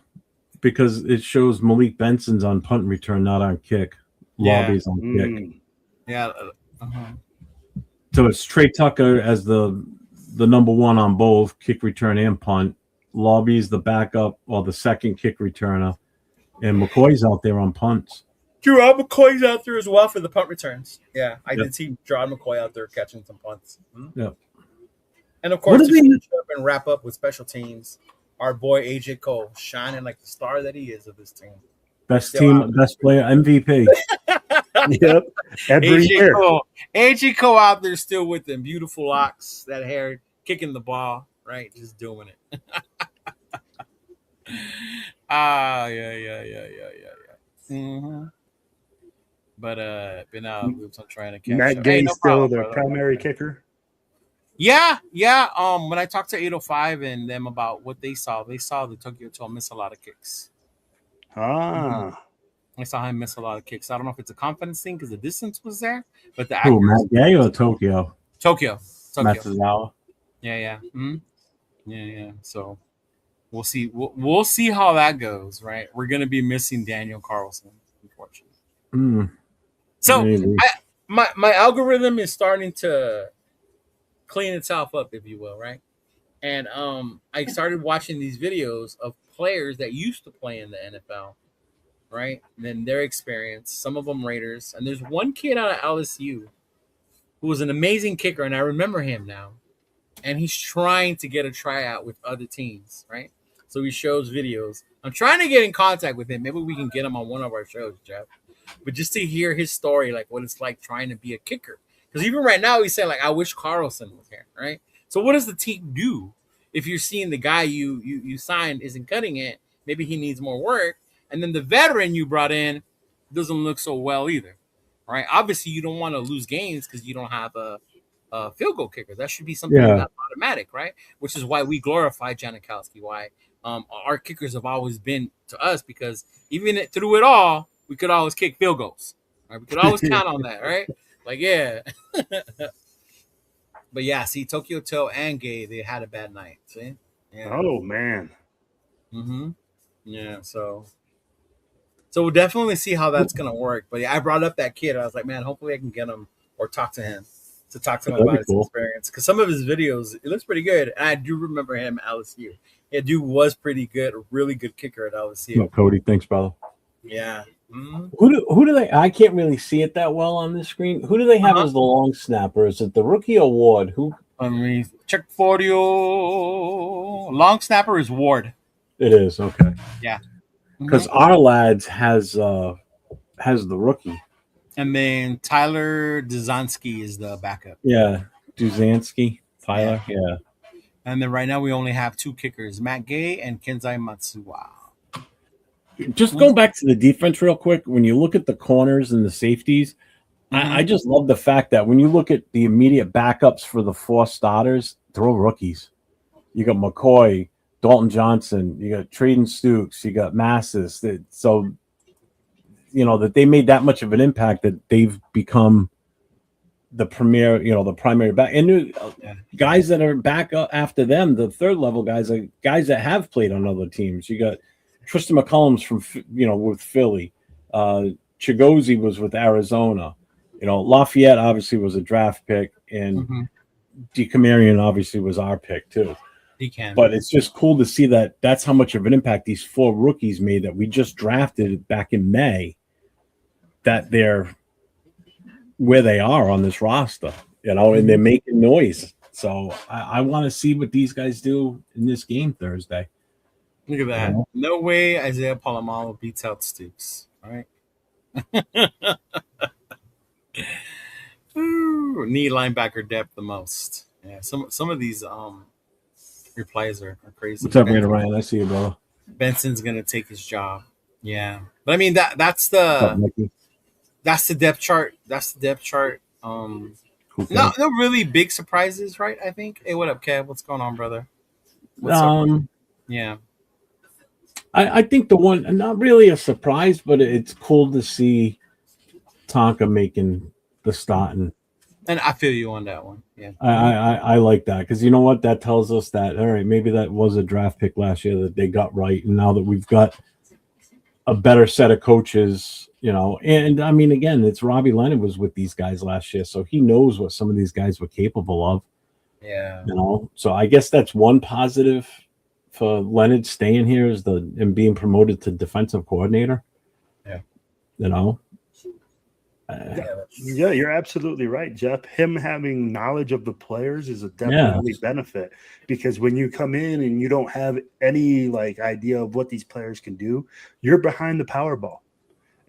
Speaker 1: because it shows Malik Benson's on punt and return, not on kick. Lobby's on kick.
Speaker 3: Yeah.
Speaker 1: So it's Trey Tucker as the number one on both kick return and punt. Lobby's the backup or the second kick returner, and McCoy's out there on punts.
Speaker 3: Gerard McCoy's out there as well for the punt returns. Yeah, I did see Gerard McCoy out there catching some punts.
Speaker 1: Yeah.
Speaker 3: And of course, to finish up and wrap up with special teams, our boy AJ Cole shining like the star that he is of this team.
Speaker 1: Best team, best player, MVP.
Speaker 4: Yep. Every year.
Speaker 3: AJ Cole out there still with them. Beautiful locks, that hair, kicking the ball, right? Just doing it. Yeah. Mm-hmm. But I'm trying to catch
Speaker 4: Matt Gay's still the primary kicker.
Speaker 3: Yeah. When I talked to 805 and them about what they saw the Tokyo Toe miss a lot of kicks. I saw him miss a lot of kicks. I don't know if it's a confidence thing because the distance was there, but the
Speaker 1: Matt Gay or Tokyo?
Speaker 3: Tokyo.
Speaker 1: Matsuzawa.
Speaker 3: Yeah. Mm-hmm. Yeah. So we'll see. We'll see how that goes. Right, we're gonna be missing Daniel Carlson, unfortunately. So my algorithm is starting to clean itself up, if you will, right? And I started watching these videos of players that used to play in the NFL, right? And then their experience, some of them Raiders. And there's one kid out of LSU who was an amazing kicker, and I remember him now. And he's trying to get a tryout with other teams, right? So he shows videos. I'm trying to get in contact with him. Maybe we can get him on one of our shows, Jeff. But just to hear his story, like what it's like trying to be a kicker. Because even right now, he said, like, I wish Carlson was here, right? So what does the team do if you're seeing the guy you signed isn't cutting it? Maybe he needs more work. And then the veteran you brought in doesn't look so well either, right? Obviously, you don't want to lose games because you don't have a field goal kicker. That should be something that's automatic, right? Which is why we glorify Janikowski, why our kickers have always been to us, because even through it all, we could always kick field goals. Right? We could always count on that, right? Like, yeah. But yeah, see, Tokyo Toe and Gay, they had a bad night. See? Yeah.
Speaker 4: Oh, man.
Speaker 3: Mm-hmm. Yeah, so we'll definitely see how that's going to work. But yeah, I brought up that kid. I was like, man, hopefully I can get him or talk to him about his experience. Because some of his videos, it looks pretty good. And I do remember him at LSU. Yeah, dude was pretty good, a really good kicker at LSU.
Speaker 1: Oh, Cody, thanks, brother.
Speaker 3: Yeah. Mm-hmm.
Speaker 1: Who do they? I can't really see it that well on this screen. Who do they have as the long snapper? Is it the rookie or Ward? Who?
Speaker 3: Let me check for you. Long snapper is Ward.
Speaker 1: It is, okay.
Speaker 3: Yeah.
Speaker 1: Because our lads has the rookie.
Speaker 3: And then Tyler Duzansky is the backup.
Speaker 1: Yeah, Duzansky, Tyler, yeah.
Speaker 3: And then right now we only have two kickers, Matt Gay and Kenzai Matsuwa.
Speaker 1: Just going back to the defense real quick, when you look at the corners and the safeties, I just love the fact that when you look at the immediate backups for the four starters, they're all rookies. You got McCoy, Dalton Johnson, you got Traden Stukes, you got Massis. So, you know, that they made that much of an impact that they've become the premier, the primary back, and guys that are back after them, the third level guys are guys that have played on other teams. You got Tristan McCullum's from with Philly. Chigozie was with Arizona. Lafayette obviously was a draft pick, and DeCamarion obviously was our pick too. But it's just cool to see that that's how much of an impact these 4 rookies made that we just drafted back in May, that they're where they are on this roster, and they're making noise. So I want to see what these guys do in this game Thursday.
Speaker 5: Look at that. No way Isaiah Palomalo beats out Stoops. All right. Ooh, knee linebacker depth the most. Yeah, some of these replies are crazy.
Speaker 1: What's up, Ryan? I see you, brother.
Speaker 5: Benson's gonna take his job. Yeah, but I mean that's the depth chart. That's the depth chart. No really big surprises, right? I think. Hey, what up, Kev? What's going on, brother? What's up? Yeah.
Speaker 1: I think the one, not really a surprise, but it's cool to see Tonka making the starting.
Speaker 5: And I feel you on that one. Yeah.
Speaker 1: I like that, because you know what? That tells us that, all right, maybe that was a draft pick last year that they got right. And now that we've got a better set of coaches, and I mean, again, it's Robbie Leonard was with these guys last year, so he knows what some of these guys were capable of.
Speaker 5: Yeah.
Speaker 1: So I guess that's one positive for Leonard staying here and being promoted to defensive coordinator.
Speaker 5: Yeah.
Speaker 4: Yeah, you're absolutely right, Jeff. Him having knowledge of the players is a definitely benefit, because when you come in and you don't have any idea of what these players can do, you're behind the Powerball.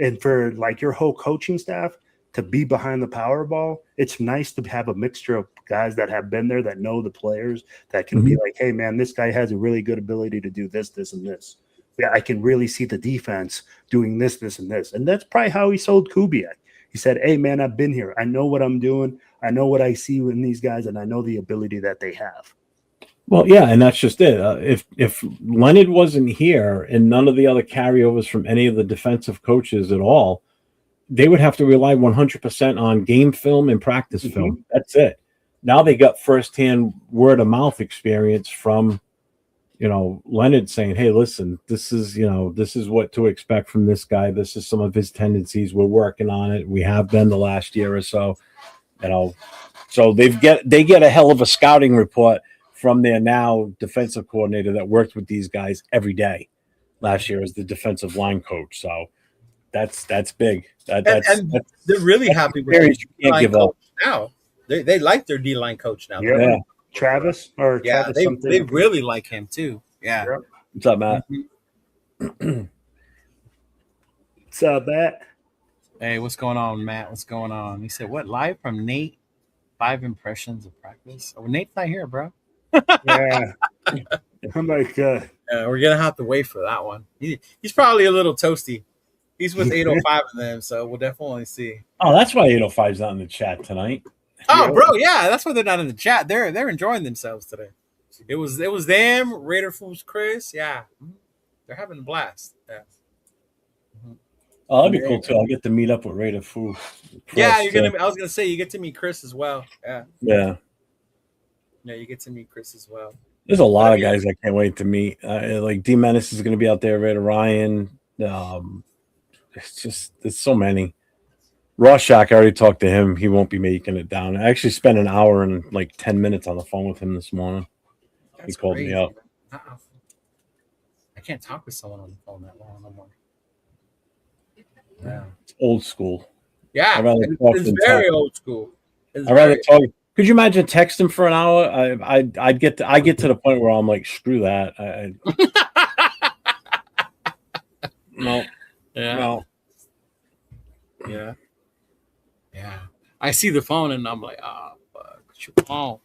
Speaker 4: And for your whole coaching staff to be behind the Powerball, it's nice to have a mixture of guys that have been there, that know the players, that can be like, hey man, this guy has a really good ability to do this, this, and this. Yeah, I can really see the defense doing this, this, and this. And that's probably how he sold Kubiak. He said, hey man, I've been here. I know what I'm doing. I know what I see in these guys, and I know the ability that they have.
Speaker 1: Well, yeah, and that's just it. If Leonard wasn't here and none of the other carryovers from any of the defensive coaches at all, they would have to rely 100% on game film and practice film. That's it. Now they got firsthand word of mouth experience from, Leonard saying, hey, listen, this is what to expect from this guy. This is some of his tendencies. We're working on it. We have been the last year or so, so they get a hell of a scouting report from their now defensive coordinator that worked with these guys every day last year as the defensive line coach. So that's big. That's
Speaker 5: they're really happy with their D-line coach now. They like their D-line coach now.
Speaker 4: Yeah. Travis or Travis
Speaker 5: they really like him too. Yeah.
Speaker 4: Yep.
Speaker 1: What's up, Matt?
Speaker 4: What's up, Matt?
Speaker 5: Hey, what's going on, Matt? What's going on? He said, what, live from Nate? 5 impressions of practice? Oh, Nate's not here, bro.
Speaker 4: Yeah. I'm like,
Speaker 5: we're gonna have to wait for that one. He's probably a little toasty. He's with 805 of them, so we'll definitely see.
Speaker 1: Oh, that's why 805's not in the chat tonight.
Speaker 5: Oh, bro, yeah, that's why they're not in the chat. They're enjoying themselves today. It was them, Raider Fools, Chris. Yeah, they're having a blast. Yeah.
Speaker 1: Oh, that'd be cool too. I'll get to meet up with Raider Fools.
Speaker 5: Yeah, you're gonna. I was gonna say you get to meet Chris as well. Yeah.
Speaker 1: Yeah.
Speaker 5: Yeah, you get to meet Chris as well.
Speaker 1: There's a lot of guys I can't wait to meet. Like D Menace is going to be out there. Raider Ryan. There's so many. Rorschach, I already talked to him. He won't be making it down. I actually spent an hour and 10 minutes on the phone with him this morning. He called me up.
Speaker 5: I can't talk with someone on the phone that long no more. Yeah.
Speaker 1: It's old school.
Speaker 5: Yeah, it's very old school.
Speaker 1: I'd rather talk. Could you imagine texting for an hour? I get to the point where I'm like, screw that. No.
Speaker 5: Yeah.
Speaker 1: No.
Speaker 5: Yeah. Yeah. I see the phone and I'm like, fuck, your phone.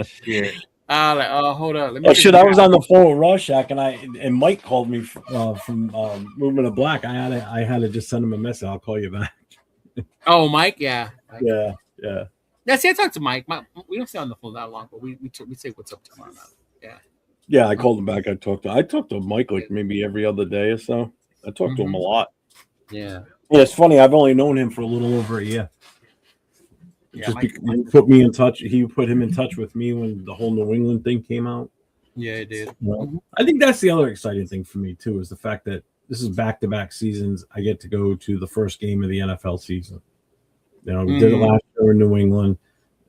Speaker 4: shit.
Speaker 5: Hold up.
Speaker 1: I was on the phone with Rorschach and Mike called me from Movement of Black. I had to just send him a message. I'll call you back.
Speaker 5: Oh, Mike, yeah.
Speaker 1: Yeah.
Speaker 5: Yeah, see, I talked to Mike. We don't stay on the phone that long, but we say what's up tomorrow night. Yeah.
Speaker 1: Yeah, I called him back. I talked to Mike maybe every other day or so. I talked to him a lot.
Speaker 5: Yeah.
Speaker 1: Yeah, it's funny. I've only known him for a little over a year.
Speaker 5: Yeah,
Speaker 1: Just
Speaker 5: Mike-
Speaker 1: because he put me in touch. He put him in touch with me when the whole New England thing came out.
Speaker 5: yeah, it did.
Speaker 1: I think that's the other exciting thing for me too, is the fact that this is back-to-back seasons. I get to go to the first game of the NFL season. We did it last year in New England.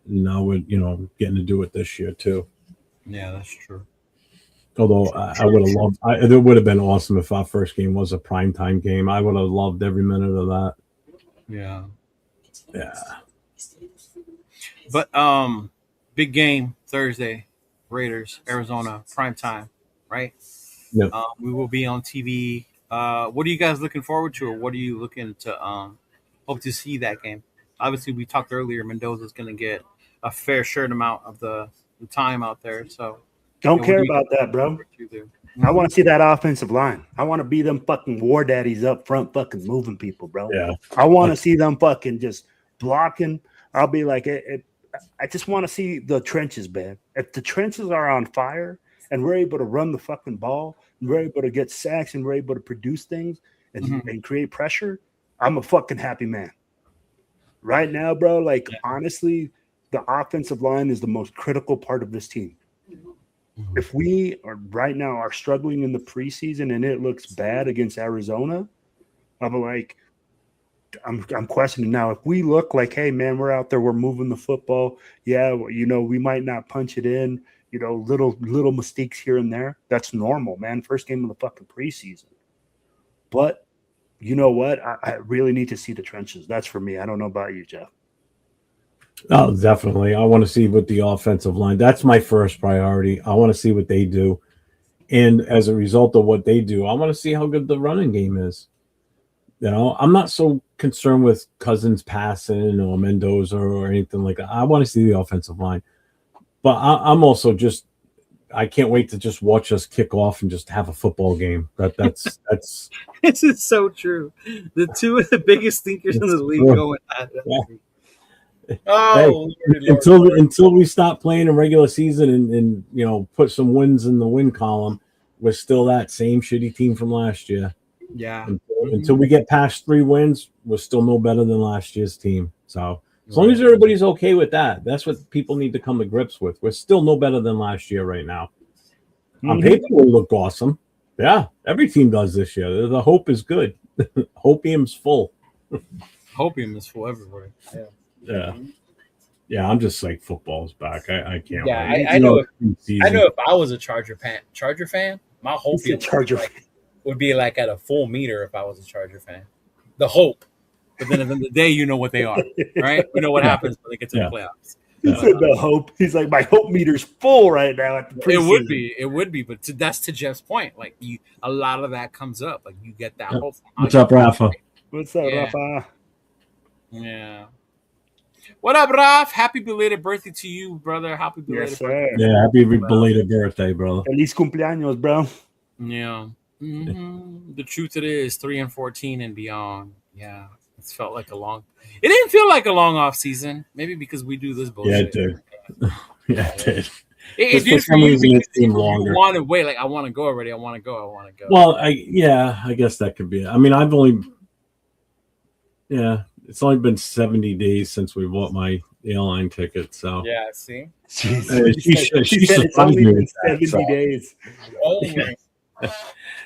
Speaker 1: And now we're getting to do it this year too.
Speaker 5: Yeah, that's true.
Speaker 1: Although I would have loved, it would have been awesome if our first game was a primetime game. I would have loved every minute of that.
Speaker 5: Yeah.
Speaker 1: Yeah.
Speaker 5: But big game Thursday, Raiders, Arizona, prime time, right?
Speaker 1: Yep.
Speaker 5: We will be on TV. What are you guys looking forward to, or what are you looking to hope to see that game? Obviously, we talked earlier. Mendoza's going to get a fair share amount of the time out there. So
Speaker 4: Don't
Speaker 5: what
Speaker 4: care
Speaker 5: do you
Speaker 4: about that, bro.
Speaker 5: do?
Speaker 4: I want to see that offensive line. I want to be them fucking war daddies up front, fucking moving people, bro.
Speaker 1: Yeah.
Speaker 4: I want to see them fucking just blocking. I'll be like, I just want to see the trenches, man. If the trenches are on fire and we're able to run the fucking ball, and we're able to get sacks, and we're able to produce things and create pressure, I'm a fucking happy man. Right now, bro, like honestly, the offensive line is the most critical part of this team. If we are right now are struggling in the preseason and it looks bad against Arizona, I'm like, I'm questioning now. If we look like, hey man, we're out there, we're moving the football. Yeah, we might not punch it in. Little mistakes here and there. That's normal, man. First game of the fucking preseason. But you know what? I really need to see the trenches. That's for me. I don't know about you, Jeff.
Speaker 1: Oh, definitely. I want to see what the offensive line. That's my first priority. I want to see what they do. And as a result of what they do, I want to see how good the running game is. I'm not so concerned with Cousins passing or Mendoza or anything like that. I want to see the offensive line. But I'm also I can't wait to just watch us kick off and just have a football game. That's
Speaker 5: This is so true. The two of the biggest thinkers in the league
Speaker 1: true.
Speaker 5: going at it.
Speaker 1: Yeah.
Speaker 5: Oh,
Speaker 1: until we stop playing in regular season and put some wins in the win column, we're still that same shitty team from last year.
Speaker 5: yeah.
Speaker 1: Until we get past 3 wins, we're still no better than last year's team. So as long as everybody's okay with that, that's what people need to come to grips with. We're still no better than last year right now. On paper, we look awesome. Yeah, every team does this year. The hope is good. Hopium's full.
Speaker 5: Hopium is full everywhere. Yeah.
Speaker 1: Yeah. I'm just like football's back. I can't.
Speaker 5: Yeah,
Speaker 1: wait.
Speaker 5: I know. I know if I was a Charger fan, my Hopium would be like at a full meter if I was a Charger fan. The hope. But then at the end of the day, you know what they are, right? We know what happens when they get to the playoffs.
Speaker 4: He said the hope. He's like, my hope meter's full right now at the preseason.
Speaker 5: It would be, but that's to Jeff's point. Like a lot of that comes up. Like you get that hope.
Speaker 1: What's up, Rafa?
Speaker 4: What's up, Rafa?
Speaker 5: Yeah. What up, Raf? Happy belated birthday to you, brother. Happy belated birthday.
Speaker 1: Yeah, happy belated birthday, brother.
Speaker 4: Feliz cumpleaños, bro.
Speaker 5: Yeah. Mm-hmm. The truth it is 3-14 and beyond. Yeah. It's felt like it didn't feel like a long off season. Maybe because we do this bullshit.
Speaker 1: Yeah, it did. Yeah, it did.
Speaker 5: It did for you because it longer. You want to wait. Like, I want to go already. I want to go.
Speaker 1: Well, I guess that could be it. I mean, it's only been 70 days since we bought my airline ticket. So
Speaker 5: yeah, see,
Speaker 1: she said it's only been
Speaker 4: 70 days.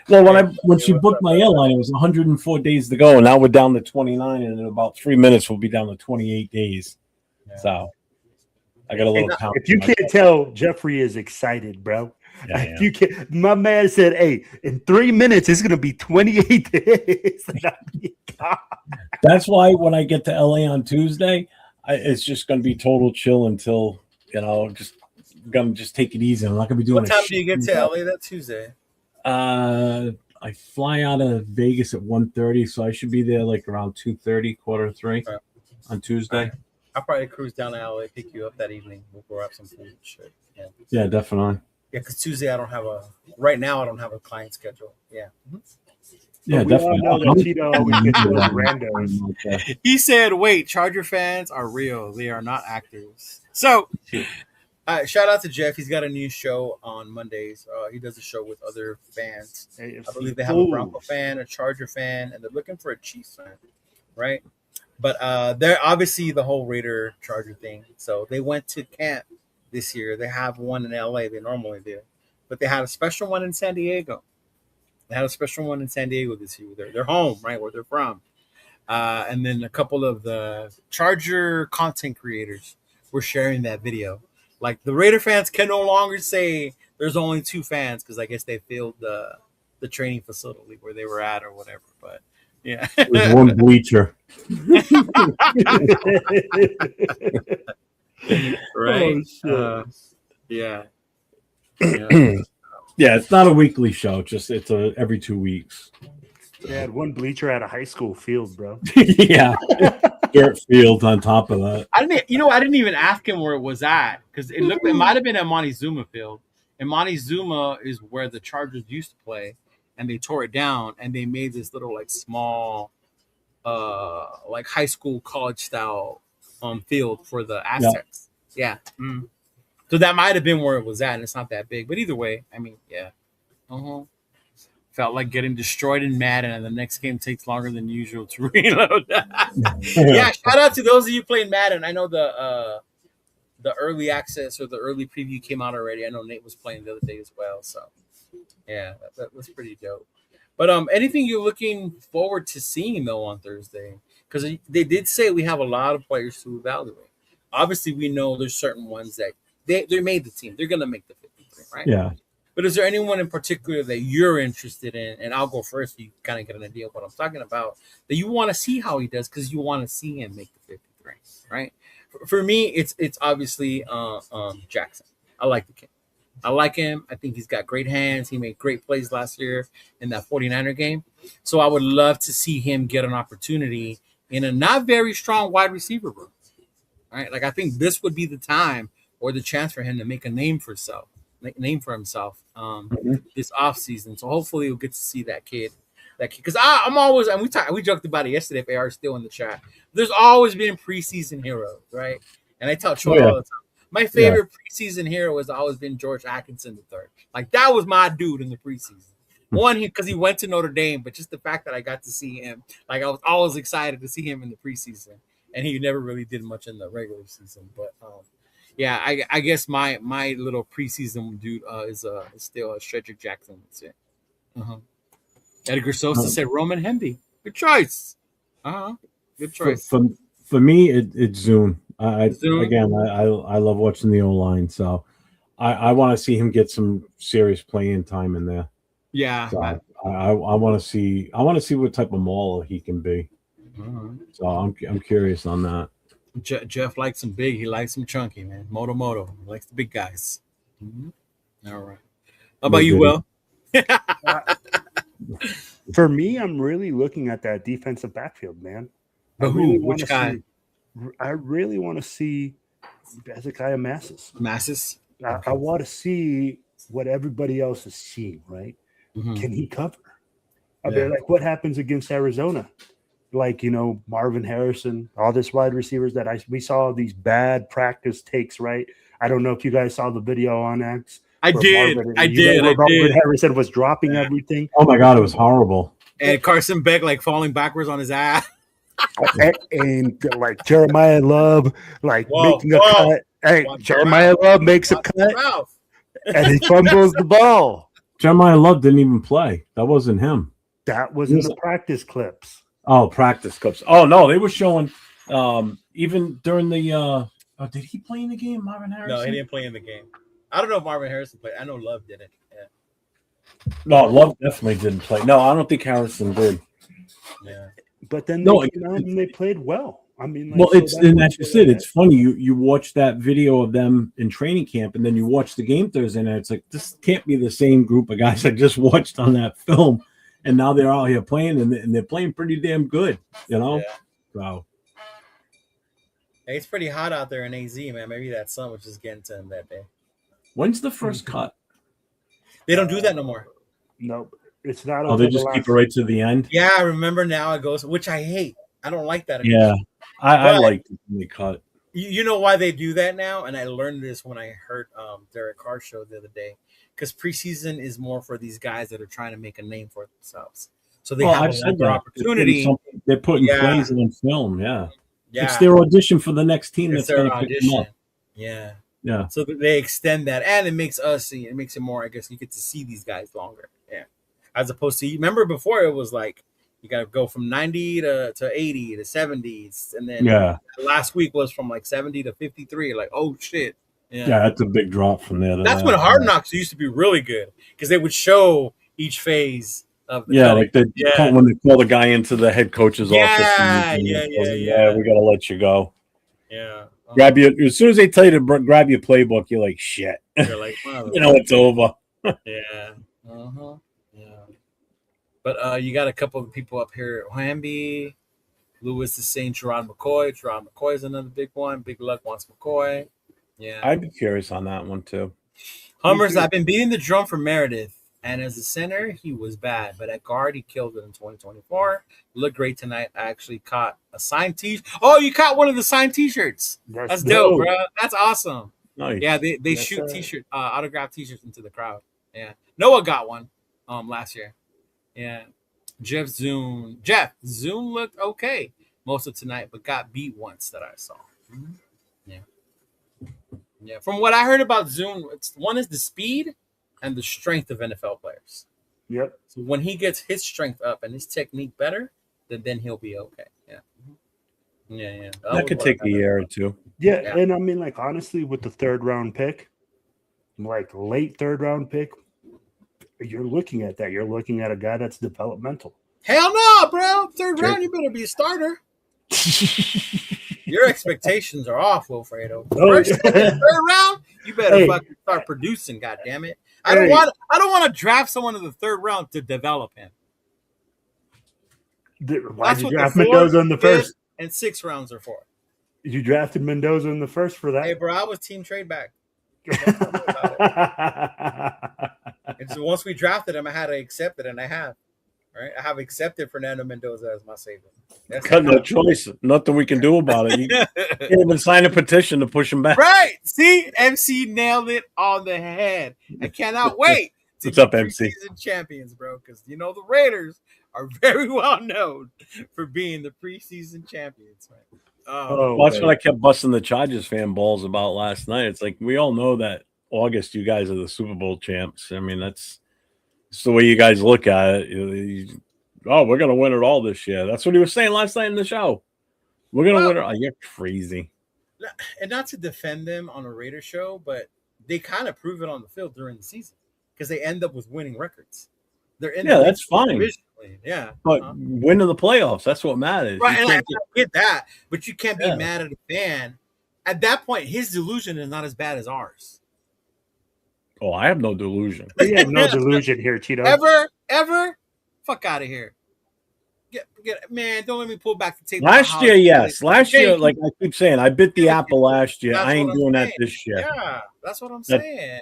Speaker 1: Well, when she booked my airline, it was 104 days to go, and now we're down to 29, and in about 3 minutes, we'll be down to 28 days. Yeah. So I got a little count.
Speaker 4: If you can't tell, Jeffrey is excited, bro. If you can't, my man said, "Hey, in 3 minutes, it's gonna be 28 days."
Speaker 1: That's why when I get to LA on Tuesday, it's just gonna be total chill until just gonna just take it easy. I'm not gonna be doing.
Speaker 5: What time do you get to LA that Tuesday?
Speaker 1: I fly out of Vegas at 1:30, so I should be there like around 2:30, 2:45 on Tuesday.
Speaker 5: I'll probably cruise down to LA, pick you up that evening. We'll grab some food. Shit.
Speaker 1: Yeah, definitely.
Speaker 5: Yeah, because Tuesday I don't have a client schedule. Yeah. Mm-hmm.
Speaker 1: Yeah,
Speaker 4: definitely.
Speaker 5: He said, "Wait, Charger fans are real. They are not actors." So. Shout out to Jeff. He's got a new show on Mondays. He does a show with other fans. I believe they have a Bronco fan, a Charger fan, and they're looking for a Chiefs fan. right? But they're obviously the whole Raider Charger thing. So they went to camp this year. They have one in LA. They normally do, but they had a special one in San Diego. They had a special one in San Diego this year. They're home, right, where they're from. And then a couple of the Charger content creators were sharing that video. Like the Raider fans can no longer say there's only 2 fans because I guess they filled the training facility where they were at or whatever. But yeah,
Speaker 1: There's one bleacher.
Speaker 5: right?
Speaker 4: Oh,
Speaker 5: Yeah.
Speaker 1: Yeah, it's not a weekly show. Just it's every 2 weeks.
Speaker 4: They had one bleacher at a high school field, bro.
Speaker 1: Yeah, dirt field on top of that.
Speaker 5: I didn't even ask him where it was at because it might have been at Montezuma Field, and Montezuma is where the Chargers used to play, and they tore it down and they made this little like small, like high school college style field for the Aztecs. Yeah. Mm. So that might have been where it was at, and it's not that big, but either way, I mean, yeah. Felt like getting destroyed in Madden, and the next game takes longer than usual to reload. Yeah, shout out to those of you playing Madden. I know the early access or the early preview came out already. I know Nate was playing the other day as well. So yeah, that was pretty dope. But anything you're looking forward to seeing though on Thursday? Because they did say we have a lot of players to evaluate. Obviously, we know there's certain ones that they made the team. They're gonna make the 53, right?
Speaker 1: Yeah.
Speaker 5: But is there anyone in particular that you're interested in? And I'll go first so you kind of get an idea of what I'm talking about, that you want to see how he does because you want to see him make the 53, right? For me, it's obviously Jackson. I like the kid. I like him. I think he's got great hands. He made great plays last year in that 49er game. So I would love to see him get an opportunity in a not very strong wide receiver room, right? Like I think this would be the time or the chance for him to make a name for himself. This offseason. So hopefully we'll get to see that kid. Because I'm always, and we joked about it yesterday if AR is still in the chat. There's always been preseason heroes, right? And I tell Troy all the time. My favorite preseason hero has always been George Atkinson III. Like that was my dude in the preseason. One, because he went to Notre Dame, but just the fact that I got to see him, like I was always excited to see him in the preseason, and he never really did much in the regular season. But yeah, I guess my little preseason dude is still a Shedrick Jackson. That's it. Edgar Sosa said Roman Hemby. Good choice. Good choice.
Speaker 1: For me, it's Zune.
Speaker 5: Zune?
Speaker 1: Again, I love watching the O-line, so I want to see him get some serious playing time in there.
Speaker 5: Yeah,
Speaker 1: so I want to see what type of mauler he can be. So I'm curious on that.
Speaker 5: Jeff likes him big. He likes him chunky, man. Moto. He likes the big guys. All right. How about you, Will?
Speaker 4: For me, I'm really looking at that defensive backfield, man.
Speaker 5: But which guy?
Speaker 4: I really want to see Hezekiah Massis.
Speaker 5: Massis?
Speaker 4: I want to see what everybody else is seeing, right? Can he cover? I mean, like, what happens against Arizona? Like, Marvin Harrison, all this wide receivers that we saw these bad practice takes, right? I don't know if you guys saw the video on X.
Speaker 5: I did.
Speaker 4: Marvin Harrison was dropping everything.
Speaker 1: Oh my God, it was horrible.
Speaker 5: And Carson Beck like falling backwards on his ass.
Speaker 4: and like Jeremiah Love, making a cut. Hey, Jeremiah Love makes a cut, and he fumbles the ball.
Speaker 1: Jeremiah Love didn't even play. That wasn't him.
Speaker 4: That was in the practice clips.
Speaker 1: Oh, practice clips. Oh no, they were showing even during the. Did he play in the game, Marvin Harrison?
Speaker 5: No, he didn't play in the game. I don't know if Marvin Harrison played. I know Love didn't. Yeah.
Speaker 1: No, Love definitely didn't play. No, I don't think Harrison did.
Speaker 5: Yeah.
Speaker 4: But then they played well. I mean,
Speaker 1: that's just it. It's funny. You watch that video of them in training camp, and then you watch the game Thursday night. It's like this can't be the same group of guys I just watched on that film, and now they're out here playing, and they're playing pretty damn good. So.
Speaker 5: Hey, it's pretty hot out there in AZ, man. Maybe that sun was just getting to him that day.
Speaker 1: When's the first cut?
Speaker 5: They don't do that no more.
Speaker 4: Nope. It's not.
Speaker 1: Oh, they just keep it right to the end?
Speaker 5: Yeah, I remember now it goes, which I hate. I don't like that.
Speaker 1: Yeah, I like the cut.
Speaker 5: You know why they do that now? And I learned this when I heard Derek Carr show the other day. Because preseason is more for these guys that are trying to make a name for themselves. so they
Speaker 1: Well,
Speaker 5: have
Speaker 1: I've
Speaker 5: a
Speaker 1: said
Speaker 5: longer
Speaker 1: that.
Speaker 5: opportunity.
Speaker 1: They're putting
Speaker 5: Yeah.
Speaker 1: plays in film. Yeah.
Speaker 5: Yeah,
Speaker 1: It's their audition for the next team
Speaker 5: it's
Speaker 1: that's going
Speaker 5: their
Speaker 1: to pick them
Speaker 5: audition.
Speaker 1: up.
Speaker 5: Yeah.
Speaker 1: Yeah.
Speaker 5: So they extend that, and it makes it more. I guess you get to see these guys longer. Yeah, as opposed to remember before it was like you got to go from 90 to 80 to 70s, and then last week was from like 70 to 53. Like, oh shit.
Speaker 1: Yeah, that's a big drop from there.
Speaker 5: That's when Hard Knocks used to be really good because they would show each phase of the cutting.
Speaker 1: like when they call the guy into the head coach's office.
Speaker 5: Yeah.
Speaker 1: We got to let you go.
Speaker 5: Yeah.
Speaker 1: Grab your as soon as they tell you to grab your playbook, you're like shit.
Speaker 5: You're like,
Speaker 1: it's over.
Speaker 5: Yeah. Yeah. But you got a couple of people up here. Hamby, Lewis is saying Gerard McCoy. Gerard McCoy is another big one. Big Luck wants McCoy. Yeah.
Speaker 1: I'd be curious on that one too.
Speaker 5: Hummers, I've been beating the drum for Meredith. And as a center, he was bad. But at guard, he killed it in 2024. Looked great tonight. I actually caught a signed t-shirt. Oh, you caught one of the signed t-shirts. That's dope, bro. That's awesome.
Speaker 1: Nice.
Speaker 5: Yeah, they shoot t-shirt, autographed t-shirts into the crowd. Yeah. Noah got one last year. Yeah. Jeff Zune looked okay most of tonight, but got beat once that I saw. Mm-hmm. Yeah. Yeah. From what I heard about Zune, one is the speed and the strength of NFL players.
Speaker 4: Yep.
Speaker 5: So when he gets his strength up and his technique better, then he'll be okay. Yeah. Yeah.
Speaker 1: That could take a year or two.
Speaker 4: Yeah. And I mean, like, honestly, with the third round pick, like late third round pick, you're looking at that. You're looking at a guy that's developmental.
Speaker 5: Hell no, bro. Third round, you better be a starter. Your expectations are off, Wilfredo. Third round, you better fucking start producing. God damn it! I don't want to draft someone in the third round to develop him.
Speaker 4: Why'd you draft Mendoza in the first?
Speaker 5: And 6 rounds are for.
Speaker 4: You drafted Mendoza in the first for that?
Speaker 5: Hey, bro, I was team trade back. And so once we drafted him, I had to accept it, and I have. Right? I have accepted Fernando Mendoza as my savior. That's
Speaker 1: got no choice. Nothing we can do about it. You can't even sign a petition to push him back.
Speaker 5: Right. See, MC nailed it on the head. I cannot wait to
Speaker 1: What's up, MC?
Speaker 5: Preseason champions, bro, because the Raiders are very well known for being the preseason champions. Right?
Speaker 1: That's what I kept busting the Chargers fan balls about last night. It's like we all know that August, you guys are the Super Bowl champs. I mean, that's the way you guys look at it. We're going to win it all this year. That's what he was saying last night in the show. We're going to win it all. You're crazy.
Speaker 5: And not to defend them on a Raider show, but they kind of prove it on the field during the season because they end up with winning records. They're in
Speaker 1: that's fine.
Speaker 5: Yeah.
Speaker 1: But win in the playoffs, that's what matters.
Speaker 5: Right, and I get that, but you can't be mad at a fan. At that point, his delusion is not as bad as ours.
Speaker 1: Oh, I have no delusion.
Speaker 4: We have no delusion here, Cheeto.
Speaker 5: Ever? Fuck out of here. Man, don't let me pull back the tape.
Speaker 1: Last year, yes. Last year, like I keep saying, I bit the apple last year. I ain't doing that this year.
Speaker 5: Yeah, that's what I'm saying.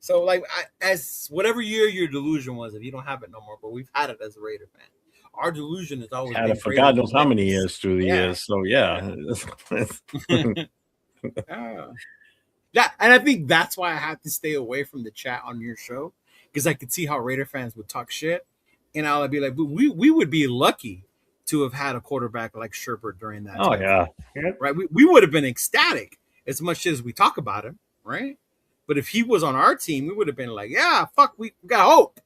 Speaker 5: So, like, as whatever year your delusion was, if you don't have it no more, but we've had it as a Raider fan. Our delusion is always been
Speaker 1: for God knows how many years through the years. So, yeah.
Speaker 5: Yeah, and I think that's why I have to stay away from the chat on your show because I could see how Raider fans would talk shit, and I'll be like, we would be lucky to have had a quarterback like Sherbert during that time.
Speaker 1: Yeah.
Speaker 5: Right? We would have been ecstatic as much as we talk about him, right? But if he was on our team, we would have been like, yeah, fuck, we got hope.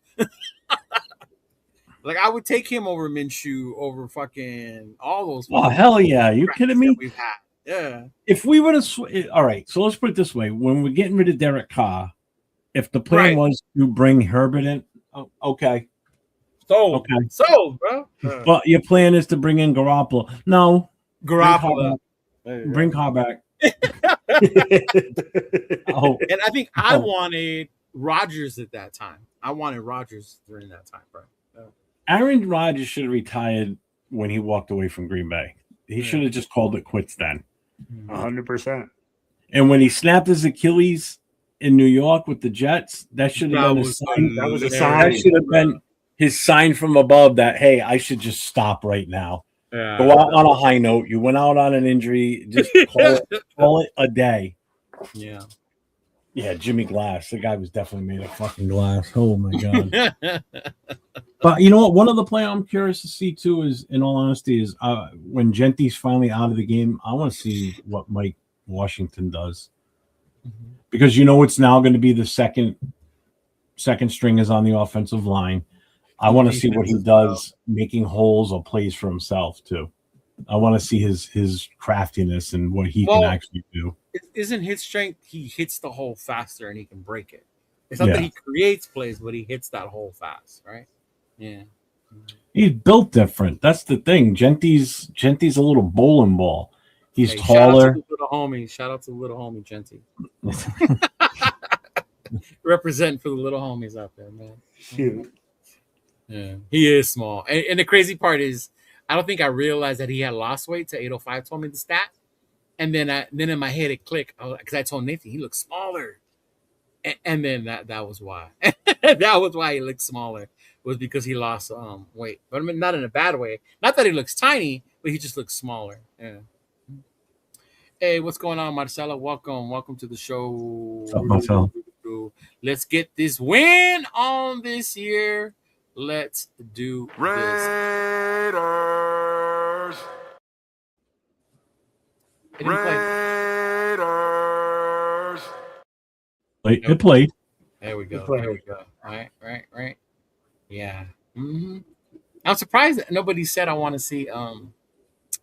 Speaker 5: Like, I would take him over Minshew, over fucking all those.
Speaker 1: Oh, hell yeah. You kidding me?
Speaker 5: We've had. Yeah.
Speaker 1: If we would have, all right. So let's put it this way: when we're getting rid of Derek Carr, if the plan was to bring Herbert in, okay,
Speaker 5: sold, bro.
Speaker 1: But your plan is to bring in Garoppolo. No,
Speaker 5: Garoppolo.
Speaker 1: Bring Carr back.
Speaker 5: And I think I wanted Rodgers at that time. I wanted Rodgers during that time, bro.
Speaker 1: Aaron Rodgers should have retired when he walked away from Green Bay. He should have just called it quits then.
Speaker 4: 100%.
Speaker 1: And when he snapped his Achilles in New York with the Jets, that should have been a sign.
Speaker 4: That was a sign.
Speaker 1: That should have been his sign from above that, hey, I should just stop right now.
Speaker 5: Yeah.
Speaker 1: Go out on a high note. You went out on an injury. Just call it a day.
Speaker 5: Yeah.
Speaker 1: Yeah, Jimmy Glass. The guy was definitely made of fucking glass. Oh my god. But you know what? One of the play I'm curious to see too is, in all honesty, is when Genty's finally out of the game. I want to see what Mike Washington does, because you know it's now going to be the second string is on the offensive line. I want to see what he does making holes or plays for himself too. I want to see his craftiness and what he can actually do.
Speaker 5: Isn't his strength he hits the hole faster and he can break it? It's not that he creates plays, but he hits that hole fast, right? Yeah.
Speaker 1: He's built different. That's the thing. Genty's a little bowling ball. He's taller.
Speaker 5: Shout out to the little homie. Shout out to the little homie, Genty. Representing for the little homies out there, man.
Speaker 4: Shoot.
Speaker 5: Yeah, he is small. And the crazy part is, I don't think I realized that he had lost weight till 805 told me the stat. And then in my head it clicked because I told Nathan he looked smaller. And then that was why. That was why he looked smaller, was because he lost weight. But I mean, not in a bad way. Not that he looks tiny, but he just looks smaller. Yeah. Hey, what's going on, Marcelo? Welcome to the show.
Speaker 1: What's up, Marcelo?
Speaker 5: Let's get this win on this year. Let's do
Speaker 2: Raiders.
Speaker 5: this.
Speaker 2: Raiders.
Speaker 1: It played.
Speaker 5: There we go. Right. Yeah. Mm-hmm. I'm surprised that nobody said I want to see MVP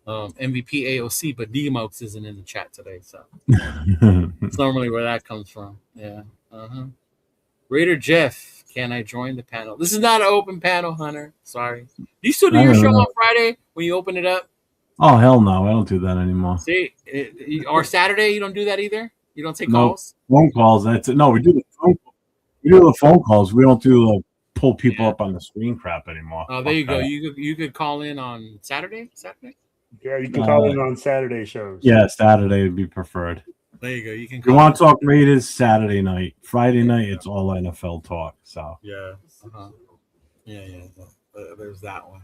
Speaker 5: AOC, but D-Mokes isn't in the chat today, so it's normally where that comes from. Yeah. Raider Jeff, can I join the panel? This is not an open panel, Hunter. Sorry. Do you still do your show on Friday when you open it up?
Speaker 1: Oh hell no, I don't do that anymore.
Speaker 5: See, or Saturday, you don't do that either. You don't take calls.
Speaker 1: Phone calls. That's it. No, we do the phone calls. We don't do the pull people up on the screen crap anymore.
Speaker 5: Oh, there you go. You could call in on Saturday.
Speaker 4: Yeah, you can call in on Saturday shows.
Speaker 1: Yeah, Saturday would be preferred.
Speaker 5: There you go. You can.
Speaker 1: If you want to talk Raiders, Saturday night. Friday night, it's all NFL talk. So
Speaker 5: yeah, there's that one.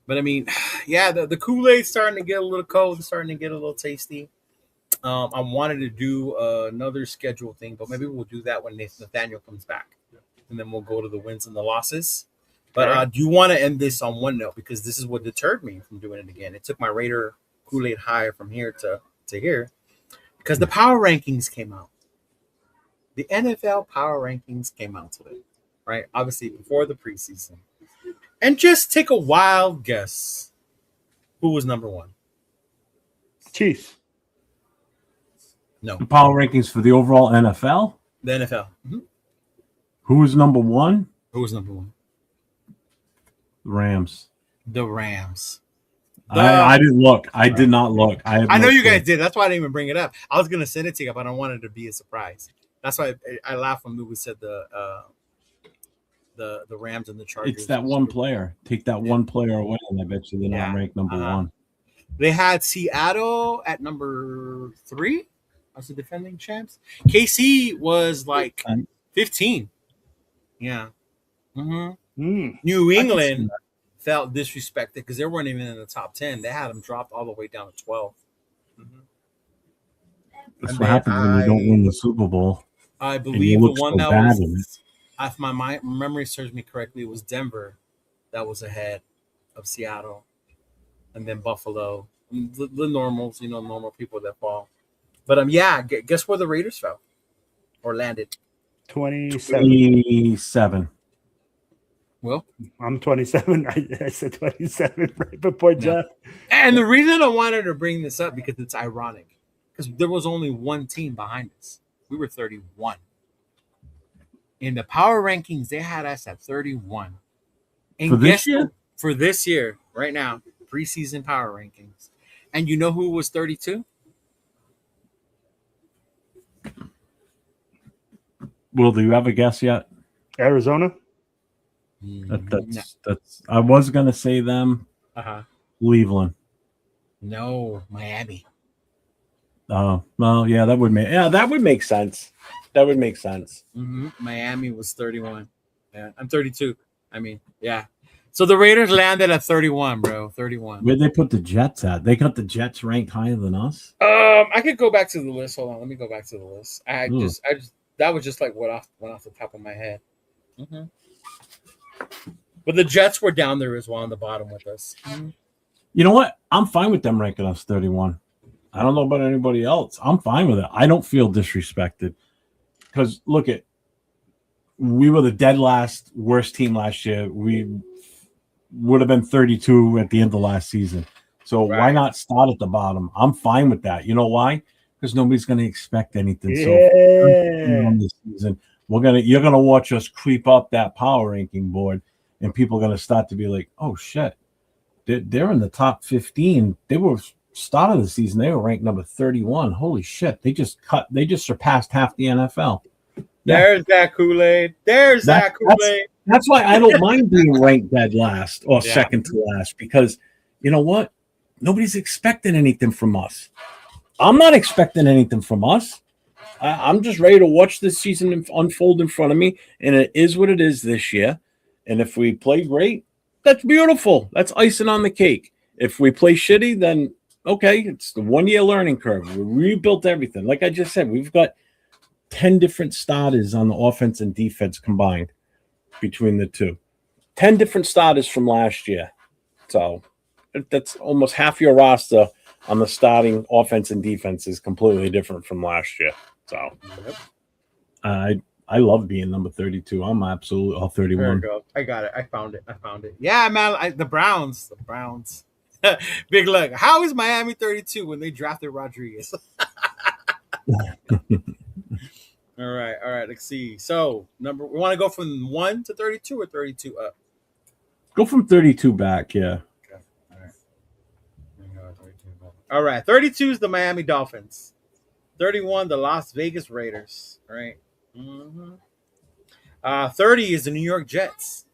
Speaker 5: But I mean, yeah, the Kool-Aid's starting to get a little cold, starting to get a little tasty. I wanted to do another schedule thing, but maybe we'll do that when Nathaniel comes back, and then we'll go to the wins and the losses. But do you want to end this on one note, because this is what deterred me from doing it again. It took my Raider Kool-Aid higher from here to here, because the power rankings came out. The NFL power rankings came out today, right? Obviously before the preseason. And just take a wild guess. Who was number one?
Speaker 4: Chiefs.
Speaker 5: No.
Speaker 1: the power rankings for the overall NFL.
Speaker 5: The NFL. Mm-hmm.
Speaker 1: Who was number one?
Speaker 5: Who was number one?
Speaker 1: The Rams.
Speaker 5: The Rams.
Speaker 1: I didn't look. I did not look.
Speaker 5: I know you guys did. That's why I didn't even bring it up. I was gonna send it to you, but I wanted it to be a surprise. That's why I laughed when Lou said the Rams and the Chargers.
Speaker 1: It's that one player. Take that one player away, and I bet you they're not ranked number one.
Speaker 5: They had Seattle at number 3 as the defending champs. KC was like 15. Yeah. Mm-hmm. New England felt disrespected because they weren't even in the top 10. They had them dropped all the way down to 12. Mm-hmm.
Speaker 1: That's what happens when you don't win the Super Bowl.
Speaker 5: I believe the one that was, if my memory serves me correctly, it was Denver that was ahead of Seattle, and then Buffalo. The normals, normal people that fall. But guess where the Raiders fell or landed?
Speaker 4: 27.
Speaker 5: Well,
Speaker 4: I'm 27. I said 27 right before Jeff.
Speaker 5: And the reason I wanted to bring this up because it's ironic, because there was only one team behind us. We were 31. In the power rankings, they had us at 31. And
Speaker 1: for this year?
Speaker 5: For this year, right now, preseason power rankings. And you know who was 32?
Speaker 1: Will, do you have a guess yet?
Speaker 4: Arizona?
Speaker 1: That's. I was gonna say them. Cleveland.
Speaker 5: No, Miami.
Speaker 1: Oh, well, yeah, that would make sense. That would make sense.
Speaker 5: Mm-hmm. Miami was 31. Yeah, I'm 32. I mean, yeah. So the Raiders landed at 31, bro. 31.
Speaker 1: Where'd they put the Jets at? They got the Jets ranked higher than us.
Speaker 5: I could go back to the list. Hold on, let me go back to the list. I
Speaker 1: Ooh.
Speaker 5: just that was just like what went off the top of my head. But the Jets were down there as well on the bottom with us.
Speaker 1: You know what? I'm fine with them ranking us 31. I don't know about anybody else. I'm fine with it. I don't feel disrespected because look we were the dead last worst team last year. We would have been 32 at the end of last season. So why not start at the bottom? I'm fine with that. You know why? Because nobody's going to expect anything. So on this season, you're gonna watch us creep up that power ranking board, and people are gonna start to be like, oh shit, they're in the top 15. They were start of the season, they were ranked number 31. Holy shit, they just surpassed half the NFL.
Speaker 5: There's that Kool-Aid. That Kool-Aid.
Speaker 1: That's why I don't mind being ranked dead last or second to last, because you know what? Nobody's expecting anything from us. I'm not expecting anything from us. I'm just ready to watch this season unfold in front of me, and it is what it is this year. And if we play great, that's beautiful. That's icing on the cake. If we play shitty, then okay, it's the 1 year learning curve. We rebuilt everything. Like I just said, we've got 10 different starters on the offense and defense combined between the two. 10 different starters from last year. So that's almost half your roster on the starting offense and defense is completely different from last year. So I love being number 32. I'm absolutely all 31.
Speaker 5: There we go. I got it. I found it. Yeah, man. The Browns. Big look. How is Miami 32 when they drafted Rodriguez? All right. Let's see. So we want to go from 1 to 32 or 32 up?
Speaker 1: Go from 32 back, yeah.
Speaker 5: Okay. All right. 32 is the Miami Dolphins. 31, the Las Vegas Raiders. All right. 30 is the New York Jets.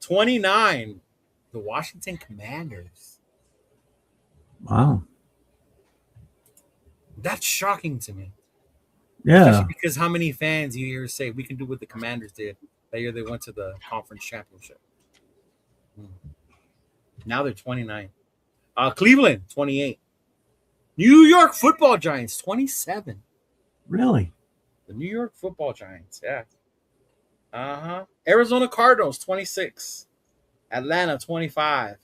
Speaker 5: 29, the Washington Commanders.
Speaker 1: Wow.
Speaker 5: That's shocking to me.
Speaker 1: Yeah.
Speaker 5: Especially because how many fans you hear say we can do what the Commanders did that year they went to the conference championship. Now they're 29. Cleveland, 28. New York Football Giants, 27.
Speaker 1: Really?
Speaker 5: The New York Football Giants, yeah. Arizona Cardinals, 26. Atlanta, 25.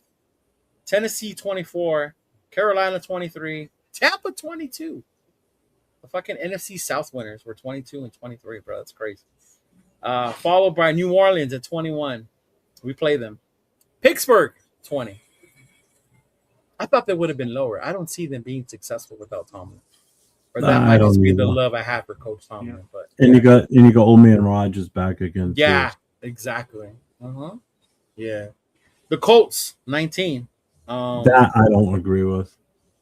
Speaker 5: Tennessee, 24. Carolina, 23. Tampa, 22. The fucking NFC South winners were 22 and 23, bro. That's crazy. Followed by New Orleans at 21. We play them. Pittsburgh, 20. I thought they would have been lower. I don't see them being successful without Tomlin. Or that might just be the love I have for Coach Tomlin.
Speaker 1: Yeah.
Speaker 5: But
Speaker 1: you got old man Rodgers back again.
Speaker 5: Yeah, exactly. Yeah. The Colts, 19.
Speaker 1: That I don't agree with.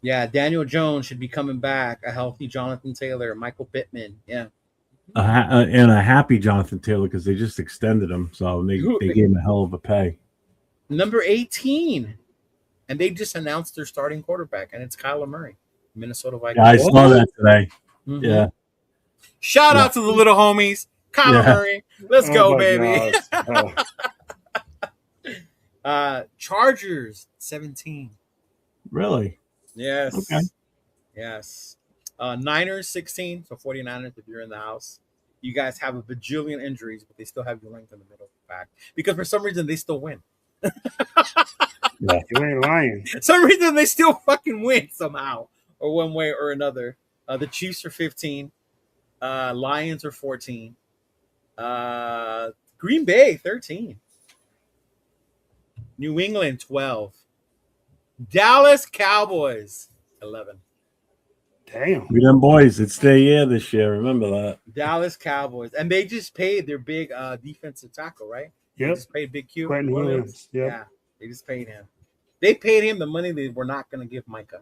Speaker 5: Yeah, Daniel Jones should be coming back. A healthy Jonathan Taylor, Michael Pittman. Yeah.
Speaker 1: And a happy Jonathan Taylor because they just extended him. So they gave him a hell of a pay.
Speaker 5: Number 18. And they just announced their starting quarterback, and it's Kyler Murray, Minnesota Vikings.
Speaker 1: Yeah, I saw that today. Yeah.
Speaker 5: Shout out to the little homies. Kyler Murray. Let's go, baby. Chargers, 17.
Speaker 1: Really?
Speaker 5: Yes.
Speaker 1: Okay.
Speaker 5: Yes. Niners, 16. So 49ers, if you're in the house. You guys have a bajillion injuries, but they still have you ranked in the middle back. Because for some reason, they still win.
Speaker 4: Yeah, you ain't lying.
Speaker 5: Some reason they still fucking win somehow, or one way or another. The Chiefs are 15. Lions are 14. Green Bay, 13. New England, 12. Dallas Cowboys, 11.
Speaker 4: Damn.
Speaker 1: We them boys. It's their year this year. Remember that.
Speaker 5: Dallas Cowboys. And they just paid their big defensive tackle, right?
Speaker 4: Yep.
Speaker 5: They just paid Big Q.
Speaker 4: Quentin Williams. Yep.
Speaker 5: Yeah. They just paid him. They paid him the money they were not going to give Micah.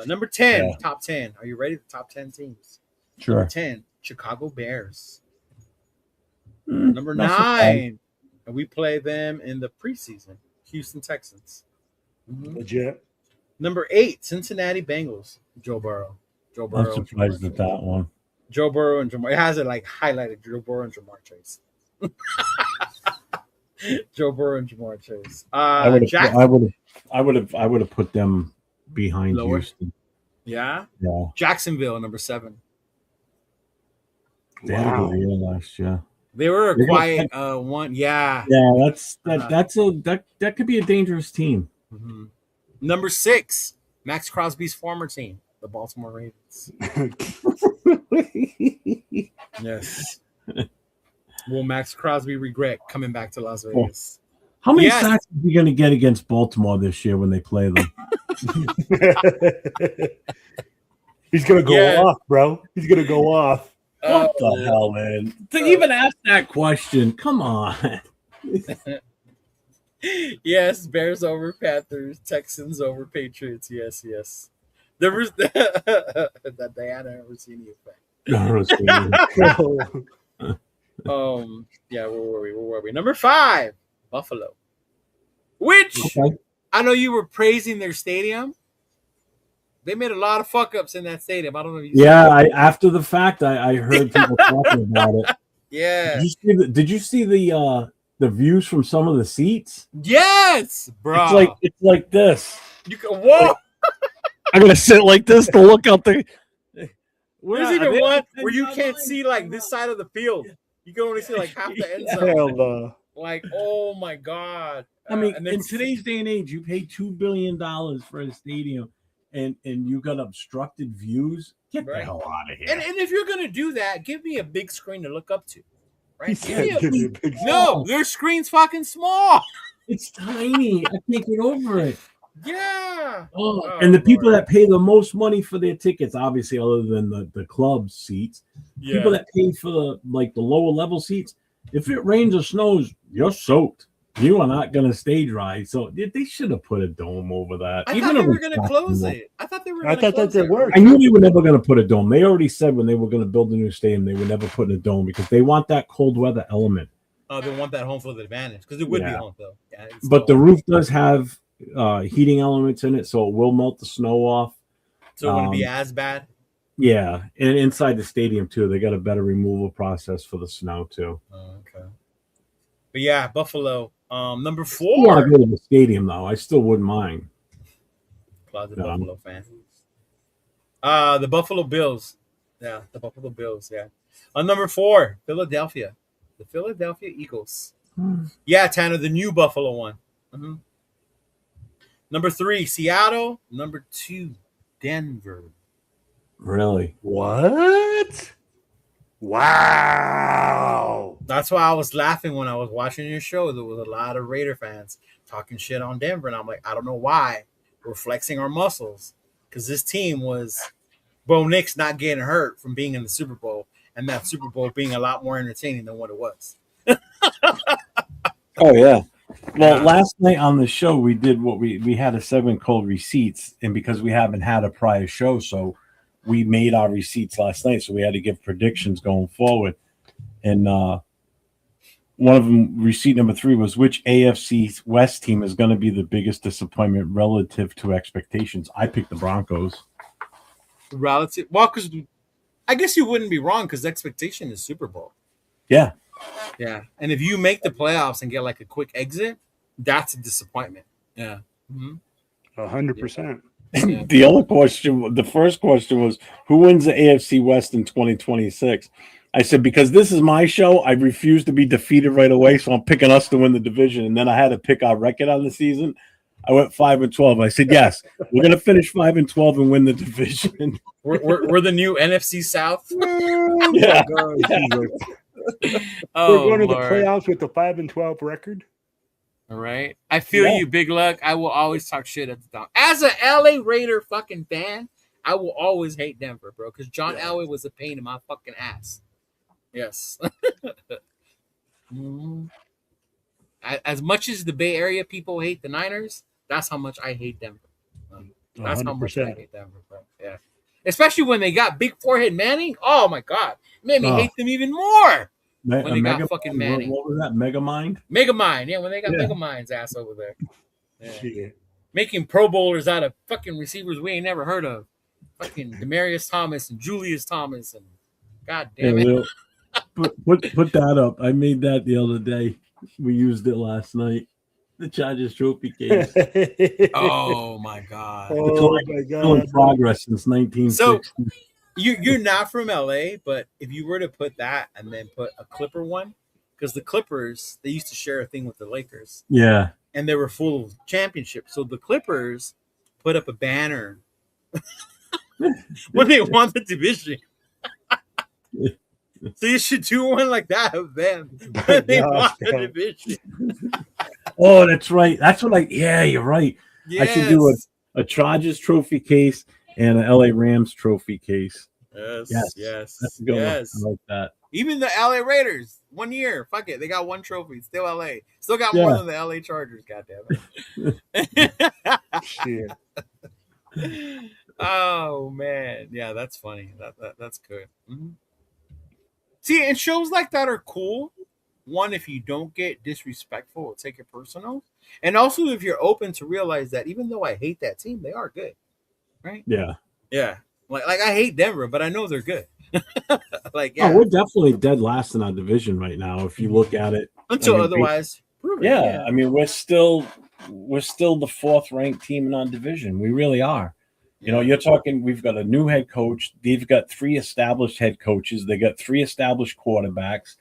Speaker 5: Number 10, top 10. Are you ready? The top 10 teams.
Speaker 1: Sure.
Speaker 5: Number 10, Chicago Bears. Number 9, and we play them in the preseason, Houston Texans.
Speaker 4: Legit.
Speaker 5: Number 8, Cincinnati Bengals, Joe Burrow.
Speaker 1: I'm surprised at that one.
Speaker 5: Joe Burrow and Jamar. It has it like highlighted, Joe Burrow and Jamar Chase.
Speaker 3: Joe Burrow and Jamar Chase.
Speaker 1: I would
Speaker 3: Jack.
Speaker 1: have put them behind
Speaker 3: Lower?
Speaker 1: Houston.
Speaker 3: Yeah.
Speaker 1: Yeah,
Speaker 3: Jacksonville, number 7.
Speaker 1: they had a
Speaker 4: Wow.
Speaker 1: good year last year.
Speaker 3: They were a
Speaker 1: They got-
Speaker 3: quiet one. Yeah.
Speaker 1: Yeah,
Speaker 3: Uh-huh.
Speaker 1: that could be a dangerous team.
Speaker 3: Mm-hmm. Number 6, Max Crosby's former team, the Baltimore Ravens. Yes. Will Max Crosby regret coming back to Las Vegas?
Speaker 1: How many
Speaker 3: Yes.
Speaker 1: sacks are you going to get against Baltimore this year when they play them?
Speaker 4: He's gonna go
Speaker 3: Yeah.
Speaker 4: off, bro. He's gonna go off.
Speaker 1: What the hell, man? To even ask that question, come on.
Speaker 3: Yes, Bears over Panthers, Texans over Patriots. Yes, yes. There was that Diana Rossini effect. Yeah, where were we? Number 5, Buffalo. Which
Speaker 1: Okay.
Speaker 3: I know you were praising their stadium. They made a lot of fuck ups in that stadium. I don't know if you
Speaker 1: Yeah, after the fact, I heard people talking about it.
Speaker 3: Yeah.
Speaker 1: Did you see the views from some of the seats?
Speaker 3: Yes, bro.
Speaker 1: It's like this.
Speaker 3: You can whoa.
Speaker 1: I'm gonna sit like this to look out the.
Speaker 3: There's even one where you can't see like this side of the field. You can only see like half the end zone.
Speaker 4: Hell no.
Speaker 3: Like, oh my god.
Speaker 1: I mean,
Speaker 3: and
Speaker 1: in
Speaker 3: then
Speaker 1: today's day and age, you pay $2 billion for a stadium, and you got obstructed views. Get the
Speaker 3: Right.
Speaker 1: hell out of here.
Speaker 3: and if you're gonna do that, give me a big screen to look up to.
Speaker 4: He
Speaker 3: Right?
Speaker 4: said,
Speaker 3: Give
Speaker 4: "Give
Speaker 3: me
Speaker 4: me a big
Speaker 3: no, their screen's fucking small.
Speaker 1: It's tiny. I can't get over it.
Speaker 3: Yeah.
Speaker 1: Oh,
Speaker 3: Oh,
Speaker 1: and the people
Speaker 3: Lord.
Speaker 1: that pay the most money for their tickets, obviously, other than the club seats, people that pay for the lower level seats, if it rains or snows, you're soaked. You are not going to stay dry. So they should have put a dome over that.
Speaker 3: I
Speaker 1: Even
Speaker 3: thought they
Speaker 1: if
Speaker 3: were
Speaker 1: it's
Speaker 3: gonna
Speaker 1: not
Speaker 3: close
Speaker 1: small.
Speaker 3: it. I thought they were
Speaker 4: I
Speaker 3: gonna
Speaker 4: thought
Speaker 3: close
Speaker 4: that
Speaker 3: it.
Speaker 4: worked.
Speaker 1: I knew they were never going to put a dome. They already said when they were going to build a new stadium, they were never putting a dome because they want that cold weather element.
Speaker 3: Oh, they want that home field advantage because it would be
Speaker 1: Yeah.
Speaker 3: home field. Yeah, it's
Speaker 1: But the
Speaker 3: still-
Speaker 1: roof does have heating elements in it, so it will melt the snow off.
Speaker 3: so it wouldn't be as bad.
Speaker 1: Yeah, and inside the stadium too, they got a better removal process for the snow too.
Speaker 3: Oh, okay. But yeah, Buffalo. Number
Speaker 1: I want
Speaker 3: 4.
Speaker 1: to go to the stadium though. I still wouldn't mind.
Speaker 3: Closet
Speaker 1: Yeah.
Speaker 3: Buffalo fan. The Buffalo Bills. Yeah, the Buffalo Bills. Yeah. On number 4, Philadelphia. The Philadelphia Eagles. Yeah, Tanner, the new Buffalo one. Mm-hmm. Number 3, Seattle. Number 2, Denver.
Speaker 1: Really?
Speaker 4: What? Wow.
Speaker 3: That's why I was laughing when I was watching your show. There was a lot of Raider fans talking shit on Denver, and I'm like, I don't know why. We're flexing our muscles because this team was Bo Nix not getting hurt from being in the Super Bowl, and that Super Bowl being a lot more entertaining than what it was.
Speaker 1: Oh yeah. Well, last night on the show we did what we had a 7 cold receipts, and because we haven't had a prior show, so we made our receipts last night, so we had to give predictions going forward. And one of them, receipt number 3, was which AFC West team is going to be the biggest disappointment relative to expectations. I picked the Broncos.
Speaker 3: Relative, well, because I guess you wouldn't be wrong because expectation is Super Bowl.
Speaker 1: Yeah.
Speaker 3: Yeah, and if you make the playoffs and get like a quick exit, that's a disappointment. Yeah. Mm-hmm.
Speaker 4: 100%.
Speaker 3: Yeah.
Speaker 1: The other question, the first question was, who wins the AFC West in 2026? I said, because this is my show, I refuse to be defeated right away, so I'm picking us to win the division. And then I had to pick our record on the season. I went 5-12. I said, yes, we're going to finish 5-12 and win the division.
Speaker 3: We're the new NFC South.
Speaker 1: Yeah.
Speaker 3: Oh,
Speaker 4: We're going to the
Speaker 3: Lord.
Speaker 4: playoffs with the 5-12 record.
Speaker 3: All right. I feel
Speaker 1: Yeah.
Speaker 3: you, Big Luck. I will always talk shit at the top. As a LA Raider fucking fan, I will always hate Denver, bro, because John Elway was a pain in my fucking ass. Yes. Mhm. As much as the Bay Area people hate the Niners, that's how much I hate Denver. That's how much I
Speaker 4: 100%.
Speaker 3: hate Denver, bro. Yeah. Especially when they got big forehead Manning. Oh my God. It made me
Speaker 1: Oh.
Speaker 3: hate them even more. When they got fucking Manning.
Speaker 1: What was that? Megamind?
Speaker 3: Megamind. Yeah, when they got
Speaker 1: Yeah.
Speaker 3: Megamind's ass over there. Yeah.
Speaker 4: Shit.
Speaker 3: Making Pro Bowlers out of fucking receivers we ain't never heard of. Fucking Demarius Thomas and Julius Thomas and God damn it.
Speaker 1: Yeah, put that up. I made that the other day. We used it last night. The Chargers trophy case.
Speaker 3: Oh my god!
Speaker 4: Oh my
Speaker 1: Still in
Speaker 4: god.
Speaker 1: progress since 1960.
Speaker 3: You're not from LA, but if you were to put that and then put a Clipper one, because the Clippers they used to share a thing with the Lakers,
Speaker 1: Yeah.
Speaker 3: and they were full of championships. So the Clippers put up a banner when they won the division. So you should do one like that of them when they won the division.
Speaker 1: Oh, that's right. That's what you're right.
Speaker 3: Yes.
Speaker 1: I should do a Chargers trophy case and an LA Rams trophy case.
Speaker 3: Yes.
Speaker 1: That's a good one. I like that.
Speaker 3: Even the LA Raiders, 1 year, fuck it, they got one trophy. Still LA, still got more than the LA Chargers. Goddamn it!
Speaker 4: Shit.
Speaker 3: Oh man, yeah, that's funny. That's good. Mm-hmm. See, and shows like that are cool. One, if you don't get disrespectful or take it personal, and also if you're open to realize that even though I hate that team, they are good, right?
Speaker 1: Yeah.
Speaker 3: Yeah. Like I hate Denver, but I know they're good. Like, yeah.
Speaker 1: Oh, we're definitely dead last in our division right now. If you look at it,
Speaker 3: Until otherwise proven.
Speaker 1: Yeah, I mean, we're still the fourth ranked team in our division. We really are. You know, you're talking. We've got a new head coach. They've got 3 established head coaches. They got 3 established quarterbacks.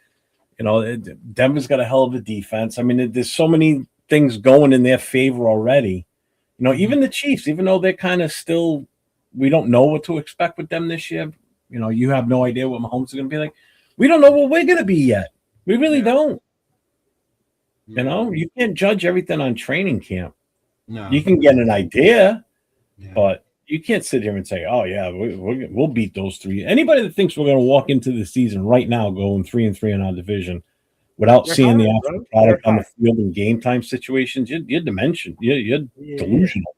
Speaker 1: You know, Denver's got a hell of a defense. I mean, there's so many things going in their favor already. You know, even the Chiefs, even though they're kind of still, we don't know what to expect with them this year. You know, you have no idea what Mahomes is going to be like. We don't know what we're going to be yet. We really don't. You know, you can't judge everything on training camp.
Speaker 3: No.
Speaker 1: You can get an idea, but you can't sit here and say, "Oh yeah, we'll beat those 3." Anybody that thinks we're going to walk into the season right now going 3-3 in our division without seeing the actual product on the field in game time situations, you're dementia. You're delusional.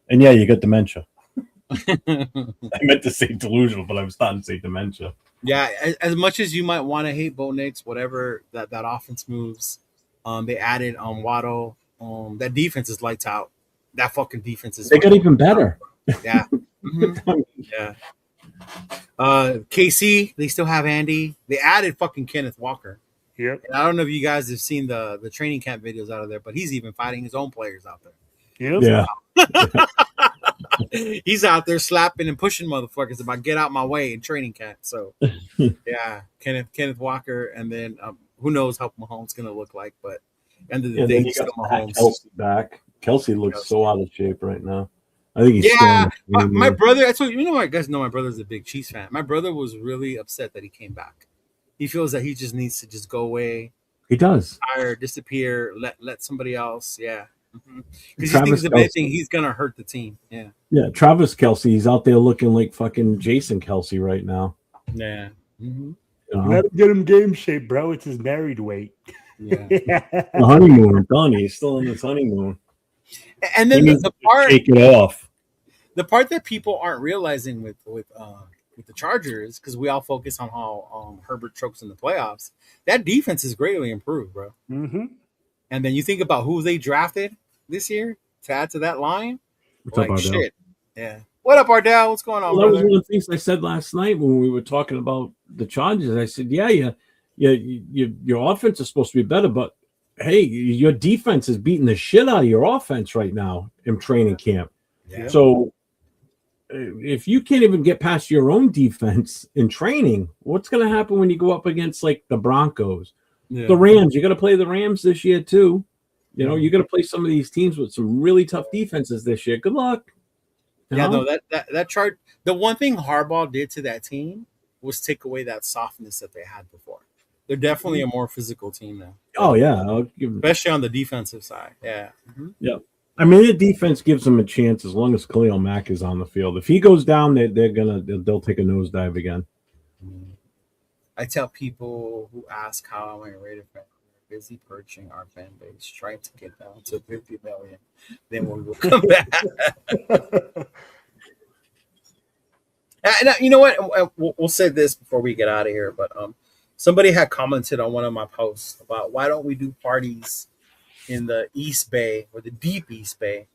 Speaker 1: And yeah, you got dementia. I meant to say delusional, but I was starting to say dementia.
Speaker 3: Yeah, as much as you might want to hate Bo Nix, whatever that offense moves, they added Waddle. That defense is lights out. That fucking defense is.
Speaker 1: They got even better.
Speaker 3: Yeah. Mm-hmm. Yeah. KC, they still have Andy. They added fucking Kenneth Walker.
Speaker 4: Yep.
Speaker 3: And I don't know if you guys have seen the training camp videos out of there, but he's even fighting his own players out there.
Speaker 4: Yep.
Speaker 1: Yeah.
Speaker 3: He's out there slapping and pushing motherfuckers about get out my way in training camp. So yeah, Kenneth Walker, and then who knows how Mahomes gonna look like, but end of the day, he's still Mahomes.
Speaker 1: Kelsey back. Kelsey looks so out of shape right now. I think he's
Speaker 3: my brother. That's what you know. I guys know my brother's a big Chiefs fan. My brother was really upset that he came back. He feels that he just needs to just go away.
Speaker 1: He does.
Speaker 3: Retire, disappear, let somebody else. Yeah. Because he thinks if anything, he's gonna hurt the team. Yeah.
Speaker 1: Yeah, Travis Kelce, he's out there looking like fucking Jason Kelce right now.
Speaker 3: Yeah. Mm-hmm.
Speaker 1: You know?
Speaker 4: Let him get him game shape, bro. It's his married weight.
Speaker 3: Yeah.
Speaker 1: The honeymoon, Donnie. He's still in his honeymoon.
Speaker 3: And then the part
Speaker 1: take it off.
Speaker 3: The part that people aren't realizing with the Chargers, because we all focus on how Herbert chokes in the playoffs, that defense is greatly improved, bro.
Speaker 4: Mm-hmm.
Speaker 3: And then you think about who they drafted this year to add to that line.
Speaker 1: What's up, Ardell?
Speaker 3: Shit. Yeah. What up, Ardell? What's going on,
Speaker 1: Well, that was
Speaker 3: brother?
Speaker 1: one of the things I said last night when we were talking about the Chargers. I said, your offense is supposed to be better, but hey, your defense is beating the shit out of your offense right now in training camp.
Speaker 3: Yeah.
Speaker 1: So if you can't even get past your own defense in training, what's going to happen when you go up against like the Broncos, the Rams? You're going to play the Rams this year too. You know, you're going to play some of these teams with some really tough defenses this year. Good luck.
Speaker 3: Yeah, no, that chart. The one thing Harbaugh did to that team was take away that softness that they had before. They're definitely a more physical team now.
Speaker 1: Oh yeah,
Speaker 3: especially on the defensive side. Yeah. Mm-hmm.
Speaker 1: Yeah. I mean, the defense gives them a chance as long as Khalil Mack is on the field. If he goes down, they'll take a nosedive again.
Speaker 3: I tell people who ask how I'm a Raider fan, we're busy purging our fan base, trying to get down to 50 million. Then we will come back. And you know what? We'll say this before we get out of here. But somebody had commented on one of my posts about why don't we do parties in the East Bay or the deep East Bay,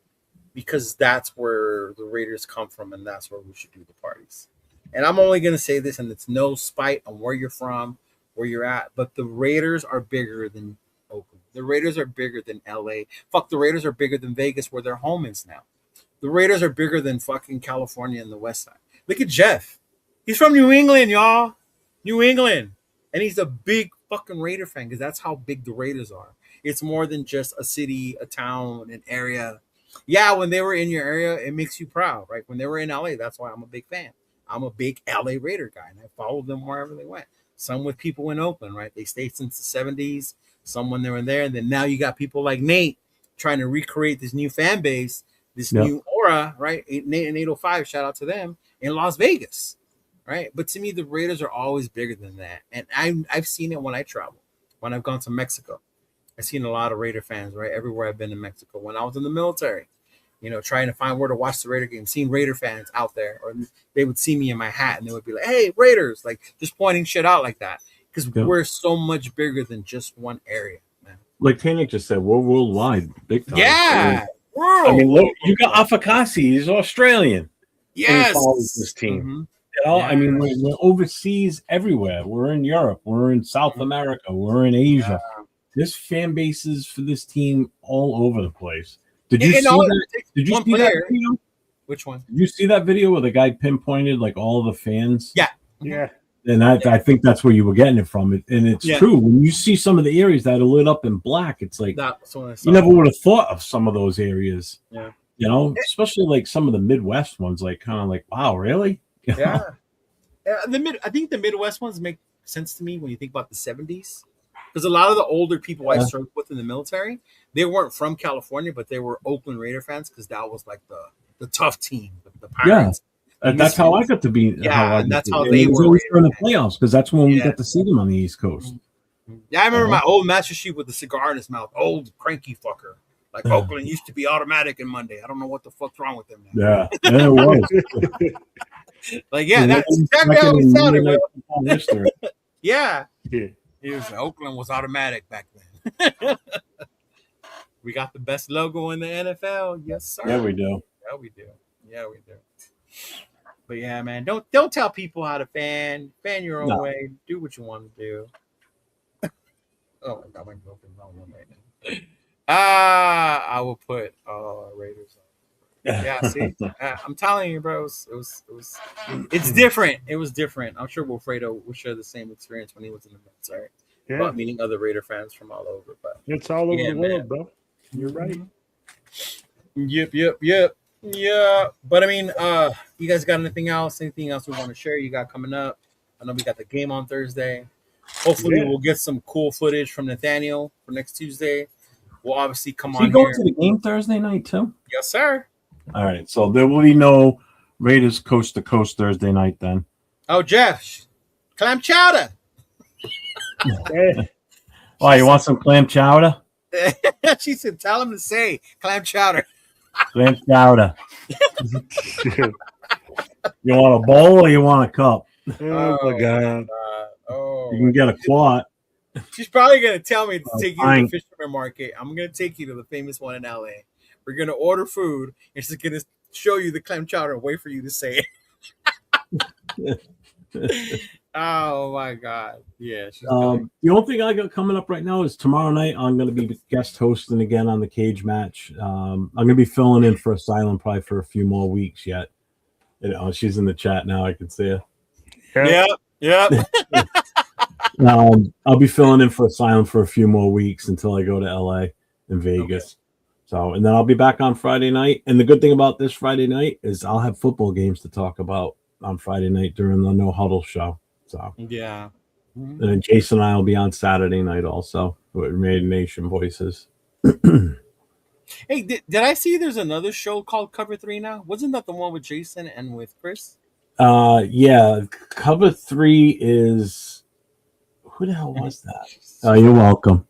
Speaker 3: because that's where the Raiders come from and that's where we should do the parties. And I'm only going to say this, and it's no spite on where you're from, where you're at, but the Raiders are bigger than Oakland. The Raiders are bigger than LA. Fuck, the Raiders are bigger than Vegas, where their home is now. The Raiders are bigger than fucking California and the West Side. Look at Jeff. He's from New England, y'all. New England. And he's a big fucking Raider fan because that's how big the Raiders are. It's more than just a city, a town, an area. Yeah, when they were in your area, it makes you proud, right? When they were in LA, that's why I'm a big fan. I'm a big LA Raider guy, and I followed them wherever they went. Some with people in Oakland, right? They stayed since the 70s. Some when they were there. And then now you got people like Nate trying to recreate this new fan base, this new aura, right? Nate and 805, shout out to them, in Las Vegas, right? But to me, the Raiders are always bigger than that. And I've seen it when I travel. When I've gone to Mexico, I've seen a lot of Raider fans, right? Everywhere I've been in Mexico. When I was in the military, you know, trying to find where to watch the Raider game, seeing Raider fans out there, or they would see me in my hat and they would be like, hey, Raiders, like just pointing shit out like that. Because we're so much bigger than just one area, man.
Speaker 1: Like Tanik just said, we're worldwide, big time.
Speaker 3: Yeah.
Speaker 1: I mean, look, you got Afakasi, he's Australian.
Speaker 3: Yes.
Speaker 1: And he follows this team.
Speaker 3: Mm-hmm.
Speaker 1: You know, I mean, we're overseas everywhere. We're in Europe. We're in South America. We're in Asia. There's fan bases for this team all over the place. Did you see that? Did you see that video?
Speaker 3: Which one?
Speaker 1: Did you see that video where the guy pinpointed like all the fans?
Speaker 3: Yeah.
Speaker 4: Yeah.
Speaker 1: And I think that's where you were getting it from. And it's true. When you see some of the areas that are lit up in black, it's like you never would have thought of some of those areas.
Speaker 3: Yeah.
Speaker 1: You know, especially like some of the Midwest ones, like kind of like, wow, really?
Speaker 3: Yeah. I think the Midwest ones make sense to me when you think about the 70s. Because a lot of the older people I served with in the military, they weren't from California, but they were Oakland Raider fans because that was like the tough team, the Pirates.
Speaker 1: Yeah. That's how I got to be.
Speaker 3: Yeah, and that's how they were.
Speaker 1: Always in the playoffs because that's when we got to see them on the East Coast.
Speaker 3: Yeah, I remember my old Master Chief with the cigar in his mouth. Old cranky fucker. Like Oakland used to be automatic in Monday. I don't know what the fuck's wrong with them now.
Speaker 1: Yeah, it was.
Speaker 3: Like, yeah, that's exactly how it sounded. Yeah. Oakland was automatic back then. We got the best logo in the NFL. Yes, sir.
Speaker 1: Yeah, we do.
Speaker 3: Yeah, we do. Yeah, we do. But yeah, man, don't tell people how to fan your own way. Do what you want to do. Oh my god, my girlfriend's on one right now. I will put Raiders on. Yeah, see, I'm telling you, bro, it's different. It was different. I'm sure Wilfredo will share the same experience when he was in the military.
Speaker 4: Yeah.
Speaker 3: About meeting other Raider fans from all over. But
Speaker 4: it's all over the world, bro. You're right.
Speaker 3: Yep. Yeah. But I mean, you guys got anything else? Anything else we want to share? You got coming up? I know we got the game on Thursday. Hopefully, we'll get some cool footage from Nathaniel for next Tuesday. We'll obviously come on.
Speaker 1: You go to the game Thursday night too?
Speaker 3: Yes, sir.
Speaker 1: All right, so there will be no Raiders coast to coast Thursday night then.
Speaker 3: Oh, Jeff, clam chowder.
Speaker 1: Oh, you want some clam chowder?
Speaker 3: She said, "Tell him to say clam chowder."
Speaker 1: Clam chowder. You want a bowl or you want a cup?
Speaker 4: Oh my god!
Speaker 3: Oh,
Speaker 1: you can get a quart.
Speaker 3: She's probably gonna tell me to take you to the Fisherman Market. I'm gonna take you to the famous one in LA. We're gonna order food, and she's gonna show you the clam chowder and wait for you to say it. Oh my god! Yeah.
Speaker 1: The only thing I got coming up right now is tomorrow night. I'm going to be guest hosting again on the cage match. I'm going to be filling in for Asylum probably for a few more weeks yet. You know, she's in the chat now. I can see her.
Speaker 3: Yeah.
Speaker 1: I'll be filling in for Asylum for a few more weeks until I go to LA and Vegas. Okay. So, and then I'll be back on Friday night. And the good thing about this Friday night is I'll have football games to talk about on Friday night during the No Huddle show. So
Speaker 3: yeah.
Speaker 1: And then Jason and I will be on Saturday night also with Made Nation Voices.
Speaker 3: Hey, did I see there's another show called Cover 3 now? Wasn't that the one with Jason and with Chris?
Speaker 1: Yeah. Cover 3 is who the hell was that? Oh, you're welcome.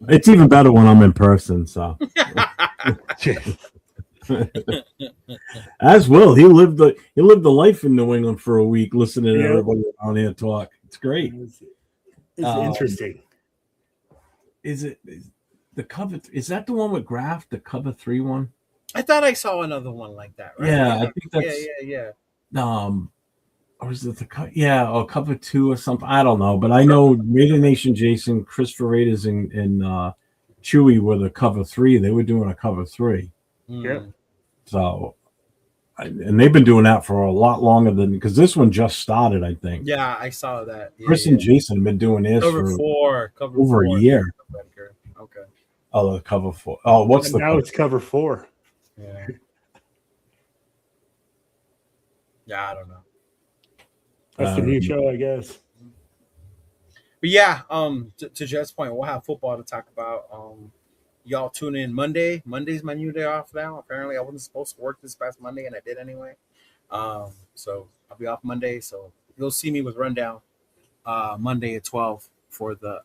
Speaker 1: It's even better when I'm in person, so as Will, he lived the life in New England for a week, listening to everybody on here talk. It's great.
Speaker 4: It's interesting.
Speaker 1: Is the cover? Is that the one with Graf? The Cover 3 one?
Speaker 3: I thought I saw another one like that. Right?
Speaker 1: Yeah, I think that's
Speaker 3: yeah.
Speaker 1: Or is it or Cover 2 or something? I don't know, but I know Raider Nation Jason, Christopher Raiders, and Chewy with a cover 3. They were doing a cover 3.
Speaker 4: Yeah.
Speaker 1: So, and they've been doing that for a lot longer than, because this one just started, I think.
Speaker 3: Yeah, I saw that. Yeah,
Speaker 1: Chris and Jason have been doing this
Speaker 3: cover
Speaker 1: for
Speaker 3: 4,
Speaker 1: over a year.
Speaker 3: Okay.
Speaker 1: Oh, the cover 4. Oh, what's
Speaker 4: And
Speaker 1: the
Speaker 4: now
Speaker 1: cover?
Speaker 4: it's cover 4.
Speaker 3: Yeah. Yeah, I don't know.
Speaker 4: That's the new show, I guess.
Speaker 3: But yeah, to Jeff's point, we'll have football to talk about. Y'all tune in Monday. Monday's my new day off now. Apparently, I wasn't supposed to work this past Monday, and I did anyway. So I'll be off Monday. So you'll see me with Rundown Monday at 12 for the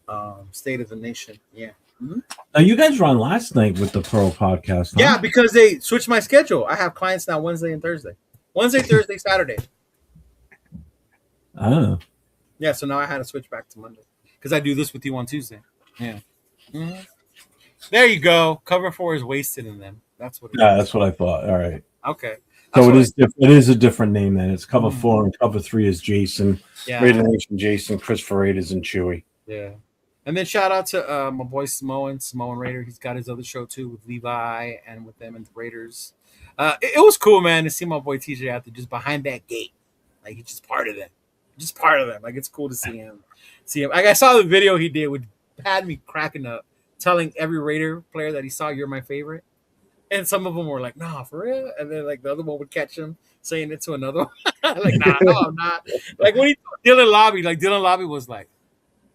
Speaker 3: State of the Nation. Yeah. Mm-hmm.
Speaker 1: Now, you guys were on last night with the Pro podcast. Huh?
Speaker 3: Yeah, because they switched my schedule. I have clients now Wednesday and Thursday. Wednesday, Thursday, Saturday.
Speaker 1: Oh.
Speaker 3: Yeah, so now I had to switch back to Monday because I do this with you on Tuesday. Yeah. Mm-hmm. There you go. Cover 4 is wasted in them. That's what.
Speaker 1: That's what I thought. All right.
Speaker 3: Okay.
Speaker 1: So it is a different name then. It's cover 4 and cover 3 is Jason.
Speaker 3: Yeah.
Speaker 1: Raider Nation Jason, Chris Ferreira's and Chewy.
Speaker 3: Yeah. And then shout out to my boy Samoan Raider. He's got his other show too with Levi and with them and the Raiders. It was cool, man, to see my boy TJ out there just behind that gate. Like he's just part of them. Just part of them. Like it's cool to see him. Like I saw the video he did, which had me cracking up, telling every Raider player that he saw, "You're my favorite." And some of them were like, "Nah, for real." And then like the other one would catch him saying it to another one. Like, "Nah, no, I'm not." Like when he told Dylan Lobby was like,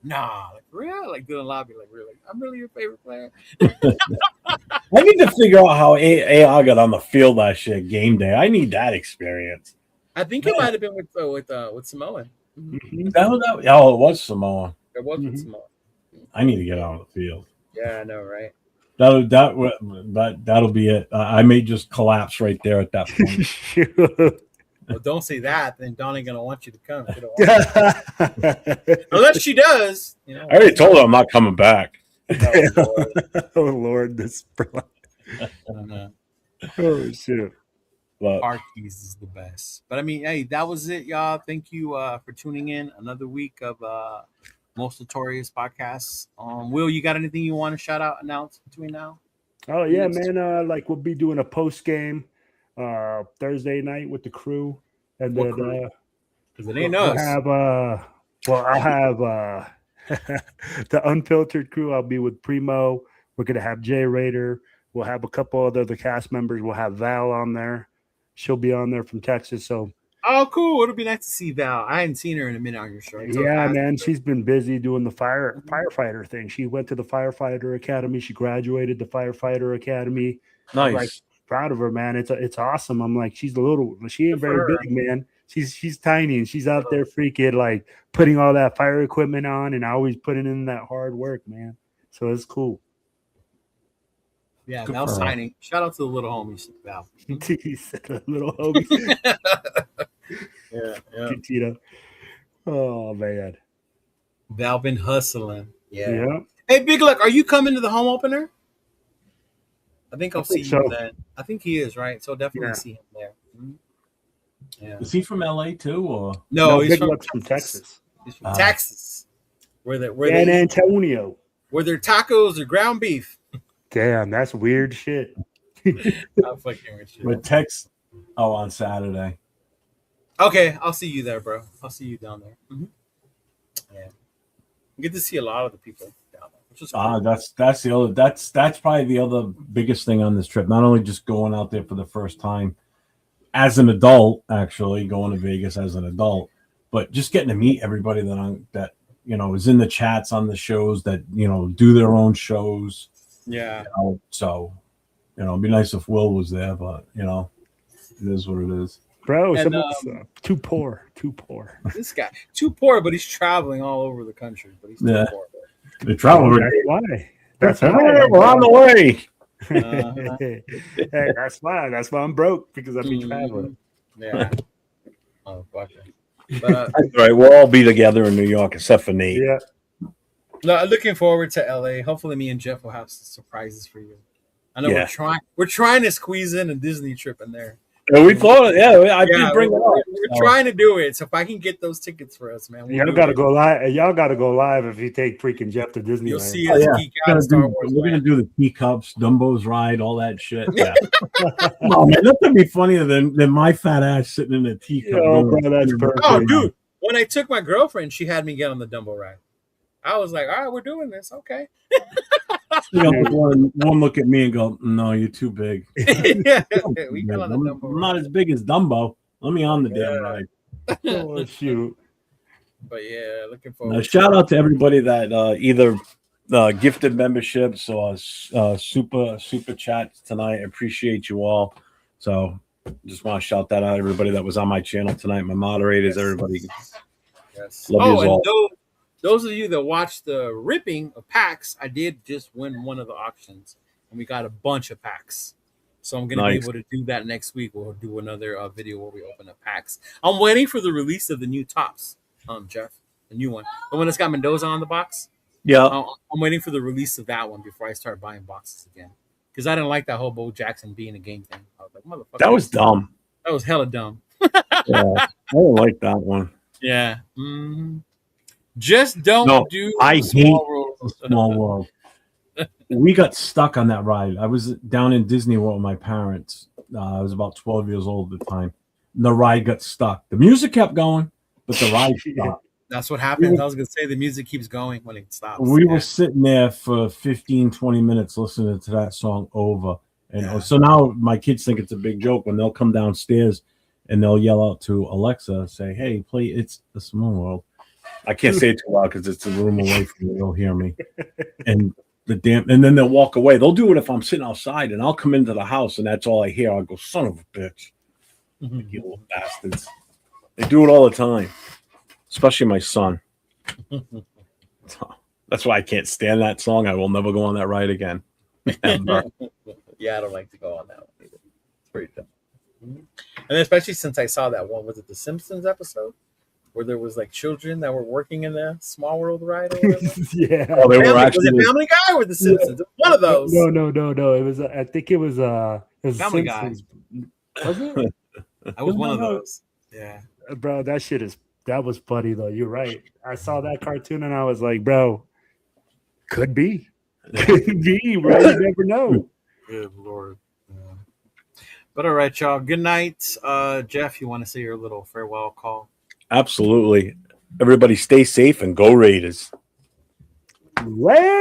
Speaker 3: "Nah, like for real." Like Dylan Lobby, like really, I'm really your favorite player.
Speaker 1: I need to figure out how AI got on the field last year game day. I need that experience.
Speaker 3: I think it might have been with Samoan.
Speaker 1: Mm-hmm. It was Samoa.
Speaker 3: It was with Samoan.
Speaker 1: I need to get on the field.
Speaker 3: Yeah, I know, right?
Speaker 1: That'll be it. I may just collapse right there at that point.
Speaker 3: Well, don't say that. Then Dawn ain't gonna want you to come. Unless she does. You know,
Speaker 1: I already told her I'm not coming back.
Speaker 4: Oh Lord, this. Oh shit.
Speaker 3: Parkies is the best. But I mean, hey, that was it, y'all. Thank you for tuning in. Another week of Most Notorious podcasts. Will, you got anything you want to shout out, announce between now?
Speaker 4: Oh yeah, man. Like we'll be doing a post game Thursday night with the crew, and then
Speaker 3: because it ain't us.
Speaker 4: I'll have the unfiltered crew. I'll be with Primo. We're gonna have Jay Raider. We'll have a couple other cast members. We'll have Val on there. She'll be on there from Texas. So
Speaker 3: oh, cool! It'll be nice to see Val. I hadn't seen her in a minute on your show.
Speaker 4: Yeah, man. She's been busy doing the firefighter thing. She went to the firefighter academy. She graduated the firefighter academy.
Speaker 1: Nice.
Speaker 4: I'm like, proud of her, man. It's awesome. I'm like, she ain't very big, man. She's tiny and she's out there freaking like putting all that fire equipment on and always putting in that hard work, man. So it's cool.
Speaker 3: Yeah, Val signing. Shout out to the little homies, Val.
Speaker 4: He said the little homies.
Speaker 3: Yeah.
Speaker 4: Tito. Oh man.
Speaker 3: Val been hustling.
Speaker 4: Yeah.
Speaker 3: Hey, Big Luck, are you coming to the home opener? I think I'll see you then. I think he is, right? So definitely see him there. Mm-hmm. Yeah.
Speaker 1: Is he from LA too, or
Speaker 3: no? He's
Speaker 4: Big Luck's from Texas.
Speaker 3: He's from Texas.
Speaker 4: San Antonio.
Speaker 3: Where their tacos are ground beef.
Speaker 4: Damn, that's weird shit.
Speaker 3: I'm fucking with you.
Speaker 1: with Tex? Oh, on Saturday.
Speaker 3: Okay, I'll see you there, bro. I'll see you down there. Mm-hmm. Yeah, you get to see a lot of the people down there, which is cool.
Speaker 1: That's probably the other biggest thing on this trip. Not only just going out there for the first time as an adult, actually going to Vegas as an adult, but just getting to meet everybody that is in the chats on the shows that do their own shows.
Speaker 3: Yeah.
Speaker 4: So
Speaker 1: it'd be nice if Will was there, but it is what it is.
Speaker 4: Bro, someone's too poor.
Speaker 3: This guy, too poor, but he's traveling all over the country. But he's too poor.
Speaker 1: They travel.
Speaker 4: That's why.
Speaker 1: We're on the way.
Speaker 4: Hey, that's why. That's why I'm broke, because I've been traveling.
Speaker 3: Yeah. Oh, fuck it. But,
Speaker 1: that's right. We'll all be together in New York, except for Nate.
Speaker 4: Yeah.
Speaker 3: No, looking forward to LA. Hopefully, me and Jeff will have some surprises for you. I know we're trying to squeeze in a Disney trip in there.
Speaker 1: And we thought, I
Speaker 3: Yeah,
Speaker 1: did bring it up.
Speaker 3: we're trying to do it. So if I can get those tickets for us, man,
Speaker 4: Y'all gotta go live. Y'all gotta go live if you take freaking Jeff to Disneyland.
Speaker 3: You'll see us geek out in Star Wars.
Speaker 1: We're gonna do the teacups, Dumbo's ride, all that shit. Yeah. No, man, that could be funnier than my fat ass sitting in a teacup.
Speaker 4: Oh, bro, that's perfect.
Speaker 3: Oh, dude, when I took my girlfriend, she had me get on the Dumbo ride. I was like, all right, we're doing this. Okay.
Speaker 1: One look at me and go, no, you're too big.
Speaker 3: Yeah, we got on the Dumbo
Speaker 1: I'm
Speaker 3: ride.
Speaker 1: not as big as Dumbo. Let me on the damn ride.
Speaker 4: Oh, shoot.
Speaker 3: But yeah, looking forward.
Speaker 1: Shout out to everybody that either gifted memberships or super chats tonight. I appreciate you all. So just want to shout that out, everybody that was on my channel tonight, my moderators, everybody.
Speaker 3: Yes.
Speaker 1: Love you
Speaker 3: and
Speaker 1: all.
Speaker 3: those of you that watched the ripping of packs, I did just win one of the auctions, and we got a bunch of packs. So I'm gonna be able to do that next week. We'll do another video where we open up packs. I'm waiting for the release of the new tops, Jeff, the new one, the one that's got Mendoza on the box.
Speaker 1: Yeah,
Speaker 3: I'm waiting for the release of that one before I start buying boxes again, because I didn't like that whole Bo Jackson being a game thing. I was like, motherfucker,
Speaker 1: that was dumb.
Speaker 3: That was hella dumb.
Speaker 1: Yeah, I don't like that one.
Speaker 3: Yeah. Just don't do.
Speaker 1: I hate
Speaker 3: World.
Speaker 1: Small World. We got stuck on that ride. I was down in Disney World with my parents. I was about 12 years old at the time. And the ride got stuck. The music kept going, but the ride stopped.
Speaker 3: That's what happens. I was going to say the music keeps going when it stops.
Speaker 1: We were sitting there for 15, 20 minutes listening to that song over. And so now my kids think it's a big joke when they'll come downstairs and they'll yell out to Alexa, say, hey, play It's a Small World. I can't say it too loud because it's a room away from me. They'll hear me. And then they'll walk away. They'll do it if I'm sitting outside, and I'll come into the house, and that's all I hear. I'll go, son of a bitch. You little bastards. They do it all the time, especially my son. That's why I can't stand that song. I will never go on that ride again.
Speaker 3: Yeah, I don't like to go on that one either. It's pretty dumb. And especially since I saw that one, was it the Simpsons episode? Where there was like children that were working in the Small World ride or whatever.
Speaker 4: Yeah.
Speaker 1: Oh, they were actually
Speaker 3: was it Family Guy or the Simpsons? Yeah. One of those.
Speaker 4: No. It was. I think it was.
Speaker 3: Family Guy.
Speaker 4: Was it?
Speaker 3: I was one of those. Yeah.
Speaker 4: Bro, that was funny though. You're right. I saw that cartoon and I was like, bro, could be, bro. You never know.
Speaker 3: Good Lord. Yeah. But all right, y'all. Good night, Jeff. You want to say your little farewell call?
Speaker 1: Absolutely. Everybody stay safe and go Raiders.
Speaker 4: Raiders!